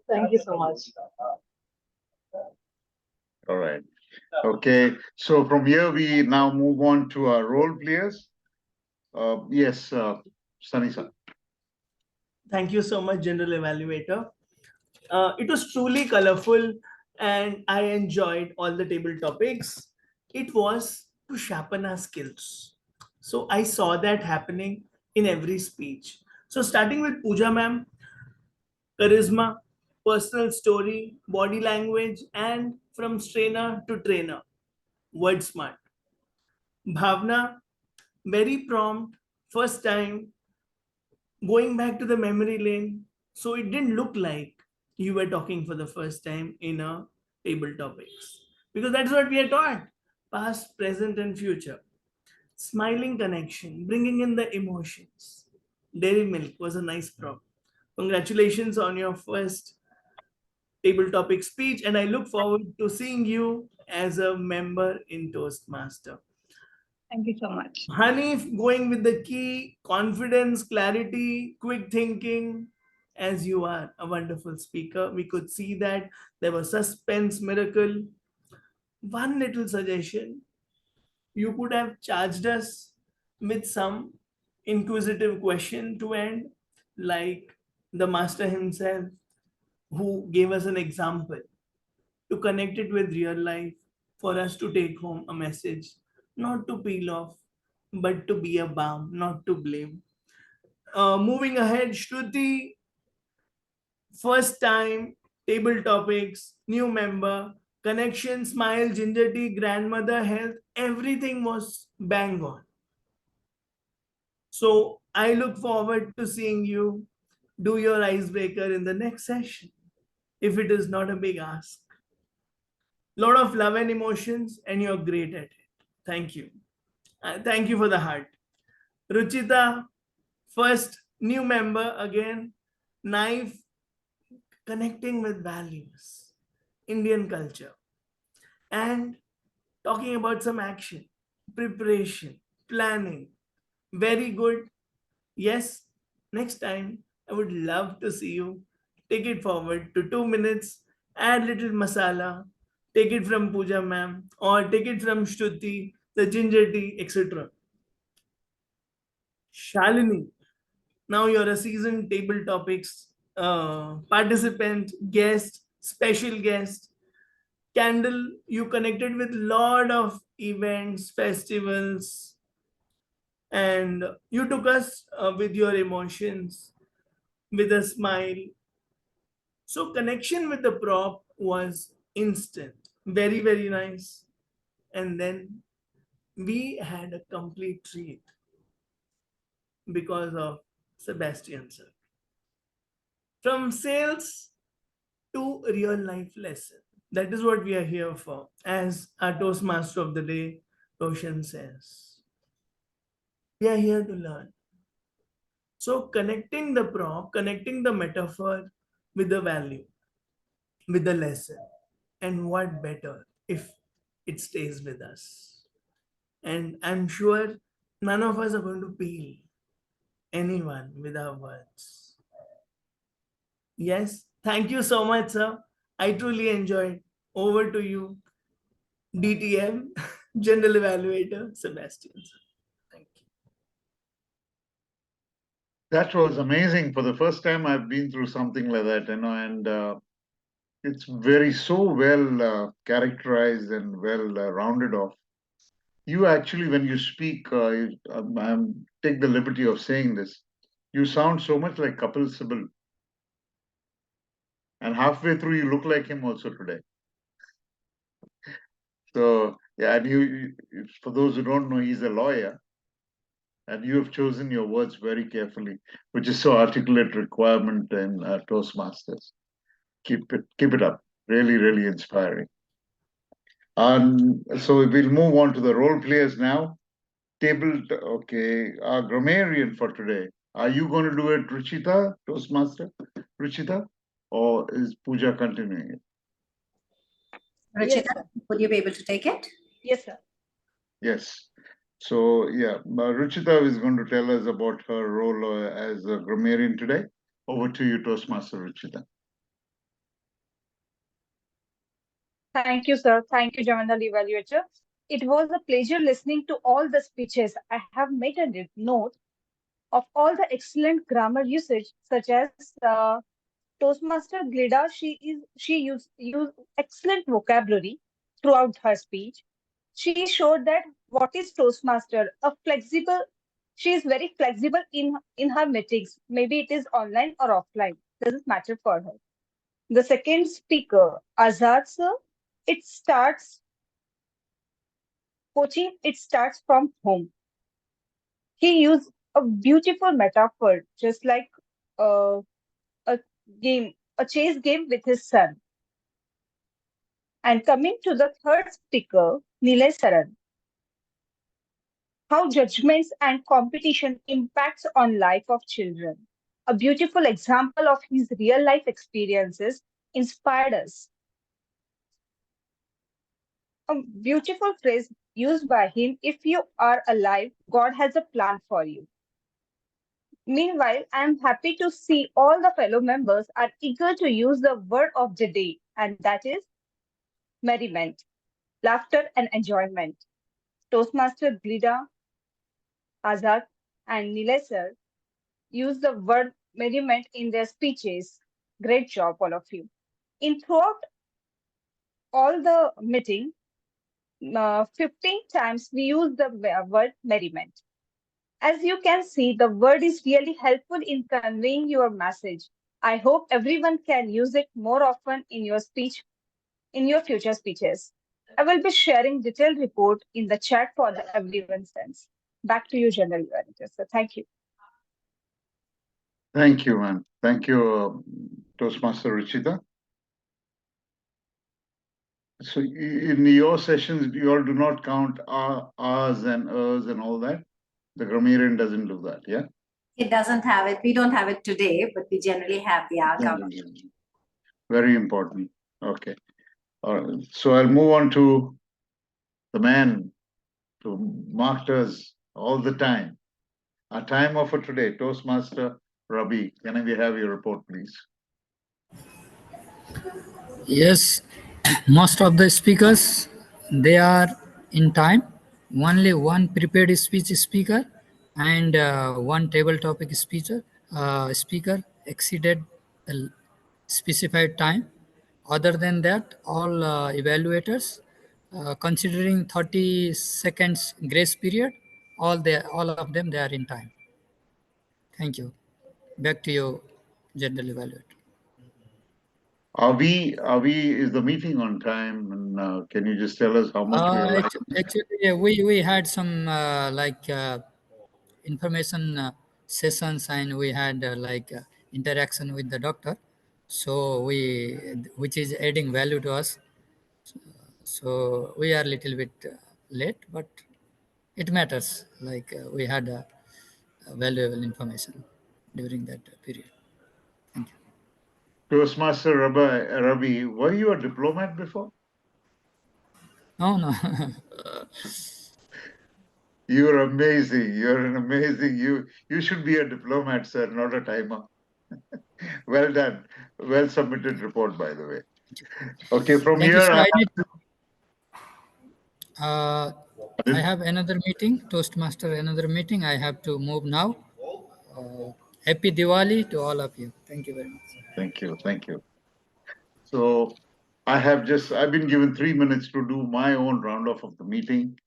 Thank you so much. All right. Okay. So from here, we now move on to our role players. Yes, Sunny sir. Thank you so much, General Evaluator. It was truly colorful and I enjoyed all the table topics. It was to sharpen our skills. So I saw that happening in every speech. So starting with Pooja ma'am, charisma, personal story, body language, and from strainer to trainer, word smart. Bhavna, very prompt, first time, going back to the memory lane. So it didn't look like you were talking for the first time in a table topics. Because that's what we are taught. Past, present, and future. Smiling connection, bringing in the emotions. Dairy milk was a nice prop. Congratulations on your first table topic speech, and I look forward to seeing you as a member in Toastmaster. Thank you so much. Hanif, going with the key confidence, clarity, quick thinking, as you are a wonderful speaker. We could see that there was suspense, miracle. One little suggestion, you could have charged us with some inquisitive question to end, like the master himself, who gave us an example to connect it with real life for us to take home a message, not to peel off, but to be a balm, not to blame. Moving ahead, Shruti, first time, table topics, new member, connection, smile, ginger tea, grandmother, health, everything was bang on. So I look forward to seeing you do your icebreaker in the next session, if it is not a big ask. Lot of love and emotions, and you're great at it. Thank you. Thank you for the heart. Ruchita, first new member again, knife, connecting with values, Indian culture, and talking about some action, preparation, planning. Very good. Yes, next time I would love to see you. Take it forward to 2 minutes, add little masala, take it from Pooja ma'am, or take it from Shruti, the ginger tea, etc. Shalini, now you're a seasoned table topics participant, guest, special guest. Candle, you connected with lot of events, festivals, and you took us with your emotions, with a smile. So connection with the prop was instant, very, very nice. And then we had a complete treat because of Sebastian sir. From sales to real life lesson. That is what we are here for. As our Toastmaster of the day, Roshan says, we are here to learn. So connecting the prop, connecting the metaphor with the value, with the lesson. And what better if it stays with us? And I'm sure none of us are going to peel anyone with our words. Yes, thank you so much, sir. I truly enjoyed. Over to you, DTM, General Evaluator Sebastian. Thank you. That was amazing. For the first time, I've been through something like that, and it's very so well characterized and well rounded off. You actually, when you speak, I'm take the liberty of saying this. You sound so much like Kapil Sibal, and halfway through, you look like him also today. So yeah, and for those who don't know, he's a lawyer, and you have chosen your words very carefully, which is so articulate requirement in Toastmasters. Keep it up. Really, really inspiring. So we'll move on to the role players now. Okay, our grammarian for today. Are you going to do it, Ruchita, Toastmaster, Ruchita, or is Pooja continuing it? Ruchita, Yes, sir. will you be able to take it? Yes, sir. Yes. So yeah, Ruchita is going to tell us about her role as a grammarian today. Over to you, Toastmaster Ruchita. Thank you, sir. Thank you, General Evaluator. It was a pleasure listening to all the speeches. I have made a note of all the excellent grammar usage, such as Toastmaster Gilda. She used excellent vocabulary throughout her speech. She showed that what is Toastmaster, a flexible. She is very flexible in her meetings. Maybe it is online or offline. Doesn't matter for her. The second speaker, Azad sir, it starts Coaching, it starts from home. He used a beautiful metaphor, just like uh, a a chess game with his son. And coming to the third speaker, Nilay Saran, how judgments and competition impacts on life of children. A beautiful example of his real life experiences inspired us. A beautiful phrase used by him, if you are alive, God has a plan for you. Meanwhile, I am happy to see all the fellow members are eager to use the word of the day, and that is merriment, laughter, and enjoyment. Toastmaster Gilda, Azad, and Nilay sir use the word merriment in their speeches. Great job, all of you. In throughout all the meeting, 15 times we use the word merriment. As you can see, the word is really helpful in conveying your message. I hope everyone can use it more often in your speech, in your future speeches. I will be sharing detailed report in the chat for everyone's sense. Back to you, General Evaluator. So thank you. Thank you, man. Thank you, Toastmaster Ruchita. So in your sessions, you all do not count R's and Ers and all that? The grammarian doesn't do that, yeah? It doesn't have it. We don't have it today, but we generally have the outcome. Very important. Okay. All right. So I'll move on to the man who marked us all the time. Our timer for today, Toastmaster Rabi. Can we have your report, please? Yes, most of the speakers, they are in time. Only one prepared speech speaker and one table topic speaker exceeded the specified time. Other than that, all evaluators, considering 30 seconds grace period, all of them, they are in time. Thank you. Back to you, General Evaluator. Is the meeting on time? And can you just tell us how much we are like? Actually, we had some information sessions, and we had interaction with the doctor. So which is adding value to us. So we are a little bit late, but it matters. We had valuable information during that period. Toastmaster Rabi, were you a diplomat before? No. You're amazing. You're an amazing. You should be a diplomat, sir, not a timer. Well done. Well submitted report, by the way. Okay, from Thank here. you, sir. I have another meeting, Toastmaster, another meeting. I have to move now. Happy Diwali to all of you. Thank you very much. Thank you. Thank you. So I've been given 3 minutes to do my own roundoff of the meeting.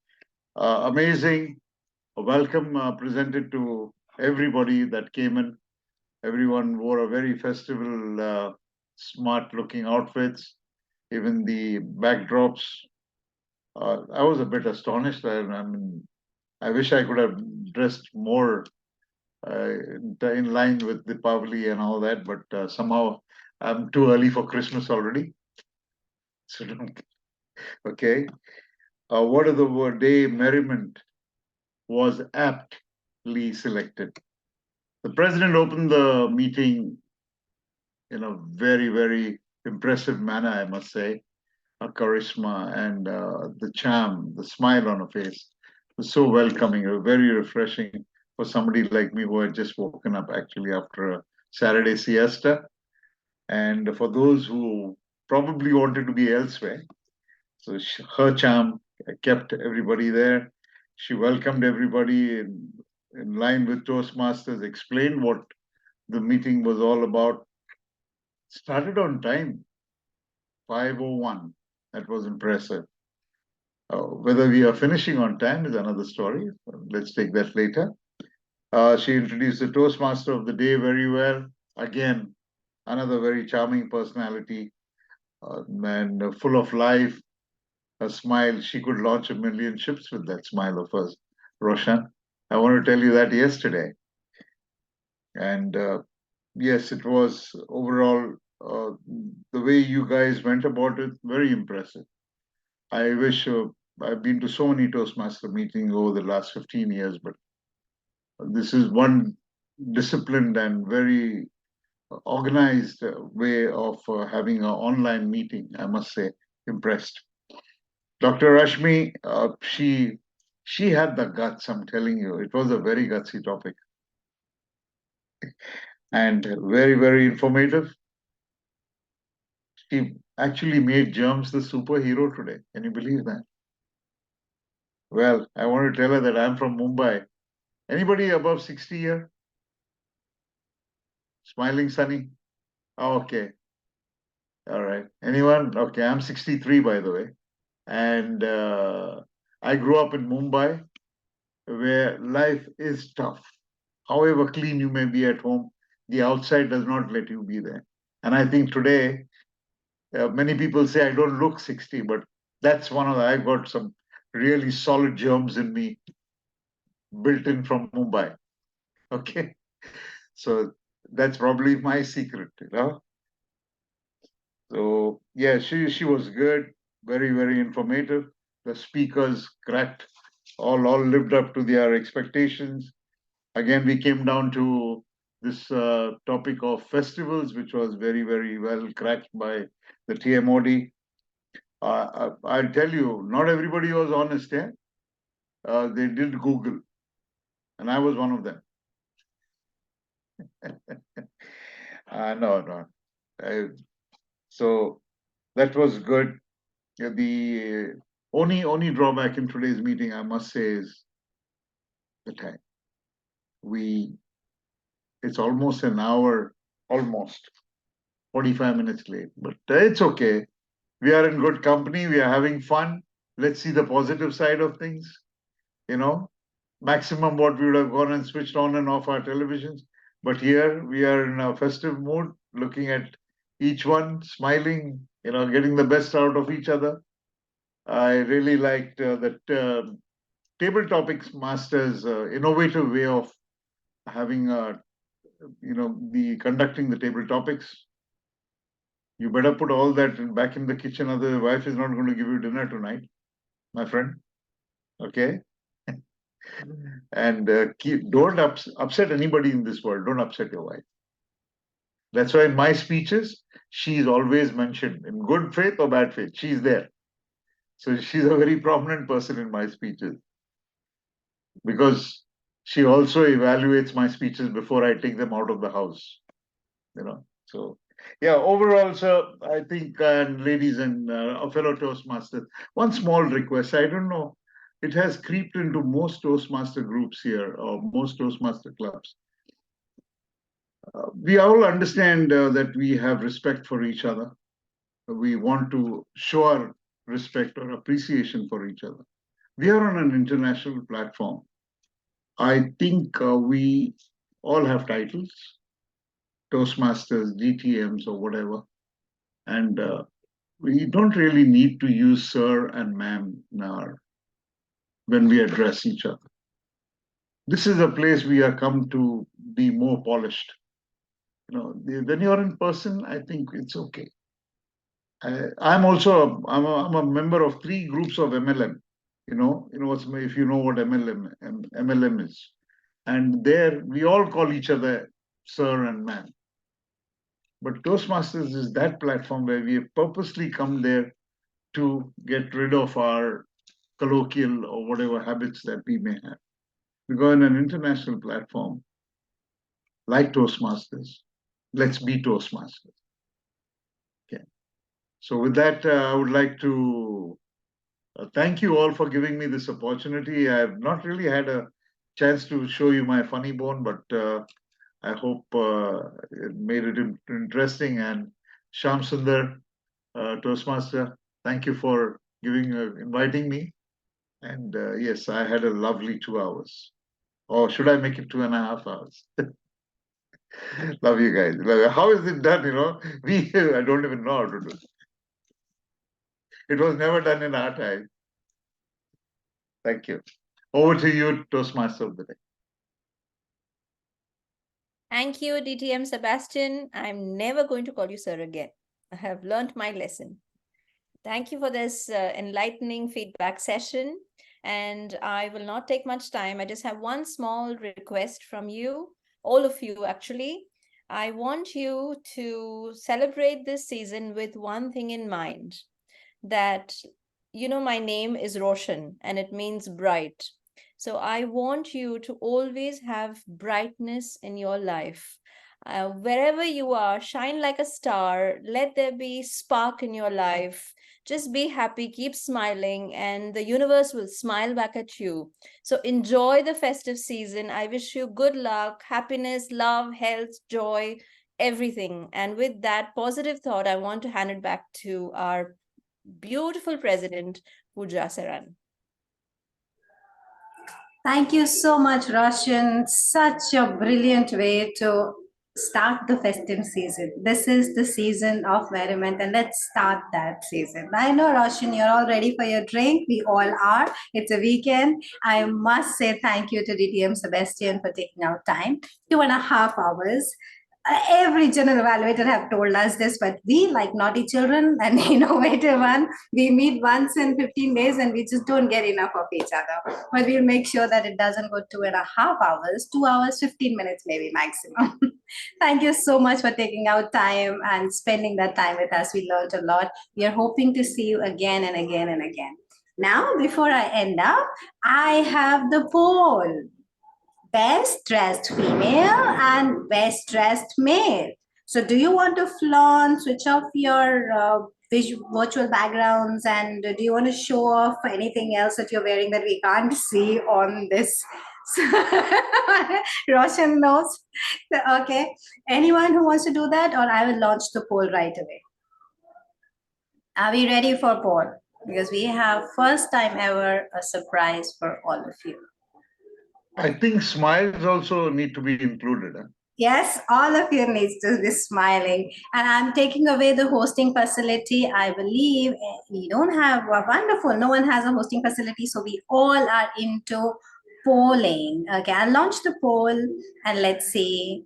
Amazing. A welcome presented to everybody that came in. Everyone wore a very festival, smart looking outfits, even the backdrops. I was a bit astonished. I wish I could have dressed more in line with the Pavli and all that, but somehow I'm too early for Christmas already. So okay. What of the word day merriment was aptly selected. The president opened the meeting in a very, very impressive manner, I must say. Her charisma and the charm, the smile on her face was so welcoming, very refreshing for somebody like me who had just woken up actually after a Saturday siesta. And for those who probably wanted to be elsewhere, so her charm kept everybody there. She welcomed everybody in line with Toastmasters, explained what the meeting was all about. Started on time, 5:01. That was impressive. Whether we are finishing on time is another story. Let's take that later. She introduced the Toastmaster of the day very well. Again, another very charming personality and full of life. her smile, she could launch 1,000,000 ships with that smile of hers, Roshan. I want to tell you that yesterday. And yes, it was overall, the way you guys went about it, very impressive. I wish I've been to so many Toastmaster meetings over the last 15 years, but this is one disciplined and very organized way of having an online meeting. I must say, impressed. Dr. Rashmi, she had the guts. I'm telling you, it was a very gutsy topic and very, very informative. She actually made germs the superhero today. Can you believe that? Well, I want to tell her that I'm from Mumbai. Anybody above 60 here? Smiling Sunny? Oh, okay. All right. Anyone? Okay, I'm 63, by the way. And I grew up in Mumbai, where life is tough. However clean you may be at home, the outside does not let you be there. And I think today, many people say I don't look 60, but that's one of the, I've got some really solid germs in me built in from Mumbai. Okay. So that's probably my secret, you know. So yeah, she was good, very, very informative. The speakers cracked, all lived up to their expectations. Again, we came down to this topic of festivals, which was very, very well cracked by the TMOD. I'll tell you, not everybody was honest, yeah? They did Google, and I was one of them. No. So that was good. Yeah, the only drawback in today's meeting, I must say, is the time. It's almost an hour, almost 45 minutes late, but it's okay. We are in good company. We are having fun. Let's see the positive side of things. You know, maximum what we would have gone and switched on and off our televisions. But here we are in a festive mood, looking at each one, smiling, getting the best out of each other. I really liked that Table Topics Masters innovative way of having, the conducting the table topics. You better put all that back in the kitchen, otherwise the wife is not going to give you dinner tonight, my friend. Okay? And don't upset anybody in this world. Don't upset your wife. That's why in my speeches, she's always mentioned in good faith or bad faith. She's there. So she's a very prominent person in my speeches because she also evaluates my speeches before I take them out of the house. So yeah, overall, sir, I think, and ladies and fellow Toastmasters, one small request. I don't know, it has creeped into most Toastmaster groups here or most Toastmaster clubs. We all understand that we have respect for each other. We want to show our respect or appreciation for each other. We are on an international platform. I think we all have titles, Toastmasters, GTMs, or whatever. And we don't really need to use sir and ma'am when we address each other. This is a place we are come to be more polished. When you're in person, I think it's okay. I'm also I'm a member of 3 groups of MLM. If you know what MLM is, and there we all call each other sir and ma'am. But Toastmasters is that platform where we have purposely come there to get rid of our colloquial or whatever habits that we may have. We go in an international platform like Toastmasters. Let's be Toastmasters. Okay. So with that, I would like to thank you all for giving me this opportunity. I've not really had a chance to show you my funny bone, but I hope it made it interesting. And Shyam Sundar, Toastmaster, thank you for inviting me. And yes, I had a lovely 2 hours. Or should I make it 2.5 hours? Love you guys. How is it done? I don't even know how to do it. It was never done in our time. Thank you. Over to you, Toastmaster of the day. Thank you, DTM Sebastian. I'm never going to call you sir again. I have learned my lesson. Thank you for this enlightening feedback session. And I will not take much time. I just have one small request from you, all of you actually. I want you to celebrate this season with one thing in mind, that, you know, my name is Roshan and it means bright. So I want you to always have brightness in your life. Wherever you are, shine like a star. Let there be spark in your life. Just be happy, keep smiling, and the universe will smile back at you. So enjoy the festive season. I wish you good luck, happiness, love, health, joy, everything. And with that positive thought, I want to hand it back to our beautiful president, Pooja Saran. Thank you so much, Roshan. Such a brilliant way to start the festive season. This is the season of merriment, and let's start that season. I know, Roshan, you're all ready for your drink. We all are. It's a weekend. I must say thank you to DTM Sebastian for taking out time, 2.5 hours. Every general evaluator have told us this, but we, like naughty children and innovative one, we meet once in 15 days and we just don't get enough of each other. But we'll make sure that it doesn't go 2.5 hours, 2 hours, 15 minutes maybe maximum. Thank you so much for taking out time and spending that time with us. We learned a lot. We are hoping to see you again and again and again. Now, before I end up, I have the poll. Best dressed female and best dressed male. So do you want to flaunt, switch off your virtual backgrounds, and do you want to show off anything else that you're wearing that we can't see on this? Roshan knows. Okay. Anyone who wants to do that, or I will launch the poll right away. Are we ready for poll? Because we have first time ever a surprise for all of you. I think smiles also need to be included. Huh? Yes, all of you need to be smiling. And I'm taking away the hosting facility. I believe we don't have wonderful. No one has a hosting facility. So we all are into polling. Okay, I'll launch the poll and let's see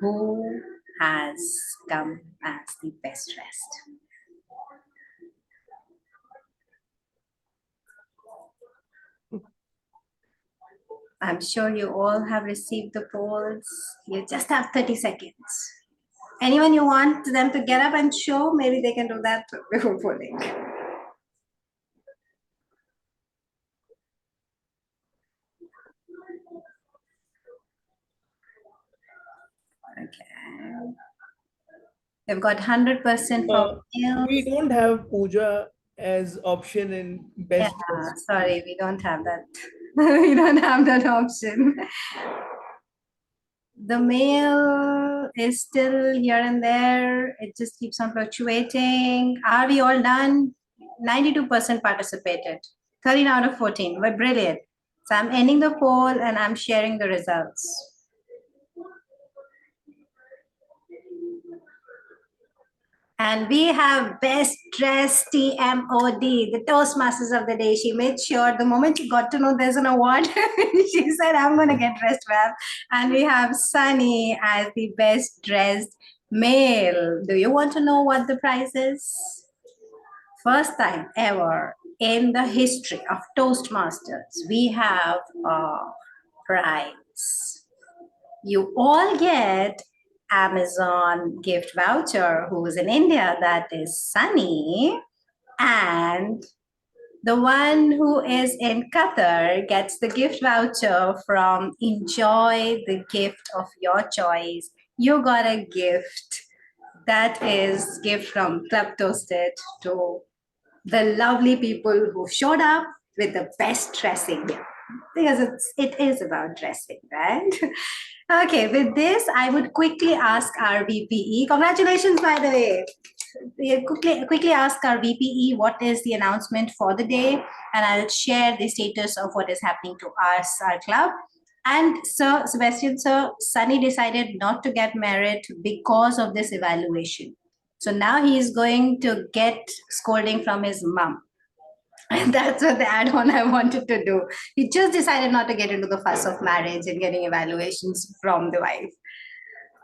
who has come as the best dressed. I'm sure you all have received the polls. You just have 30 seconds. Anyone you want them to get up and show, maybe they can do that before polling. Okay. We've got 100% for males. We don't have Pooja as option in best dressed. Sorry, we don't have that. We don't have that option. The male is still here and there. It just keeps on fluctuating. Are we all done? 92% participated. 13 out of 14. We're brilliant. So I'm ending the poll and I'm sharing the results. And we have best dressed TMOD, the Toastmasters of the day. She made sure the moment she got to know there's an award, she said, I'm going to get dressed well. And we have Sunny as the best dressed male. Do you want to know what the prize is? First time ever in the history of Toastmasters, we have a prize. You all get Amazon gift voucher. Who's in India? That is Sunny. And the one who is in Qatar gets the gift voucher from Enjoy the Gift of Your Choice. You got a gift. That is gift from Club ToastEd to the lovely people who showed up with the best dressing here. Because it is about dressing, right? Okay, with this, I would quickly ask our VPE. Congratulations, by the way. We quickly ask our VPE what is the announcement for the day, and I'll share the status of what is happening to us, our club. And Sir Sebastian, sir, Sunny decided not to get married because of this evaluation. So now he's going to get scolding from his mom. And that's what the add-on I wanted to do. He just decided not to get into the fuss of marriage and getting evaluations from the wife.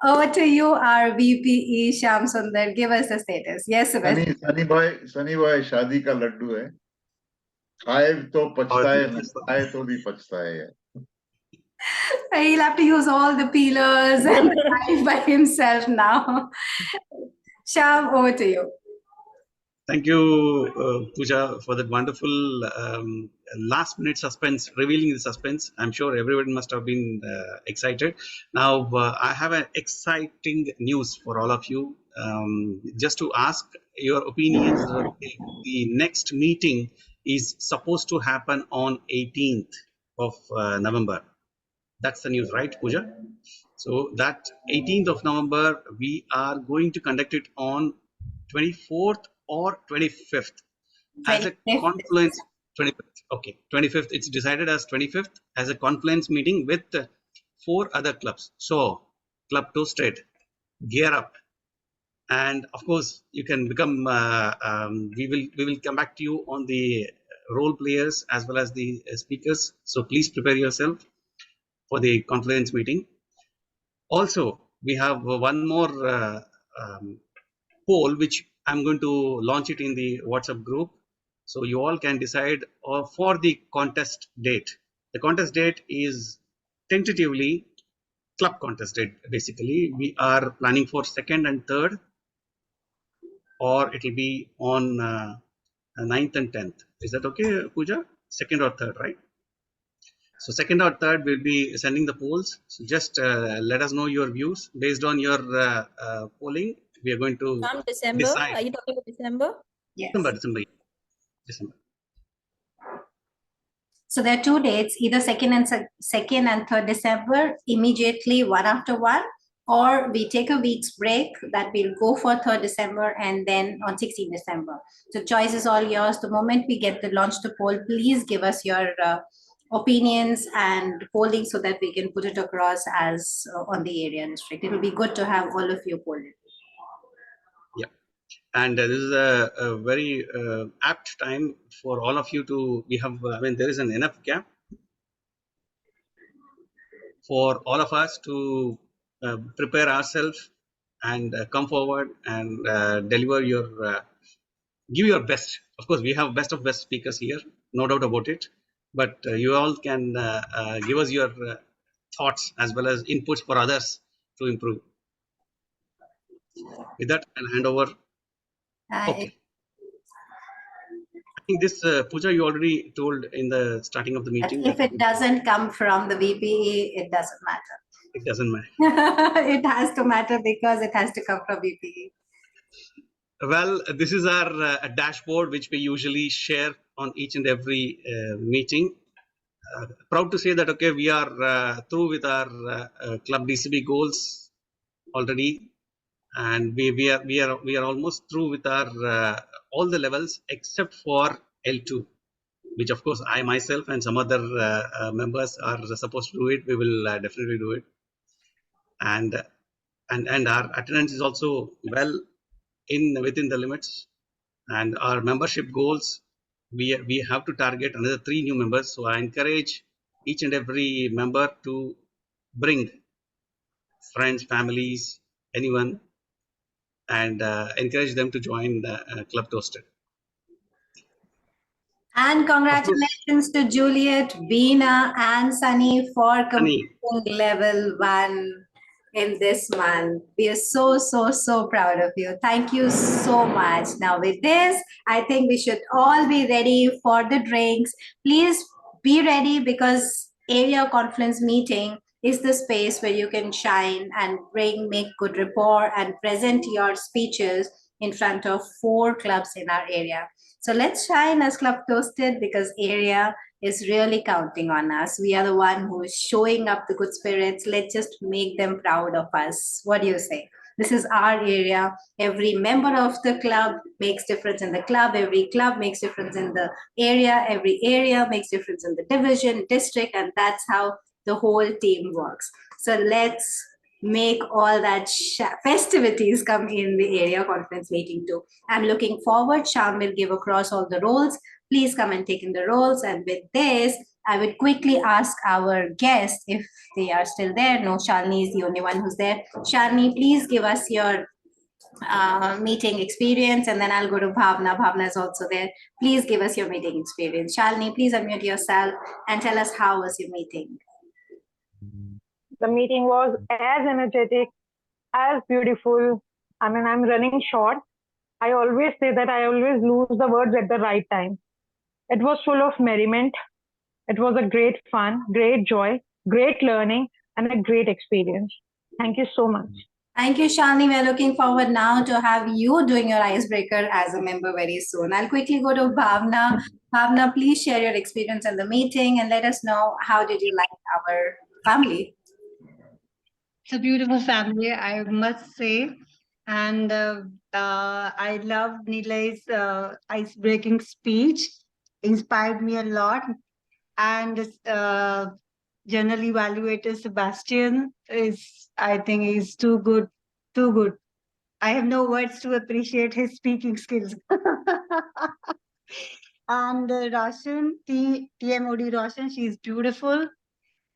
Over to you, our VPE Shyam Sundar. Give us the status. Yes, Sebastian. Sunny भाई शादी का लड्डू है, खाए तो पछताए, न खाए तो भी पछताए. He'll have to use all the peelers and knife by himself now. Shyam, over to you. Thank you, Pooja, for that wonderful last minute suspense, revealing the suspense. I'm sure everyone must have been excited. Now, I have an exciting news for all of you. Just to ask your opinions, the next meeting is supposed to happen on 18th of November. That's the news, right, Pooja? So that 18th of November, we are going to conduct it on 24th or 25th as a confluence. 25th, okay, 25th. It's decided as 25th as a confluence meeting with 4 other clubs. So, Club ToastEd, gear up, and of course, you can become. We will come back to you on the role players as well as the speakers. So please prepare yourself for the confluence meeting. Also, we have one more poll which I'm going to launch it in the WhatsApp group, so you all can decide for the contest date. The contest date is tentatively club contest date. Basically, we are planning for 2nd and 3rd, or it will be on 9th and 10th. Is that okay, Pooja? 2nd or 3rd, right? So 2nd or 3rd, we'll be sending the polls. So just let us know your views based on your polling. We are going to December. decide. Are you talking about December? Yes. December. So there are 2 dates, either 2nd and 3rd December, immediately one after one, or we take a week's break that we'll go for 3rd December and then on 16th December. So choice is all yours. The moment we get to launch the poll, please give us your opinions and polling so that we can put it across as on the area district. It will be good to have all of you polling. Yeah, and this is a very apt time for all of you to. We have. I mean, there is an enough gap for all of us to prepare ourselves and come forward and deliver your. Give your best. Of course, we have best of best speakers here, no doubt about it. But you all can give us your thoughts as well as inputs for others to improve. With that, I'll hand over. Okay. I think this, Pooja, you already told in the starting of the meeting. If it doesn't come from the VPE, it doesn't matter. It doesn't matter. It has to matter because it has to come from VPE. Well, this is our dashboard, which we usually share on each and every meeting. Proud to say that, okay, we are through with our club DCB goals already, and we are almost through with our all the levels except for L2, which of course I myself and some other members are supposed to do it. We will definitely do it, and our attendance is also well within the limits, and our membership goals, we have to target another 3 new members. So I encourage each and every member to bring friends, families, anyone, and encourage them to join the Club ToastEd. And congratulations to Juliet, Veena, and Sunny for completing level 1 in this month. We are so proud of you. Thank you so much. Now with this, I think we should all be ready for the drinks. Please be ready because area conference meeting is the space where you can shine and make good rapport and present your speeches in front of 4 clubs in our area. So let's shine as Club ToastEd because area is really counting on us. We are the one who is showing up the good spirits. Let's just make them proud of us. What do you say? This is our area. Every member of the club makes difference in the club. Every club makes difference in the area. Every area makes difference in the division, district, and that's how the whole team works. So let's make all that festivities come in the area conference meeting too. I'm looking forward. Sham will give across all the roles. Please come and take in the roles. And with this, I would quickly ask our guests if they are still there. No, Shalini is the only one who's there. Shalini, please give us your meeting experience, and then I'll go to Bhavna. Bhavna is also there. Please give us your meeting experience. Shalini, please unmute yourself and tell us how was your meeting. The meeting was as energetic, as beautiful. I mean, I'm running short. I always say that I always lose the words at the right time. It was full of merriment. It was a great fun, great joy, great learning, and a great experience. Thank you so much. Thank you, Shalini. We're looking forward now to have you doing your icebreaker as a member very soon. I'll quickly go to Bhavna. Bhavna, please share your experience in the meeting and let us know how did you like our family. It's a beautiful family, I must say. And I love Nilay's ice-breaking speech. Inspired me a lot. And General Evaluator Sebastian is, I think, he's too good, too good. I have no words to appreciate his speaking skills. And Roshan, TM Roshan, she's beautiful.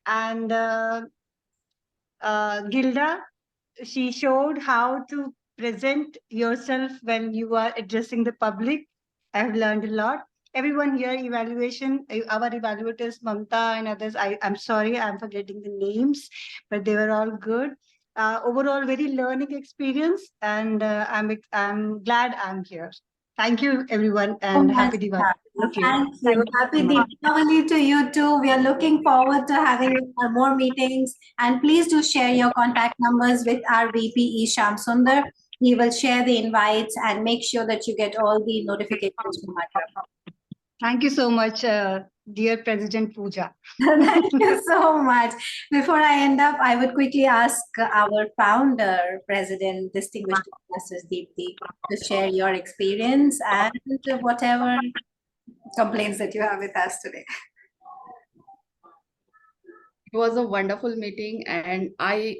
And Gilda, she showed how to present yourself when you are addressing the public. I've learned a lot. Everyone here, our evaluators, Mamta and others, I'm sorry, I'm forgetting the names, but they were all good. Overall, very learning experience, and I'm glad I'm here. Thank you, everyone, and happy Diwali. Thank you. Happy Diwali to you too. We are looking forward to having more meetings. And please do share your contact numbers with our VP, Isham Sundar. He will share the invites and make sure that you get all the notifications from Madhya. Thank you so much, dear President Pooja. Thank you so much. Before I end up, I would quickly ask our founder, President, Distinguished Toastmasters Deepti, to share your experience and whatever complaints that you have with us today. It was a wonderful meeting, and I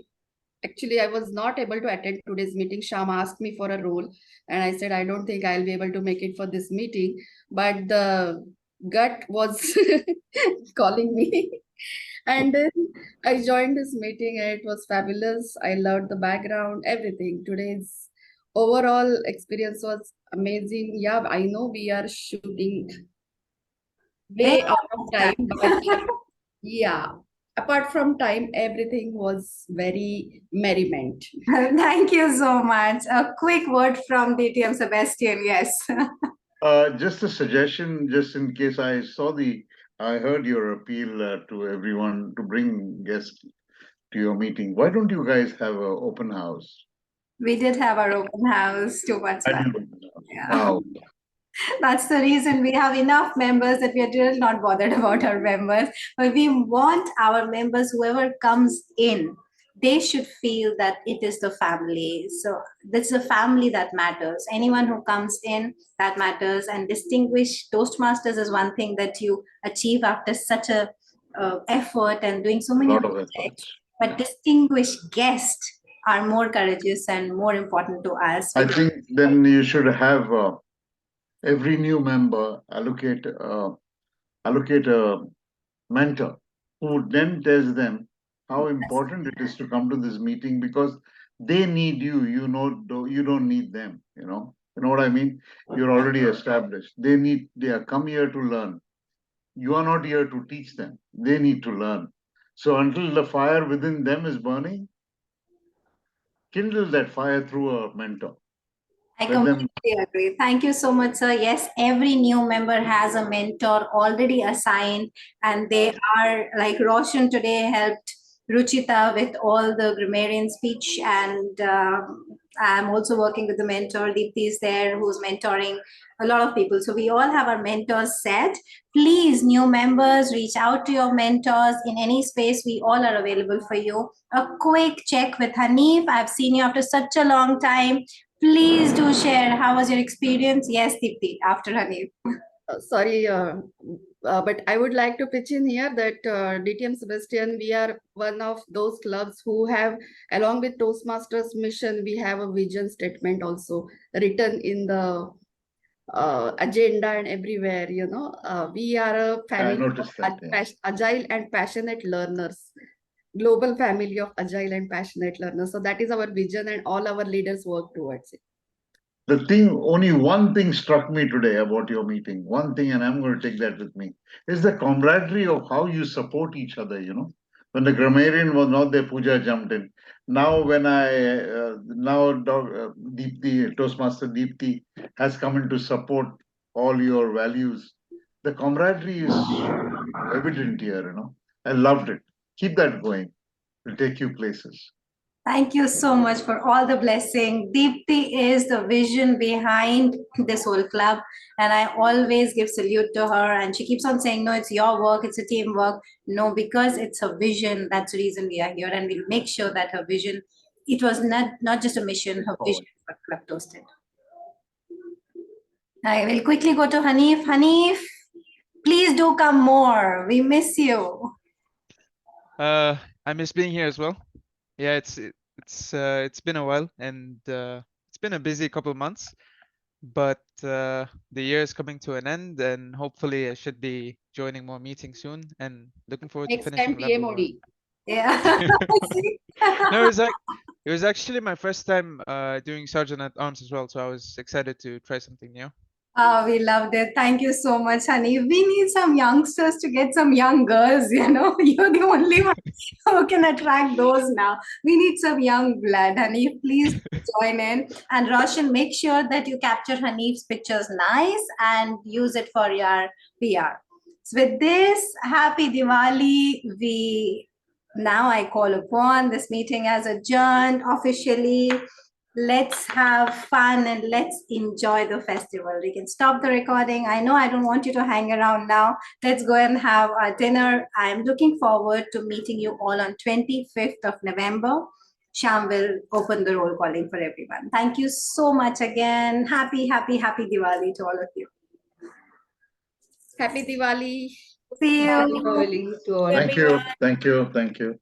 was not able to attend today's meeting. Sham asked me for a role, and I said I don't think I'll be able to make it for this meeting, but the gut was calling me. And then I joined this meeting, and it was fabulous. I loved the background, everything. Today's overall experience was amazing. Yeah, I know we are shooting way out of time, but yeah, apart from time, everything was very merriment. Thank you so much. A quick word from the TM Sebastian, yes. Just a suggestion, just in case I heard your appeal to everyone to bring guests to your meeting. Why don't you guys have an open house? We did have our open house 2 months back. Yeah. Wow. That's the reason we have enough members that we are still not bothered about our members. But we want our members, whoever comes in, they should feel that it is the family. So this is a family that matters. Anyone who comes in, that matters. And distinguished Toastmasters is one thing that you achieve after such a effort and doing so many projects. But distinguished guests are more courageous and more important to us. I think then you should have every new member allocate a mentor who then tells them how important it is to come to this meeting, because they need you. You don't need them. You know what I mean? You're already established. They are come here to learn. You are not here to teach them. They need to learn. So until the fire within them is burning, kindle that fire through a mentor. I completely agree. Thank you so much, sir. Yes, every new member has a mentor already assigned, and they are like Roshan today helped Ruchita with all the grammarian speech, and I'm also working with the mentor. Deepti is there who's mentoring a lot of people. So we all have our mentors set. Please, new members, reach out to your mentors in any space. We all are available for you. A quick check with Hanif. I've seen you after such a long time. Please do share how was your experience. Yes, Deepti, after Hanif. Sorry, but I would like to pitch in here that DTM Sebastian, we are one of those clubs who have, along with Toastmasters mission, we have a vision statement also written in the agenda and everywhere, you know. We are a family of agile and passionate learners, global family of agile and passionate learners. So that is our vision and all our leaders work towards it. The thing, only one thing struck me today about your meeting, one thing, and I'm going to take that with me, is the camaraderie of how you support each other, you know. When the grammarian was not there, Pooja jumped in. Now when Deepti, Toastmaster Deepti has come in to support all your values, the camaraderie is evident here, you know. I loved it. Keep that going. It'll take you places. Thank you so much for all the blessing. Deepti is the vision behind this whole club, and I always give salute to her. And she keeps on saying, no, it's your work, it's a teamwork. No, because it's her vision, that's the reason we are here, and we'll make sure that her vision, it was not just a mission, her vision for Club ToastEd. I will quickly go to Hanif. Hanif, please do come more. We miss you. I miss being here as well. Yeah, it's been a while, and it's been a busy couple of months, but the year is coming to an end, and hopefully I should be joining more meetings soon, and looking forward to finishing level 1. Yeah. No, it was actually my first time doing Sergeant at Arms as well, so I was excited to try something new. Oh, we loved it. Thank you so much, honey. We need some youngsters to get some young girls, you know. You're the only one who can attract those now. We need some young blood, honey. Please join in. And Roshan, make sure that you capture Hanif's pictures nice and use it for your PR. So with this, happy Diwali. Now I call upon this meeting as adjourned officially. Let's have fun and let's enjoy the festival. We can stop the recording. I know I don't want you to hang around now. Let's go and have our dinner. I'm looking forward to meeting you all on 25th of November. Sham will open the roll calling for everyone. Thank you so much again. Happy Diwali to all of you. Happy Diwali. See you. Happy Diwali to all. Thank you.